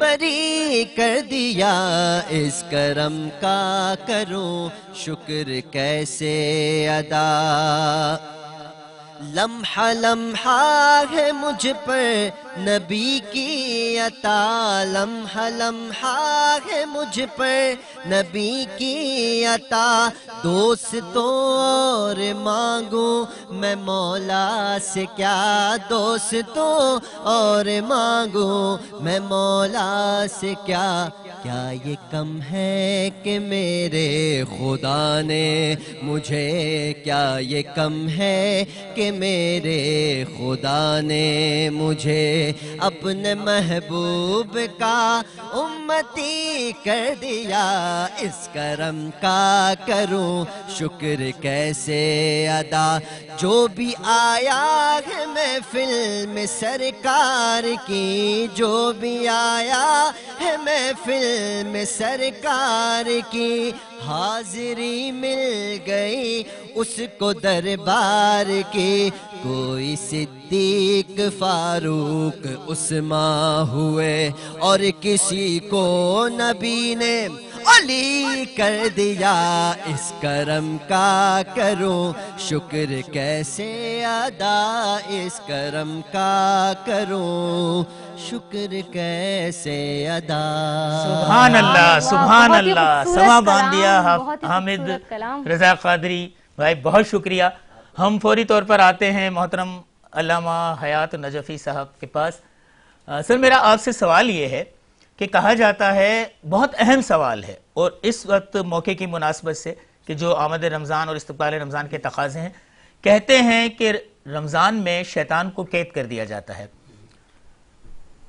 بری کر دیا، اس کرم کا کروں شکر کیسے ادا؟ لمحہ لمحہ ہے مجھ پر نبی کی عطا، لمحہ لمحہ ہے مجھ پر نبی کی عطا، دوستوں اور مانگوں میں مولا سے کیا، دوستوں اور مانگوں میں مولا سے کیا، کیا یہ کم ہے کہ میرے خدا نے مجھے، کیا یہ کم ہے کہ میرے خدا نے مجھے اپنے محبوب کا امتی کر دیا، اس کرم کا کروں شکر کیسے ادا؟ جو بھی آیا ہے محفل میں سرکار کی، جو بھی آیا ہے محفل میں سرکار کی، حاضری مل گئی اس کو دربار کی، کوئی صدیق فاروق عثمان ہوئے اور کسی کو نبی نے علی کر دیا، اس کرم کا کروں شکر کیسے ادا، اس کرم کا کروں شکر کیسے ادا؟
سبحان اللہ، سبحان
بہت ہی
اللہ،
خوبصورت
سما باندھ
کلام،
دیا
بہت ہی
حامد
خوبصورت کلام۔
رضا قادری بھائی، بہت شکریہ۔ ہم فوری طور پر آتے ہیں محترم علامہ حیات نجفی صاحب کے پاس۔ سر، میرا آپ سے سوال یہ ہے کہ کہا جاتا ہے، بہت اہم سوال ہے، اور اس وقت موقع کی مناسبت سے کہ جو آمد رمضان اور استقبال رمضان کے تقاضے ہیں، کہتے ہیں کہ رمضان میں شیطان کو قید کر دیا جاتا ہے،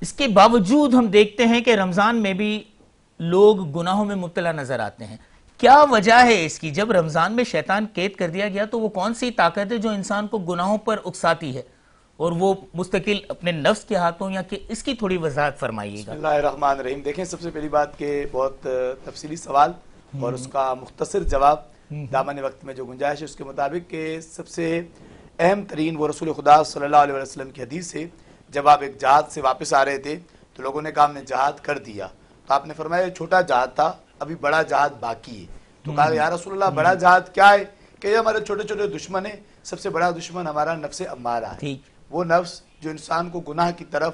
اس کے باوجود ہم دیکھتے ہیں کہ رمضان میں بھی لوگ گناہوں میں مبتلا نظر آتے ہیں۔ کیا وجہ ہے اس کی؟ جب رمضان میں شیطان قید کر دیا گیا تو وہ کون سی طاقت ہے جو انسان کو گناہوں پر اکساتی ہے اور وہ مستقل اپنے نفس کے ہاتھوں، یا کہ اس کی تھوڑی وضاحت فرمائیے گا۔
بسم اللہ الرحمن الرحیم۔ دیکھیں، سب سے پہلی بات کہ بہت تفصیلی سوال اور اس کا مختصر جواب دامن وقت میں جو گنجائش ہے اس کے مطابق کہ سب سے اہم ترین وہ رسول خدا صلی اللہ علیہ وسلم کی حدیث ہے، جب آپ ایک جہاد سے واپس آ رہے تھے تو لوگوں نے کہا ہم نے جہاد کر دیا، تو آپ نے فرمایا چھوٹا جہاد تھا، ابھی بڑا جہاد باقی ہے۔ تو کہا یا رسول اللہ بڑا جہاد کیا ہے؟ کہ یہ ہمارے چھوٹے چھوٹے دشمن ہیں، سب سے بڑا دشمن ہمارا نفس امارہ ہے، وہ نفس جو انسان کو گناہ کی طرف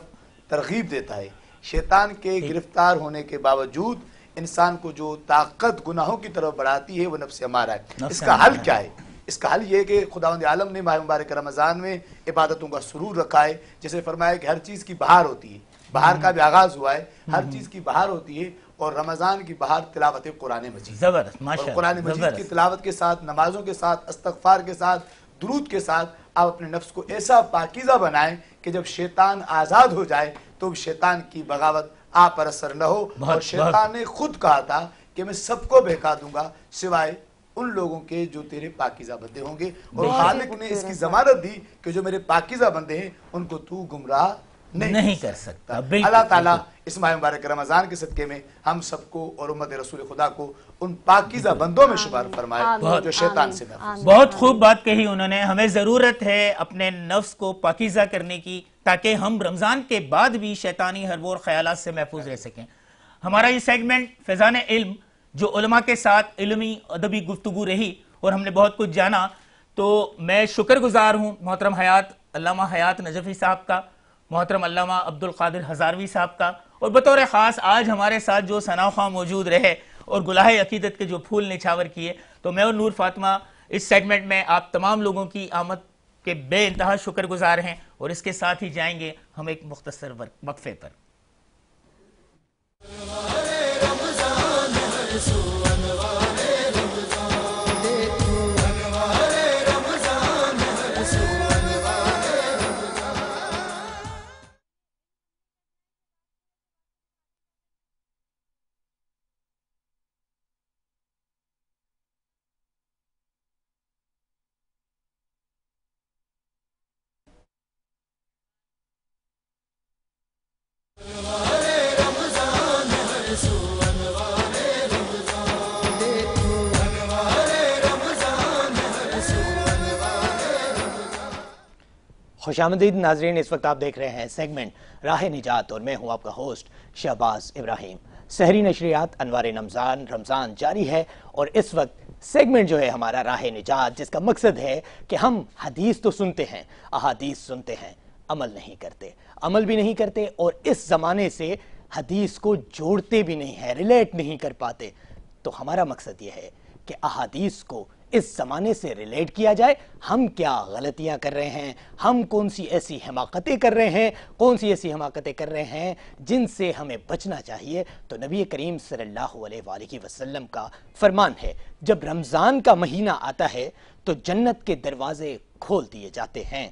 ترغیب دیتا ہے۔ شیطان کے گرفتار ہونے کے باوجود انسان کو جو طاقت گناہوں کی طرف بڑھاتی ہے وہ نفس امارہ ہے۔ اس کا حل کیا ہے؟ اس کا حل یہ ہے کہ خداوند عالم نے ماہ مبارک رمضان میں عبادتوں کا سرور رکھا ہے، جیسے فرمایا کہ ہر چیز کی بہار ہوتی ہے، بہار کا بھی آغاز ہوا ہے، ہر چیز کی بہار ہوتی ہے، اور رمضان کی بہار تلاوت قرآن مجید،
زبردست،
اور قرآن مجید کی تلاوت کے ساتھ، نمازوں کے ساتھ، استغفار کے ساتھ، درود کے ساتھ آپ اپنے نفس کو ایسا پاکیزہ بنائیں کہ جب شیطان آزاد ہو جائے تو شیطان کی بغاوت آپ پر اثر نہ ہو۔ اور شیطان نے خود کہا تھا کہ میں سب کو بہکا دوں گا سوائے ان لوگوں کے جو تیرے پاکیزہ بندے ہوں گے، اور خالق نے اس کی ضمانت دی کہ جو میرے پاکیزہ بندے ہیں ان کو تو گمراہ نہیں کر سکتا۔ اللہ تعالیٰ اس ماہ مبارک رمضان کے صدقے میں ہم سب کو اور امت رسول خدا کو ان پاکیزہ بندوں میں شمار فرمائے جو شیطان سے محفوظ۔
بہت خوب بات کہی انہوں نے۔ ہمیں ضرورت ہے اپنے نفس کو پاکیزہ کرنے کی تاکہ ہم رمضان کے بعد بھی شیطانی حربوں اور خیالات سے محفوظ رہ سکیں۔ ہمارا یہ سیگمنٹ فیضان علم، جو علماء کے ساتھ علمی ادبی گفتگو رہی اور ہم نے بہت کچھ جانا، تو میں شکر گزار ہوں محترم علامہ حیات نجفی صاحب کا، محترم علامہ عبدالقادر ہزاروی صاحب کا، اور بطور خاص آج ہمارے ساتھ جو ثنا خواہ موجود رہے اور گلہائے عقیدت کے جو پھول نچھاور کیے، تو میں اور نور فاطمہ اس سیگمنٹ میں آپ تمام لوگوں کی آمد کے بے انتہا شکر گزار ہیں، اور اس کے ساتھ ہی جائیں گے ہم ایک مختصر وقفے پر۔
خوشامدید ناظرین، اس وقت آپ دیکھ رہے ہیں سیگمنٹ راہ نجات اور میں ہوں آپ کا ہوسٹ شہباز ابراہیم۔ سحری نشریات انوار رمضان جاری ہے اور اس وقت سیگمنٹ جو ہے ہمارا راہ نجات، جس کا مقصد ہے کہ ہم حدیث تو سنتے ہیں، احادیث سنتے ہیں، عمل نہیں کرتے، عمل بھی نہیں کرتے اور اس زمانے سے حدیث کو جوڑتے بھی نہیں ہیں، ریلیٹ نہیں کر پاتے۔ تو ہمارا مقصد یہ ہے کہ احادیث کو اس زمانے سے ریلیٹ کیا جائے، ہم کیا غلطیاں کر رہے ہیں، ہم کون سی ایسی حماقتیں کر رہے ہیں، کون سی ایسی حماقتیں کر رہے ہیں جن سے ہمیں بچنا چاہیے۔ تو نبی کریم صلی اللہ علیہ وآلہ وسلم کا فرمان ہے، جب رمضان کا مہینہ آتا ہے تو جنت کے دروازے کھول دیے جاتے ہیں،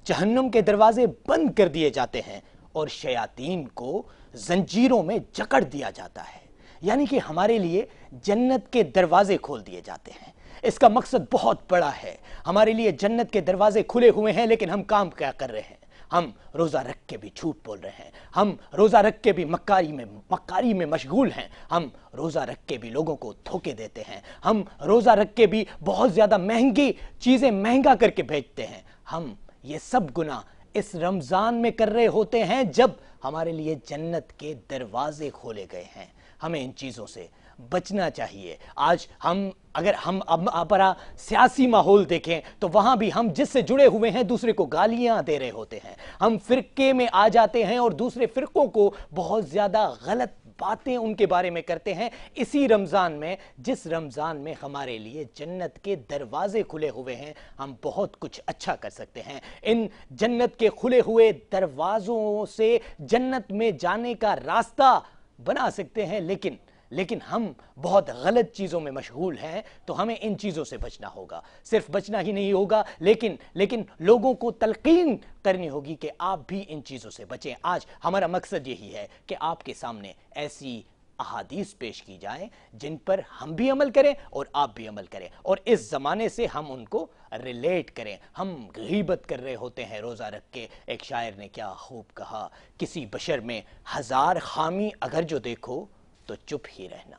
جہنم کے دروازے بند کر دیے جاتے ہیں اور شیاطین کو زنجیروں میں جکڑ دیا جاتا ہے، یعنی کہ ہمارے لیے جنت کے دروازے کھول دیے جاتے ہیں۔ اس کا مقصد بہت بڑا ہے، ہمارے لیے جنت کے دروازے کھلے ہوئے ہیں، لیکن ہم کام کیا کر رہے ہیں؟ ہم روزہ رکھ کے بھی جھوٹ بول رہے ہیں، ہم روزہ رکھ کے بھی مکاری میں مشغول ہیں، ہم روزہ رکھ کے بھی لوگوں کو دھوکے دیتے ہیں، ہم روزہ رکھ کے بھی بہت زیادہ مہنگی چیزیں مہنگا کر کے بھیجتے ہیں۔ ہم یہ سب گناہ اس رمضان میں کر رہے ہوتے ہیں جب ہمارے لیے جنت کے دروازے کھولے گئے ہیں۔ ہمیں ان چیزوں سے بچنا چاہیے۔ آج اگر ہم اپنا سیاسی ماحول دیکھیں تو وہاں بھی ہم جس سے جڑے ہوئے ہیں دوسرے کو گالیاں دے رہے ہوتے ہیں، ہم فرقے میں آ جاتے ہیں اور دوسرے فرقوں کو بہت زیادہ غلط باتیں ان کے بارے میں کرتے ہیں۔ اسی رمضان میں، جس رمضان میں ہمارے لیے جنت کے دروازے کھلے ہوئے ہیں، ہم بہت کچھ اچھا کر سکتے ہیں۔ ان جنت کے کھلے ہوئے دروازوں سے جنت میں جانے کا راستہ بنا سکتے ہیں، لیکن ہم بہت غلط چیزوں میں مشغول ہیں، تو ہمیں ان چیزوں سے بچنا ہوگا۔ صرف بچنا ہی نہیں ہوگا، لیکن لوگوں کو تلقین کرنی ہوگی کہ آپ بھی ان چیزوں سے بچیں۔ آج ہمارا مقصد یہی ہے کہ آپ کے سامنے ایسی احادیث پیش کی جائیں جن پر ہم بھی عمل کریں اور آپ بھی عمل کریں، اور اس زمانے سے ہم ان کو ریلیٹ کریں۔ ہم غیبت کر رہے ہوتے ہیں روزہ رکھ کے۔ ایک شاعر نے کیا خوب کہا، کسی بشر میں 1000 خامی اگر جو دیکھو تو چپ ہی رہنا،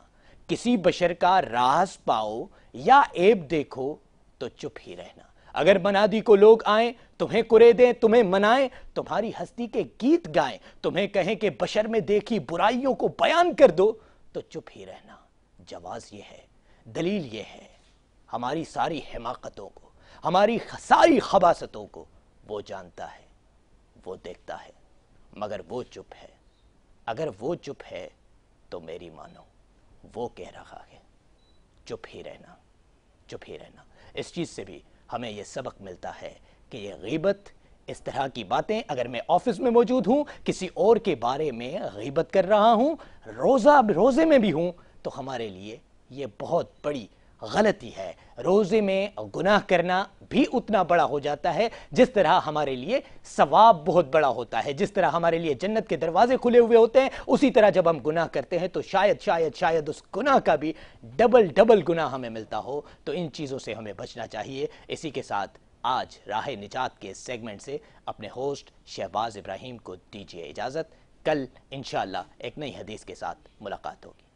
کسی بشر کا راز پاؤ یا عیب دیکھو تو چپ ہی رہنا۔ اگر منادی کو لوگ آئیں، تمہیں کرے دیں، تمہیں منائیں، تمہاری ہستی کے گیت گائیں، تمہیں کہیں کہ بشر میں دیکھی برائیوں کو بیان کر دو تو چپ ہی رہنا۔ جواز یہ ہے، دلیل یہ ہے، ہماری ساری حماقتوں کو، ہماری ساری خباثتوں کو وہ جانتا ہے، وہ دیکھتا ہے، مگر وہ چپ ہے۔ اگر وہ چپ ہے تو میری مانو، وہ کہہ رہا ہے چپ ہی رہنا، چپ ہی رہنا۔ اس چیز سے بھی ہمیں یہ سبق ملتا ہے کہ یہ غیبت، اس طرح کی باتیں، اگر میں آفس میں موجود ہوں، کسی اور کے بارے میں غیبت کر رہا ہوں، روزے میں بھی ہوں، تو ہمارے لیے یہ بہت بڑی غلطی ہے۔ روزے میں گناہ کرنا بھی اتنا بڑا ہو جاتا ہے جس طرح ہمارے لیے ثواب بہت بڑا ہوتا ہے، جس طرح ہمارے لیے جنت کے دروازے کھلے ہوئے ہوتے ہیں، اسی طرح جب ہم گناہ کرتے ہیں تو شاید اس گناہ کا بھی ڈبل گناہ ہمیں ملتا ہو۔ تو ان چیزوں سے ہمیں بچنا چاہیے۔ اسی کے ساتھ آج راہ نجات کے سیگمنٹ سے اپنے ہوسٹ شہباز ابراہیم کو دیجیے اجازت۔ کل انشاءاللہ ایک نئی حدیث کے ساتھ ملاقات ہوگی۔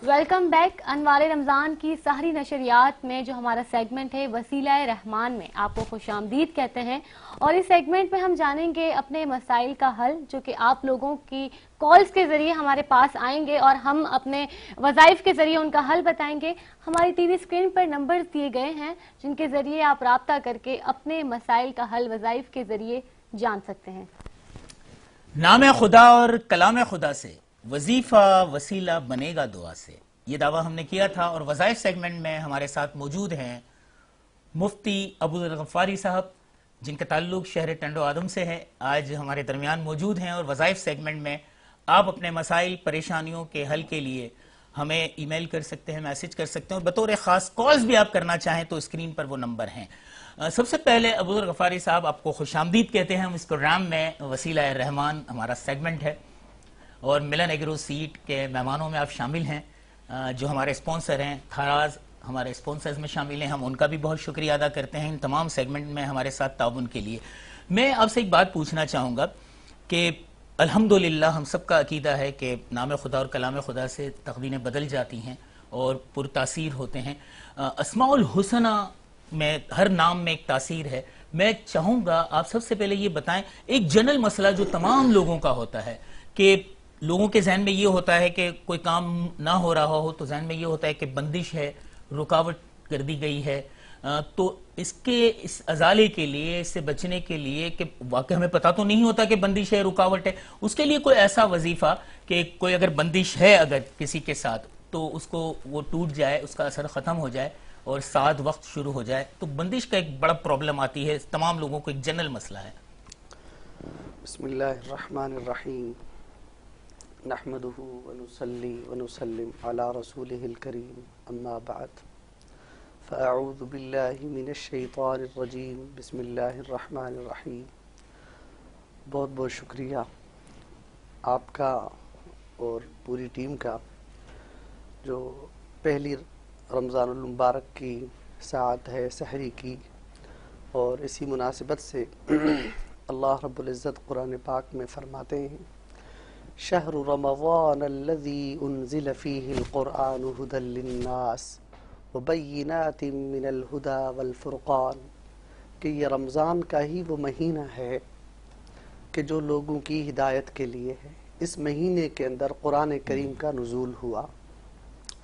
Welcome back. انوار رمضان کی سحری نشریات میں جو ہمارا سیگمنٹ ہے وسیلہ رحمان میں آپ کو خوش آمدید کہتے ہیں، اور اس سیگمنٹ میں ہم جانیں گے اپنے مسائل کا حل، جو کہ آپ لوگوں کی کالز کے ذریعے ہمارے پاس آئیں گے اور ہم اپنے وظائف کے ذریعے ان کا حل بتائیں گے۔ ہماری ٹی وی اسکرین پر نمبر دیے گئے ہیں جن کے ذریعے آپ رابطہ کر کے اپنے مسائل کا حل وظائف کے ذریعے جان سکتے ہیں۔
نام خدا اور کلام خدا سے وظیفہ وسیلہ بنے گا دعا سے، یہ دعویٰ ہم نے کیا تھا، اور وظائف سیگمنٹ میں ہمارے ساتھ موجود ہیں مفتی ابوالغفاری صاحب، جن کا تعلق شہر ٹنڈو آدم سے ہے، آج ہمارے درمیان موجود ہیں۔ اور وظائف سیگمنٹ میں آپ اپنے مسائل پریشانیوں کے حل کے لیے ہمیں ای میل کر سکتے ہیں، میسج کر سکتے ہیں، اور بطور خاص کالز بھی آپ کرنا چاہیں تو اسکرین پر وہ نمبر ہیں۔ سب سے پہلے ابوالغفاری صاحب آپ کو خوش آمدید کہتے ہیں ہم اس پروگرام میں۔ وسیلہ رحمان ہمارا سیگمنٹ ہے، اور ملن ایگرو سیٹ کے مہمانوں میں آپ شامل ہیں، جو ہمارے اسپانسر ہیں تھراز ہمارے اسپانسرز میں شامل ہیں، ہم ان کا بھی بہت شکریہ ادا کرتے ہیں ان تمام سیگمنٹ میں ہمارے ساتھ تعاون کے لیے۔ میں آپ سے ایک بات پوچھنا چاہوں گا کہ الحمدللہ ہم سب کا عقیدہ ہے کہ نام خدا اور کلام خدا سے تقدیریں بدل جاتی ہیں اور پرتاثیر ہوتے ہیں۔ اسماء الحسنہ میں ہر نام میں ایک تاثیر ہے۔ میں چاہوں گا آپ سب سے پہلے یہ بتائیں، ایک جنرل مسئلہ جو تمام لوگوں کا ہوتا ہے کہ لوگوں کے ذہن میں یہ ہوتا ہے کہ کوئی کام نہ ہو رہا ہو تو ذہن میں یہ ہوتا ہے کہ بندش ہے، رکاوٹ کر دی گئی ہے، تو اس ازالے کے لیے، اس سے بچنے کے لیے کہ واقعی ہمیں پتہ تو نہیں ہوتا کہ بندش ہے، رکاوٹ ہے، اس کے لیے کوئی ایسا وظیفہ کہ کوئی اگر بندش ہے اگر کسی کے ساتھ تو اس کو وہ ٹوٹ جائے، اس کا اثر ختم ہو جائے اور ساتھ وقت شروع ہو جائے۔ تو بندش کا ایک بڑا پرابلم آتی ہے، تمام لوگوں کو ایک جنرل مسئلہ ہے۔
بسم اللہ الرحمن الرحیم، نحمدہ ونصلی ونسلم علی رسولہ الکریم، اما بعد، فاعوذ باللہ من الشیطان الرجیم، بسم اللہ الرحمن الرحیم۔ بہت بہت شکریہ آپ کا اور پوری ٹیم کا جو پہلی رمضان المبارک کی ساعت ہے سحری کی، اور اسی مناسبت سے اللہ رب العزت قرآن پاک میں فرماتے ہیں شہر رمضان الذی انزل فیہ القرآن ھدی للناس وبینات من الہدی والفرقان، کہ یہ رمضان کا ہی وہ مہینہ ہے کہ جو لوگوں کی ہدایت کے لیے ہے۔ اس مہینے کے اندر قرآن کریم کا نزول ہوا۔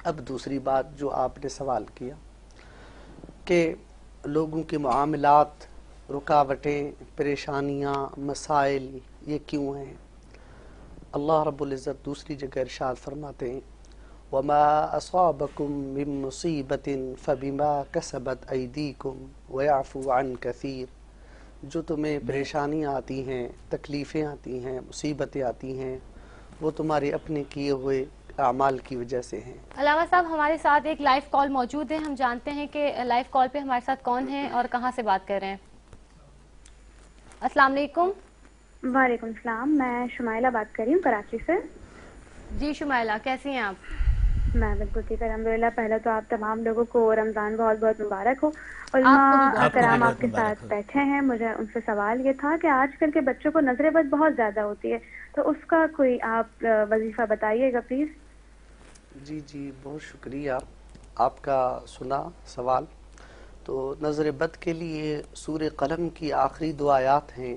اب دوسری بات جو آپ نے سوال کیا کہ لوگوں کے معاملات، رکاوٹیں، پریشانیاں، مسائل یہ کیوں ہیں؟ اللہ رب العزت دوسری جگہ ارشاد فرماتے ہیں وَمَا أَصَابَكُم مِّن مُّصِيبَةٍ فَبِمَا كَسَبَتْ أَيْدِيكُمْ وَيَعْفُو عَن كَثِيرٍ، جو تمہیں پریشانیاں آتی ہیں، تکلیفیں آتی ہیں، مصیبتیں آتی ہیں، وہ تمہارے اپنے کیے ہوئے اعمال کی وجہ سے ہیں۔
علامہ صاحب ہمارے ساتھ ایک لائیو کال موجود ہے، ہم جانتے ہیں کہ لائیو کال پہ ہمارے ساتھ کون ہیں اور کہاں سے بات کر رہے ہیں۔ السلام علیکم۔
وعلیکم السلام، میں شمائلہ بات کر رہی ہوں کراچی سے۔
جی شمائلہ، کیسی ہیں آپ؟
میں بالکل ٹھیک ہے الحمدللہ۔ پہلے تو آپ تمام لوگوں کو رمضان بہت بہت مبارک ہو۔ علماء کرام آپ کے ساتھ بیٹھے ہیں، مجھے ان سے سوال یہ تھا کہ آج کل کے بچوں کو نظر بد بہت زیادہ ہوتی ہے، تو اس کا کوئی آپ وظیفہ بتائیے گا پلیز۔
جی بہت شکریہ، آپ کا سنا سوال۔ تو نظر بد کے لیے سورہ قلم کی آخری 2 آیات ہیں،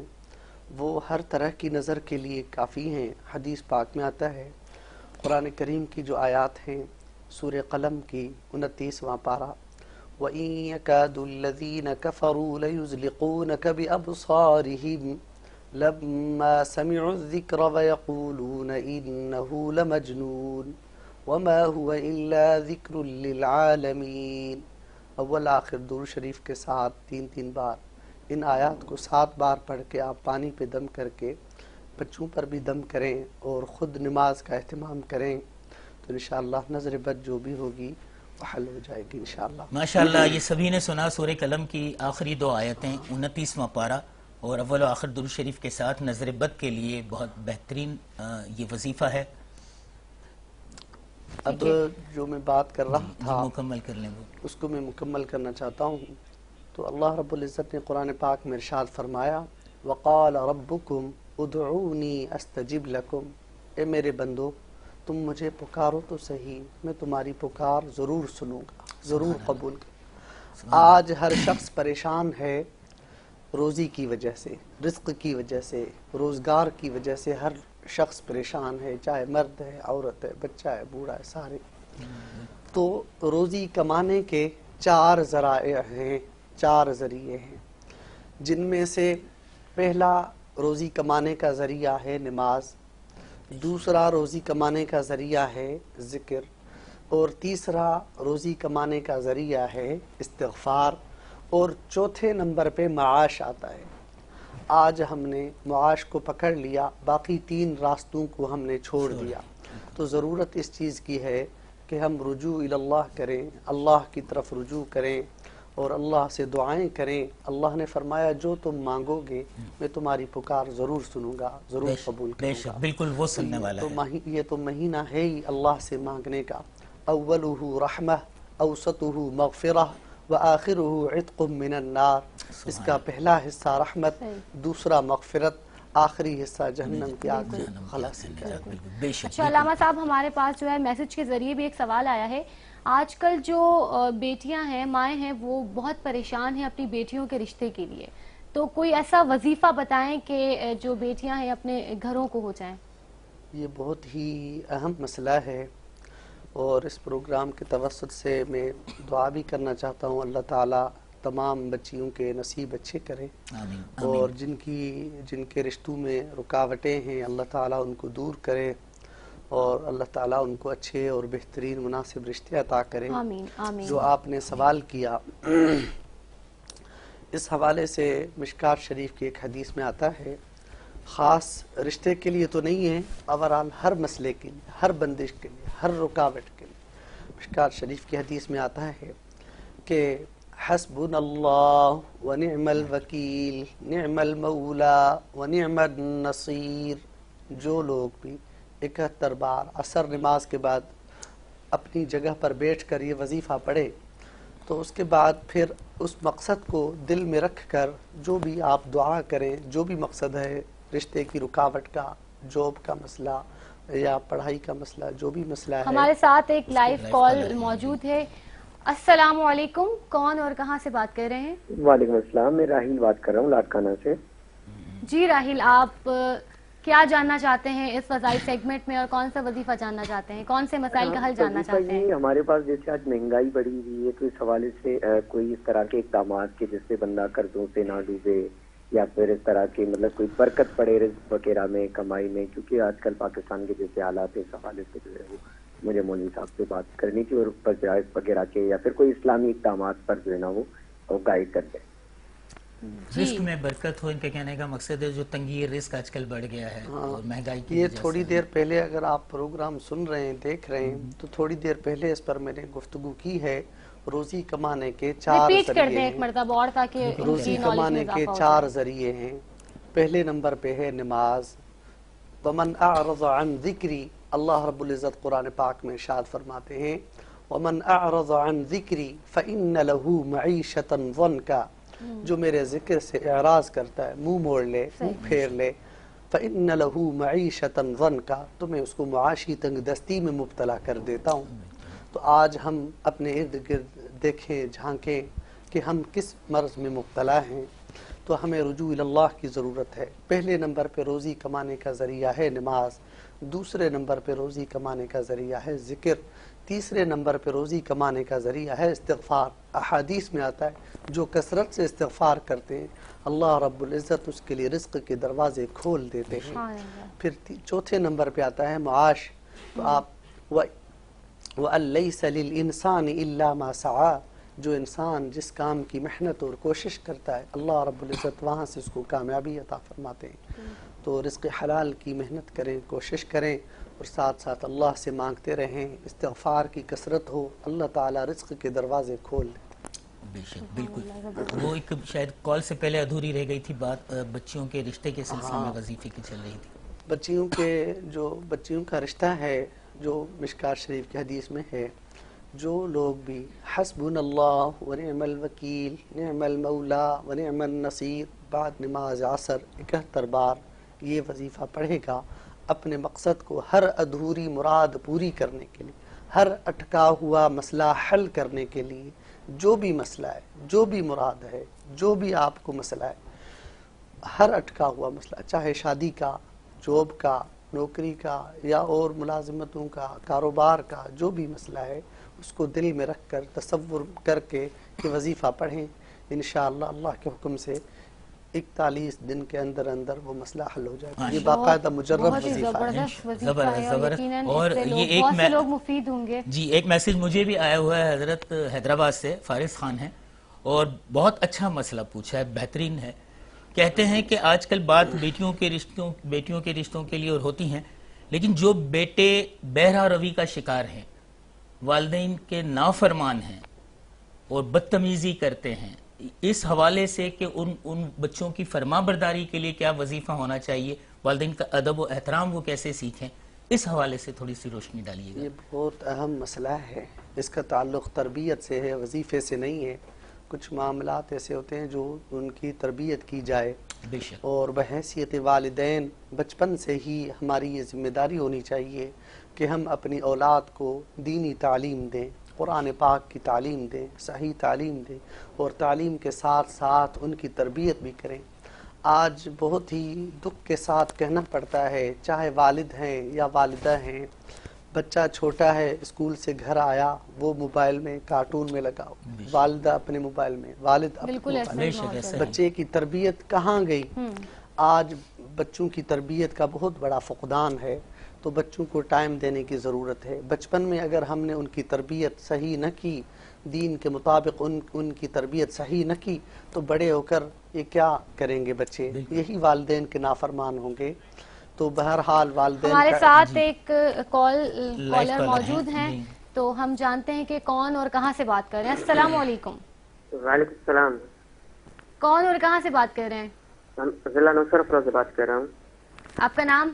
وہ ہر طرح کی نظر کے لیے کافی ہیں۔ حدیث پاک میں آتا ہے، قرآن کریم کی جو آیات ہیں سورہ قلم کی 29واں پارہ، وَإِن يَكَادُ الَّذِينَ كَفَرُوا لَيُزْلِقُونَكَ بِأَبْصَارِهِمْ لَمَّا سَمِعُوا الذِّكْرَ وَيَقُولُونَ إِنَّهُ لَمَجْنُونٌ وَمَا هُوَ إِلَّا ذِكْرٌ لِّلْعَالَمِينَ۔ اول آخر درود شریف کے ساتھ 3 بار ان آیات کو 7 بار پڑھ کے آپ پانی پہ دم کر کے بچوں پر بھی دم کریں اور خود نماز کا اہتمام کریں تو انشاءاللہ نظر بد جو بھی ہوگی وہ حل ہو جائے گی انشاءاللہ۔
ماشاءاللہ، یہ سبھی نے سنا سورہ قلم کی آخری 2 آیتیں، 29واں پارہ اور اول و آخر درود شریف کے ساتھ نظر بد کے لیے بہت بہترین یہ وظیفہ ہے۔
اب جو میں بات کر رہا تھا
مکمل کر لیں،
اس کو میں مکمل کرنا چاہتا ہوں۔ تو اللہ رب العزت نے قرآن پاک میں ارشاد فرمایا وَقَالَ رَبُّكُمْ ادْعُونِي أَسْتَجِبْ لَكُمْ، اے میرے بندو تم مجھے پکارو تو صحیح، میں تمہاری پکار ضرور سنوں گا، ضرور قبول کروں۔ آج ہر شخص پریشان ہے روزی کی وجہ سے، رزق کی وجہ سے، روزگار کی وجہ سے ہر شخص پریشان ہے، چاہے مرد ہے، عورت ہے، بچہ ہے، بوڑھا ہے، سارے۔ تو روزی کمانے کے 4 ذرائع ہیں، 4 ذریعے ہیں، جن میں سے پہلا روزی کمانے کا ذریعہ ہے نماز، دوسرا روزی کمانے کا ذریعہ ہے ذکر، اور تیسرا روزی کمانے کا ذریعہ ہے استغفار، اور چوتھے نمبر پہ معاش آتا ہے۔ آج ہم نے معاش کو پکڑ لیا، باقی 3 راستوں کو ہم نے چھوڑ دیا۔ تو ضرورت اس چیز کی ہے کہ ہم رجوع اللہ کریں، اللہ کی طرف رجوع کریں اور اللہ سے دعائیں کریں. اللہ نے فرمایا جو تم مانگو گے میں تمہاری پکار ضرور سنوں گا, ضرور قبول کروں گا.
بالکل وہ سننے والا ہے.
یہ تو مہینہ ہے ہی اللہ سے مانگنے کا. اولہ رحمہ اوسطہ مغفرہ وآخرہ عتق من النار. اس کا پہلا حصہ رحمت, دوسرا مغفرت, آخری حصہ جہنم کی آگ سے خلاص.
اچھا علامہ صاحب, ہمارے پاس جو ہے میسج کے ذریعے بھی ایک سوال آیا ہے. آج کل جو بیٹیاں ہیں, مائیں ہیں, وہ بہت پریشان ہیں اپنی بیٹیوں کے رشتے کے لیے, تو کوئی ایسا وظیفہ بتائیں کہ جو بیٹیاں ہیں اپنے گھروں کو ہو جائیں.
یہ بہت ہی اہم مسئلہ ہے اور اس پروگرام کے توسط سے میں دعا بھی کرنا چاہتا ہوں اللہ تعالیٰ تمام بچیوں کے نصیب اچھے کریں, اور جن کے رشتوں میں رکاوٹیں ہیں اللہ تعالیٰ ان کو دور کرے, اور اللہ تعالیٰ ان کو اچھے اور بہترین مناسب رشتے عطا کریں. جو آپ نے سوال کیا اس حوالے سے مشکات شریف کی ایک حدیث میں آتا ہے, خاص رشتے کے لیے تو نہیں ہے, اوورال ہر مسئلے کے لیے, ہر بندش کے لیے, ہر رکاوٹ کے لیے. مشکات شریف کی حدیث میں آتا ہے کہ حسبنا اللہ ونعم الوکیل نعم المولا ونعم النصیر. جو لوگ بھی 71 بار عصر نماز کے بعد اپنی جگہ پر بیٹھ کر یہ وظیفہ پڑھے تو اس کے بعد پھر اس مقصد کو دل میں رکھ کر جو بھی آپ دعا کریں, جو بھی مقصد ہے, رشتے کی رکاوٹ کا, جاب کا مسئلہ یا پڑھائی کا مسئلہ, جو بھی مسئلہ ہے.
ہمارے ساتھ ایک لائیو کال موجود ہے. السلام علیکم, کون اور کہاں سے بات کر رہے ہیں؟
وعلیکم السلام, میں راہیل بات کر رہا ہوں لاڑکانہ سے.
جی راہیل, آپ کیا جاننا چاہتے ہیں اس وظائف سیگمنٹ میں, اور کون سا وظیفہ جاننا چاہتے ہیں, کون سے مسائل کا حل جاننا چاہتے ہیں؟
ہمارے پاس جیسے آج مہنگائی بڑھی ہوئی ہے تو اس حوالے سے کوئی اس طرح کے اقدامات کے جس سے بندہ قرضوں سے نہ ڈوبے, یا پھر اس طرح کے مطلب کوئی برکت پڑے رزق وغیرہ میں, کمائی میں, کیونکہ آج کل پاکستان کے جیسے حالات ہیں, اس حوالے سے جو ہے وہ مجھے مولوی صاحب سے بات کرنی تھی, اور وظائف وغیرہ کے یا پھر کوئی اسلامی اقدامات پر جو ہے نا وہ گائیڈ کر دیں.
رزق میں برکت ہو, ان کے کہنے کا مقصد ہے جو تنگی رزق آج کل بڑھ گیا ہے اور مہنگائی کی.
یہ تھوڑی دیر پہلے اگر آپ پروگرام سن رہے ہیں, دیکھ رہے ہیں, تو تھوڑی دیر پہلے اس پر میں نے گفتگو کی ہے. روزی کمانے کے 4 ذریعے ہیں. روزی کمانے کے 4 ذریعے ہیں. پہلے نمبر پہ ہے نماز. ومن اعرض عن ذکری, اللہ رب العزت قرآن پاک میں ارشاد فرماتے ہیں ومن اعرض عن ذکری فإن له معیشتا ضنکا. جو میرے ذکر سے اعراض کرتا ہے, منہ موڑ لے, منہ پھیر لے, فإن له معیشتا ضنکا, تو میں اس کو معاشی تنگ دستی میں مبتلا کر دیتا ہوں. تو آج ہم اپنے ارد گرد دیکھیں, جھانکیں کہ ہم کس مرض میں مبتلا ہیں, تو ہمیں رجوع اللہ کی ضرورت ہے. پہلے نمبر پہ روزی کمانے کا ذریعہ ہے نماز, دوسرے نمبر پہ روزی کمانے کا ذریعہ ہے ذکر, تیسرے نمبر پہ روزی کمانے کا ذریعہ ہے استغفار. احادیث میں آتا ہے جو کثرت سے استغفار کرتے ہیں اللہ رب العزت اس کے لیے رزق کے دروازے کھول دیتے ہیں. پھر چوتھے نمبر پہ آتا ہے معاش. تو آپ وَأَلَّيْسَ لِلْإِنسَانِ إِلَّا مَا سَعَى, جو انسان جس کام کی محنت اور کوشش کرتا ہے اللہ رب العزت وہاں سے اس کو کامیابی عطا فرماتے ہیں. تو رزق حلال کی محنت کریں, کوشش کریں, اور ساتھ ساتھ اللہ سے مانگتے رہیں, استغفار کی کثرت ہو, اللہ تعالیٰ رزق کے دروازے کھول لے.
بے شک, بالکل. وہ ایک شاید کال سے پہلے ادھوری رہ گئی تھی بات, بچیوں کے رشتے کے سلسلے میں وظیفے کی چل رہی تھی.
بچیوں کا رشتہ ہے جو مشکات شریف کی حدیث میں ہے, جو لوگ بھی حسبنا اللہ ونعم الوکیل نعم المولا ونعم النصیر بعد نماز عصر 71 بار یہ وظیفہ پڑھے گا, اپنے مقصد کو, ہر ادھوری مراد پوری کرنے کے لیے, ہر اٹکا ہوا مسئلہ حل کرنے کے لیے, جو بھی مسئلہ ہے, جو بھی مراد ہے, جو بھی آپ کو مسئلہ ہے, ہر اٹکا ہوا مسئلہ, چاہے شادی کا, جاب کا, نوکری کا, یا اور ملازمتوں کا, کاروبار کا, جو بھی مسئلہ ہے, اس کو دل میں رکھ کر تصور کر کے کہ وظیفہ پڑھیں. انشاءاللہ اللہ کے حکم سے 41 دن کے اندر اندر وہ مسئلہ حل ہو جائے گا. یہ باقاعدہ مجرب وظیفہ ہے.
زبردست. اور یہ ایک میسج مجھے بھی آیا ہوا ہے حضرت حیدرآباد سے, فارس خان ہے, اور بہت اچھا مسئلہ پوچھا ہے, بہترین ہے. کہتے ہیں کہ آج کل بات بیٹیوں کے رشتوں کے لیے اور ہوتی ہیں, لیکن جو بیٹے بہرہ روی کا شکار ہیں, والدین کے نافرمان ہیں, اور بدتمیزی کرتے ہیں، اس حوالے سے کہ ان بچوں کی فرما برداری کے لیے کیا وظیفہ ہونا چاہیے، والدین کا ادب و احترام وہ کیسے سیکھیں، اس حوالے سے تھوڑی سی روشنی ڈالیے گا۔
یہ بہت اہم مسئلہ ہے، اس کا تعلق تربیت سے ہے، وظیفے سے نہیں ہے۔ کچھ معاملات ایسے ہوتے ہیں جو ان کی تربیت کی جائے، اور بحیثیت والدین بچپن سے ہی ہماری یہ ذمہ داری ہونی چاہیے کہ ہم اپنی اولاد کو دینی تعلیم دیں، قرآن پاک کی تعلیم دیں، صحیح تعلیم دیں، اور تعلیم کے ساتھ ساتھ ان کی تربیت بھی کریں۔ آج بہت ہی دکھ کے ساتھ کہنا پڑتا ہے، چاہے والد ہیں یا والدہ ہیں، بچہ چھوٹا ہے، اسکول سے گھر آیا، وہ موبائل میں کارٹون میں لگا، والدہ اپنے موبائل میں، والد اپنے موبائل میں، بچے کی تربیت کہاں گئی؟ آج بچوں کی تربیت کا بہت بڑا فقدان ہے، تو بچوں کو ٹائم دینے کی ضرورت ہے۔ بچپن میں اگر ہم نے ان کی تربیت صحیح نہ کی، دین کے مطابق ان کی تربیت صحیح نہ کی، تو بڑے ہو کر یہ کیا کریں گے بچے؟ یہی والدین کے نافرمان ہوں گے۔ تو بہرحال والدین
ہمارے ساتھ ایک کالر موجود ہیں، تو ہم جانتے ہیں کہ کون اور کہاں سے بات کر رہے ہیں۔ السلام علیکم۔
وعلیکم السلام۔
کون اور کہاں سے بات کر رہے ہیں؟
ضلع نوشہرہ سے بات کر رہا ہوں۔
آپ کا نام؟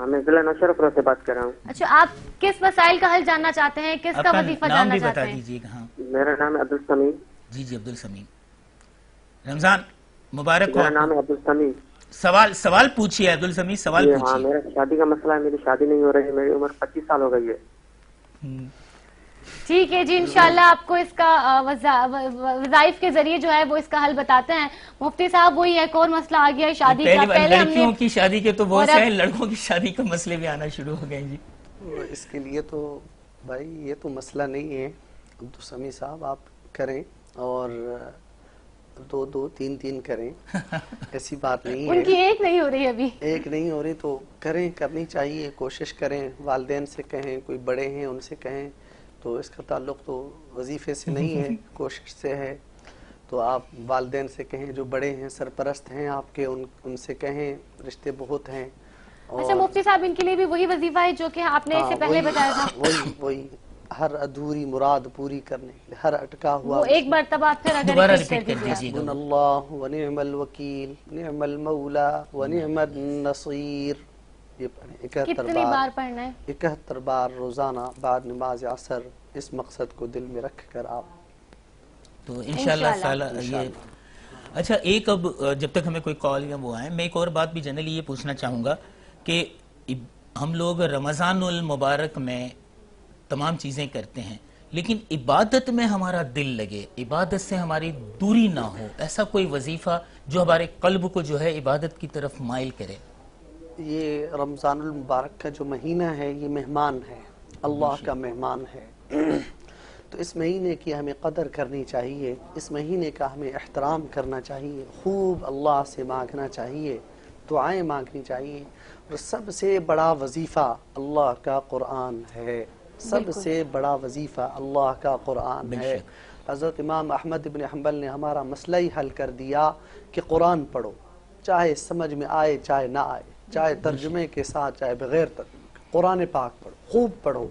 میں ضلع نوشہرہ سے بات کر رہا ہوں۔
اچھا، آپ کس مسائل کا حل جاننا چاہتے ہیں، کس کا وظیفہ جاننا چاہتے ہیں؟
میرا نام ہے عبدالسمیم۔
جی عبدالسمیم، رمضان مبارک ہو۔
میرا نام ہے عبدالسمیم۔
سوال پوچھیے عبدالسمیم، سوال پوچھیے۔
ہاں، میرا شادی کا مسئلہ ہے، میری شادی نہیں ہو رہی ہے، میری عمر 25 سال ہو گئی ہے۔
ٹھیک ہے جی، انشاءاللہ آپ کو اس کا وظائف کے ذریعے جو ہے وہ اس کا حل بتاتے ہیں۔ مفتی صاحب، وہی ایک اور مسئلہ آ گیا ہے شادی کا۔
پہلے لڑکیوں کی شادی کے تو بہت سے ہیں، لڑکوں کی شادی کا مسئلے بھی آنا شروع ہو گئے جی۔
اس کے لیے تو بھائی یہ تو مسئلہ نہیں ہے عبدالسمیع صاحب، آپ کریں اور دو تین کریں، ایسی بات نہیں ہے۔
ان کی ایک نہیں ہو رہی ابھی،
ایک نہیں ہو رہی تو کریں، کرنی چاہیے، کوشش کریں، والدین سے کہیں، کوئی بڑے ہیں ان سے کہیں، تو اس کا تعلق تو وظیفے سے نہیں ہے، کوشش سے ہے۔ تو آپ والدین سے کہیں، جو بڑے ہیں، سرپرست ہیں آپ کے، ان سے کہیں، رشتے بہت ہیں۔
اچھا مفتی صاحب، ان کے لیے بھی وہی وظیفہ ہے جو کہ آپ نے اس سے پہلے بتایا تھا؟
وہی ہر ادھوری مراد پوری کرنے، ہر اٹکا ہوا
وہ ایک مرتبہ پھر اگر ریپیٹ کر دیجیے۔
حسبنا اللہ ونعم الوکیل نعم المولا ونعم النصیر، یہ پڑھیں 71
بار پڑھنا ہے؟
71 بار روزانہ بعد نماز عصر، اس مقصد کو دل میں رکھ کر آپ
تو انشاءاللہ تعالی یہ۔ اچھا، ایک اب جب تک ہمیں کوئی کال یا وہ آئے، میں ایک اور بات بھی جنرلی یہ پوچھنا چاہوں گا کہ ہم لوگ رمضان المبارک میں تمام چیزیں کرتے ہیں، لیکن عبادت میں ہمارا دل لگے، عبادت سے ہماری دوری نہ ہو، ایسا کوئی وظیفہ جو ہمارے قلب کو جو ہے عبادت کی طرف مائل کرے۔
یہ رمضان المبارک کا جو مہینہ ہے، یہ مہمان ہے، اللہ کا مہمان ہے، تو اس مہینے کی ہمیں قدر کرنی چاہیے، اس مہینے کا ہمیں احترام کرنا چاہیے، خوب اللہ سے مانگنا چاہیے، دعائیں مانگنی چاہیے، اور سب سے بڑا وظیفہ اللہ کا قرآن ہے، سب سے بڑا وظیفہ اللہ کا قرآن ہے۔ حضرت امام احمد بن حنبل نے ہمارا مسئلہ ہی حل کر دیا کہ قرآن پڑھو، چاہے سمجھ میں آئے چاہے نہ آئے، چاہے ترجمے کے ساتھ چاہے بغیر ترجمے، قرآن پاک پڑھو، خوب پڑھو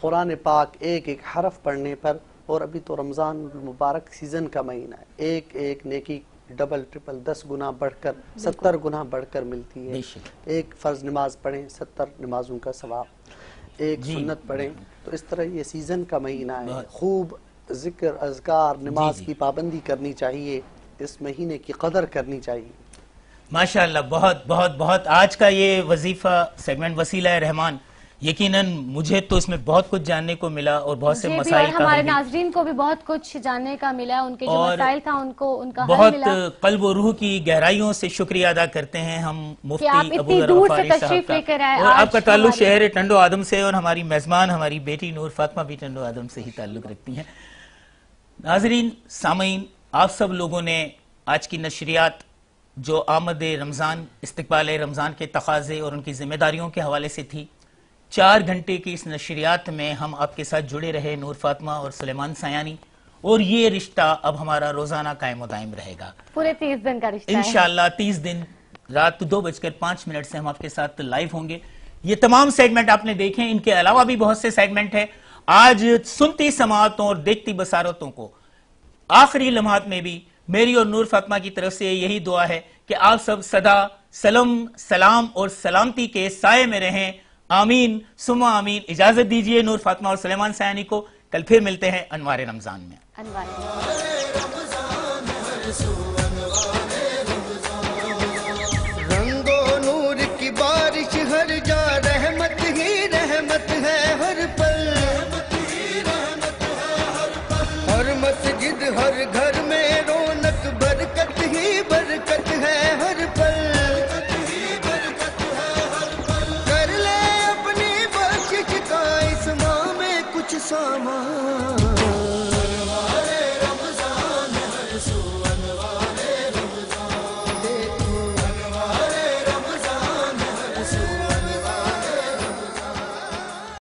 قرآن پاک، ایک ایک حرف پڑھنے پر۔ اور ابھی تو رمضان المبارک سیزن کا مہینہ ہے، ایک ایک نیکی ڈبل ٹرپل 10 گنا بڑھ کر 70 گنا بڑھ کر ملتی ہے۔ ایک فرض نماز پڑھیں 70 نمازوں کا ثواب، ایک سنت پڑھیں، تو اس طرح یہ سیزن کا مہینہ ہے، خوب ذکر اذکار نماز کی پابندی کرنی چاہیے، اس مہینے کی قدر کرنی چاہیے۔
ماشاءاللہ، بہت بہت بہت آج کا یہ وظیفہ سیگمنٹ وسیلہ رحمان، یقیناً مجھے تو اس میں بہت کچھ جاننے کو ملا اور بہت سے مسائل کا،
ہمارے ناظرین کو بھی بہت کچھ جاننے کا ملا، ان کے جو مسائل تھا ان کو ان کا حل
بہت
ملا۔
قلب و روح کی گہرائیوں سے شکریہ ادا کرتے ہیں ہم مفتی ابو ذر
غفاری
صاحب کا، اور آپ کا تعلق شہر ٹنڈو آدم سے، اور ہماری میزبان ہماری بیٹی نور فاطمہ بھی ٹنڈو آدم سے ہی تعلق رکھتی ہیں۔ ناظرین، سامعین، آپ سب لوگوں نے آج کی نشریات جو آمد رمضان، استقبال رمضان کے تقاضے اور ان کی ذمہ داریوں کے حوالے سے تھی، 4 گھنٹے کی اس نشریات میں ہم آپ کے ساتھ جڑے رہے، نور فاطمہ اور سلیمان سیانی، اور یہ رشتہ اب ہمارا روزانہ قائم و دائم رہے گا،
پورے 30 دن کا رشتہ ہے
انشاءاللہ۔ 30 دن رات 2:05 سے ہم آپ کے ساتھ لائیو ہوں گے۔ یہ تمام سیگمنٹ آپ نے دیکھیں، ان کے علاوہ بھی بہت سے سیگمنٹ ہیں، آج سنتی سماعتوں اور دیکھتی بصارتوں کو آخری لمحات میں بھی میری اور نور فاطمہ کی طرف سے یہی دعا ہے کہ آپ سب سدا سلام اور سلامتی کے سائے میں رہیں. آمین ثم آمین. اجازت دیجئے نور فاطمہ اور سلیمان سیانی کو. کل پھر ملتے ہیں انوار رمضان میں.
رنگو نور کی بارش ہر جا رحمت ہی رحمت ہے ہر پل. ہر مسجد ہر گھر میں رونق برکت ہی برکت ہے ہر پل. کر لے اپنی بخشش کا اس ماہ میں کچھ سامان.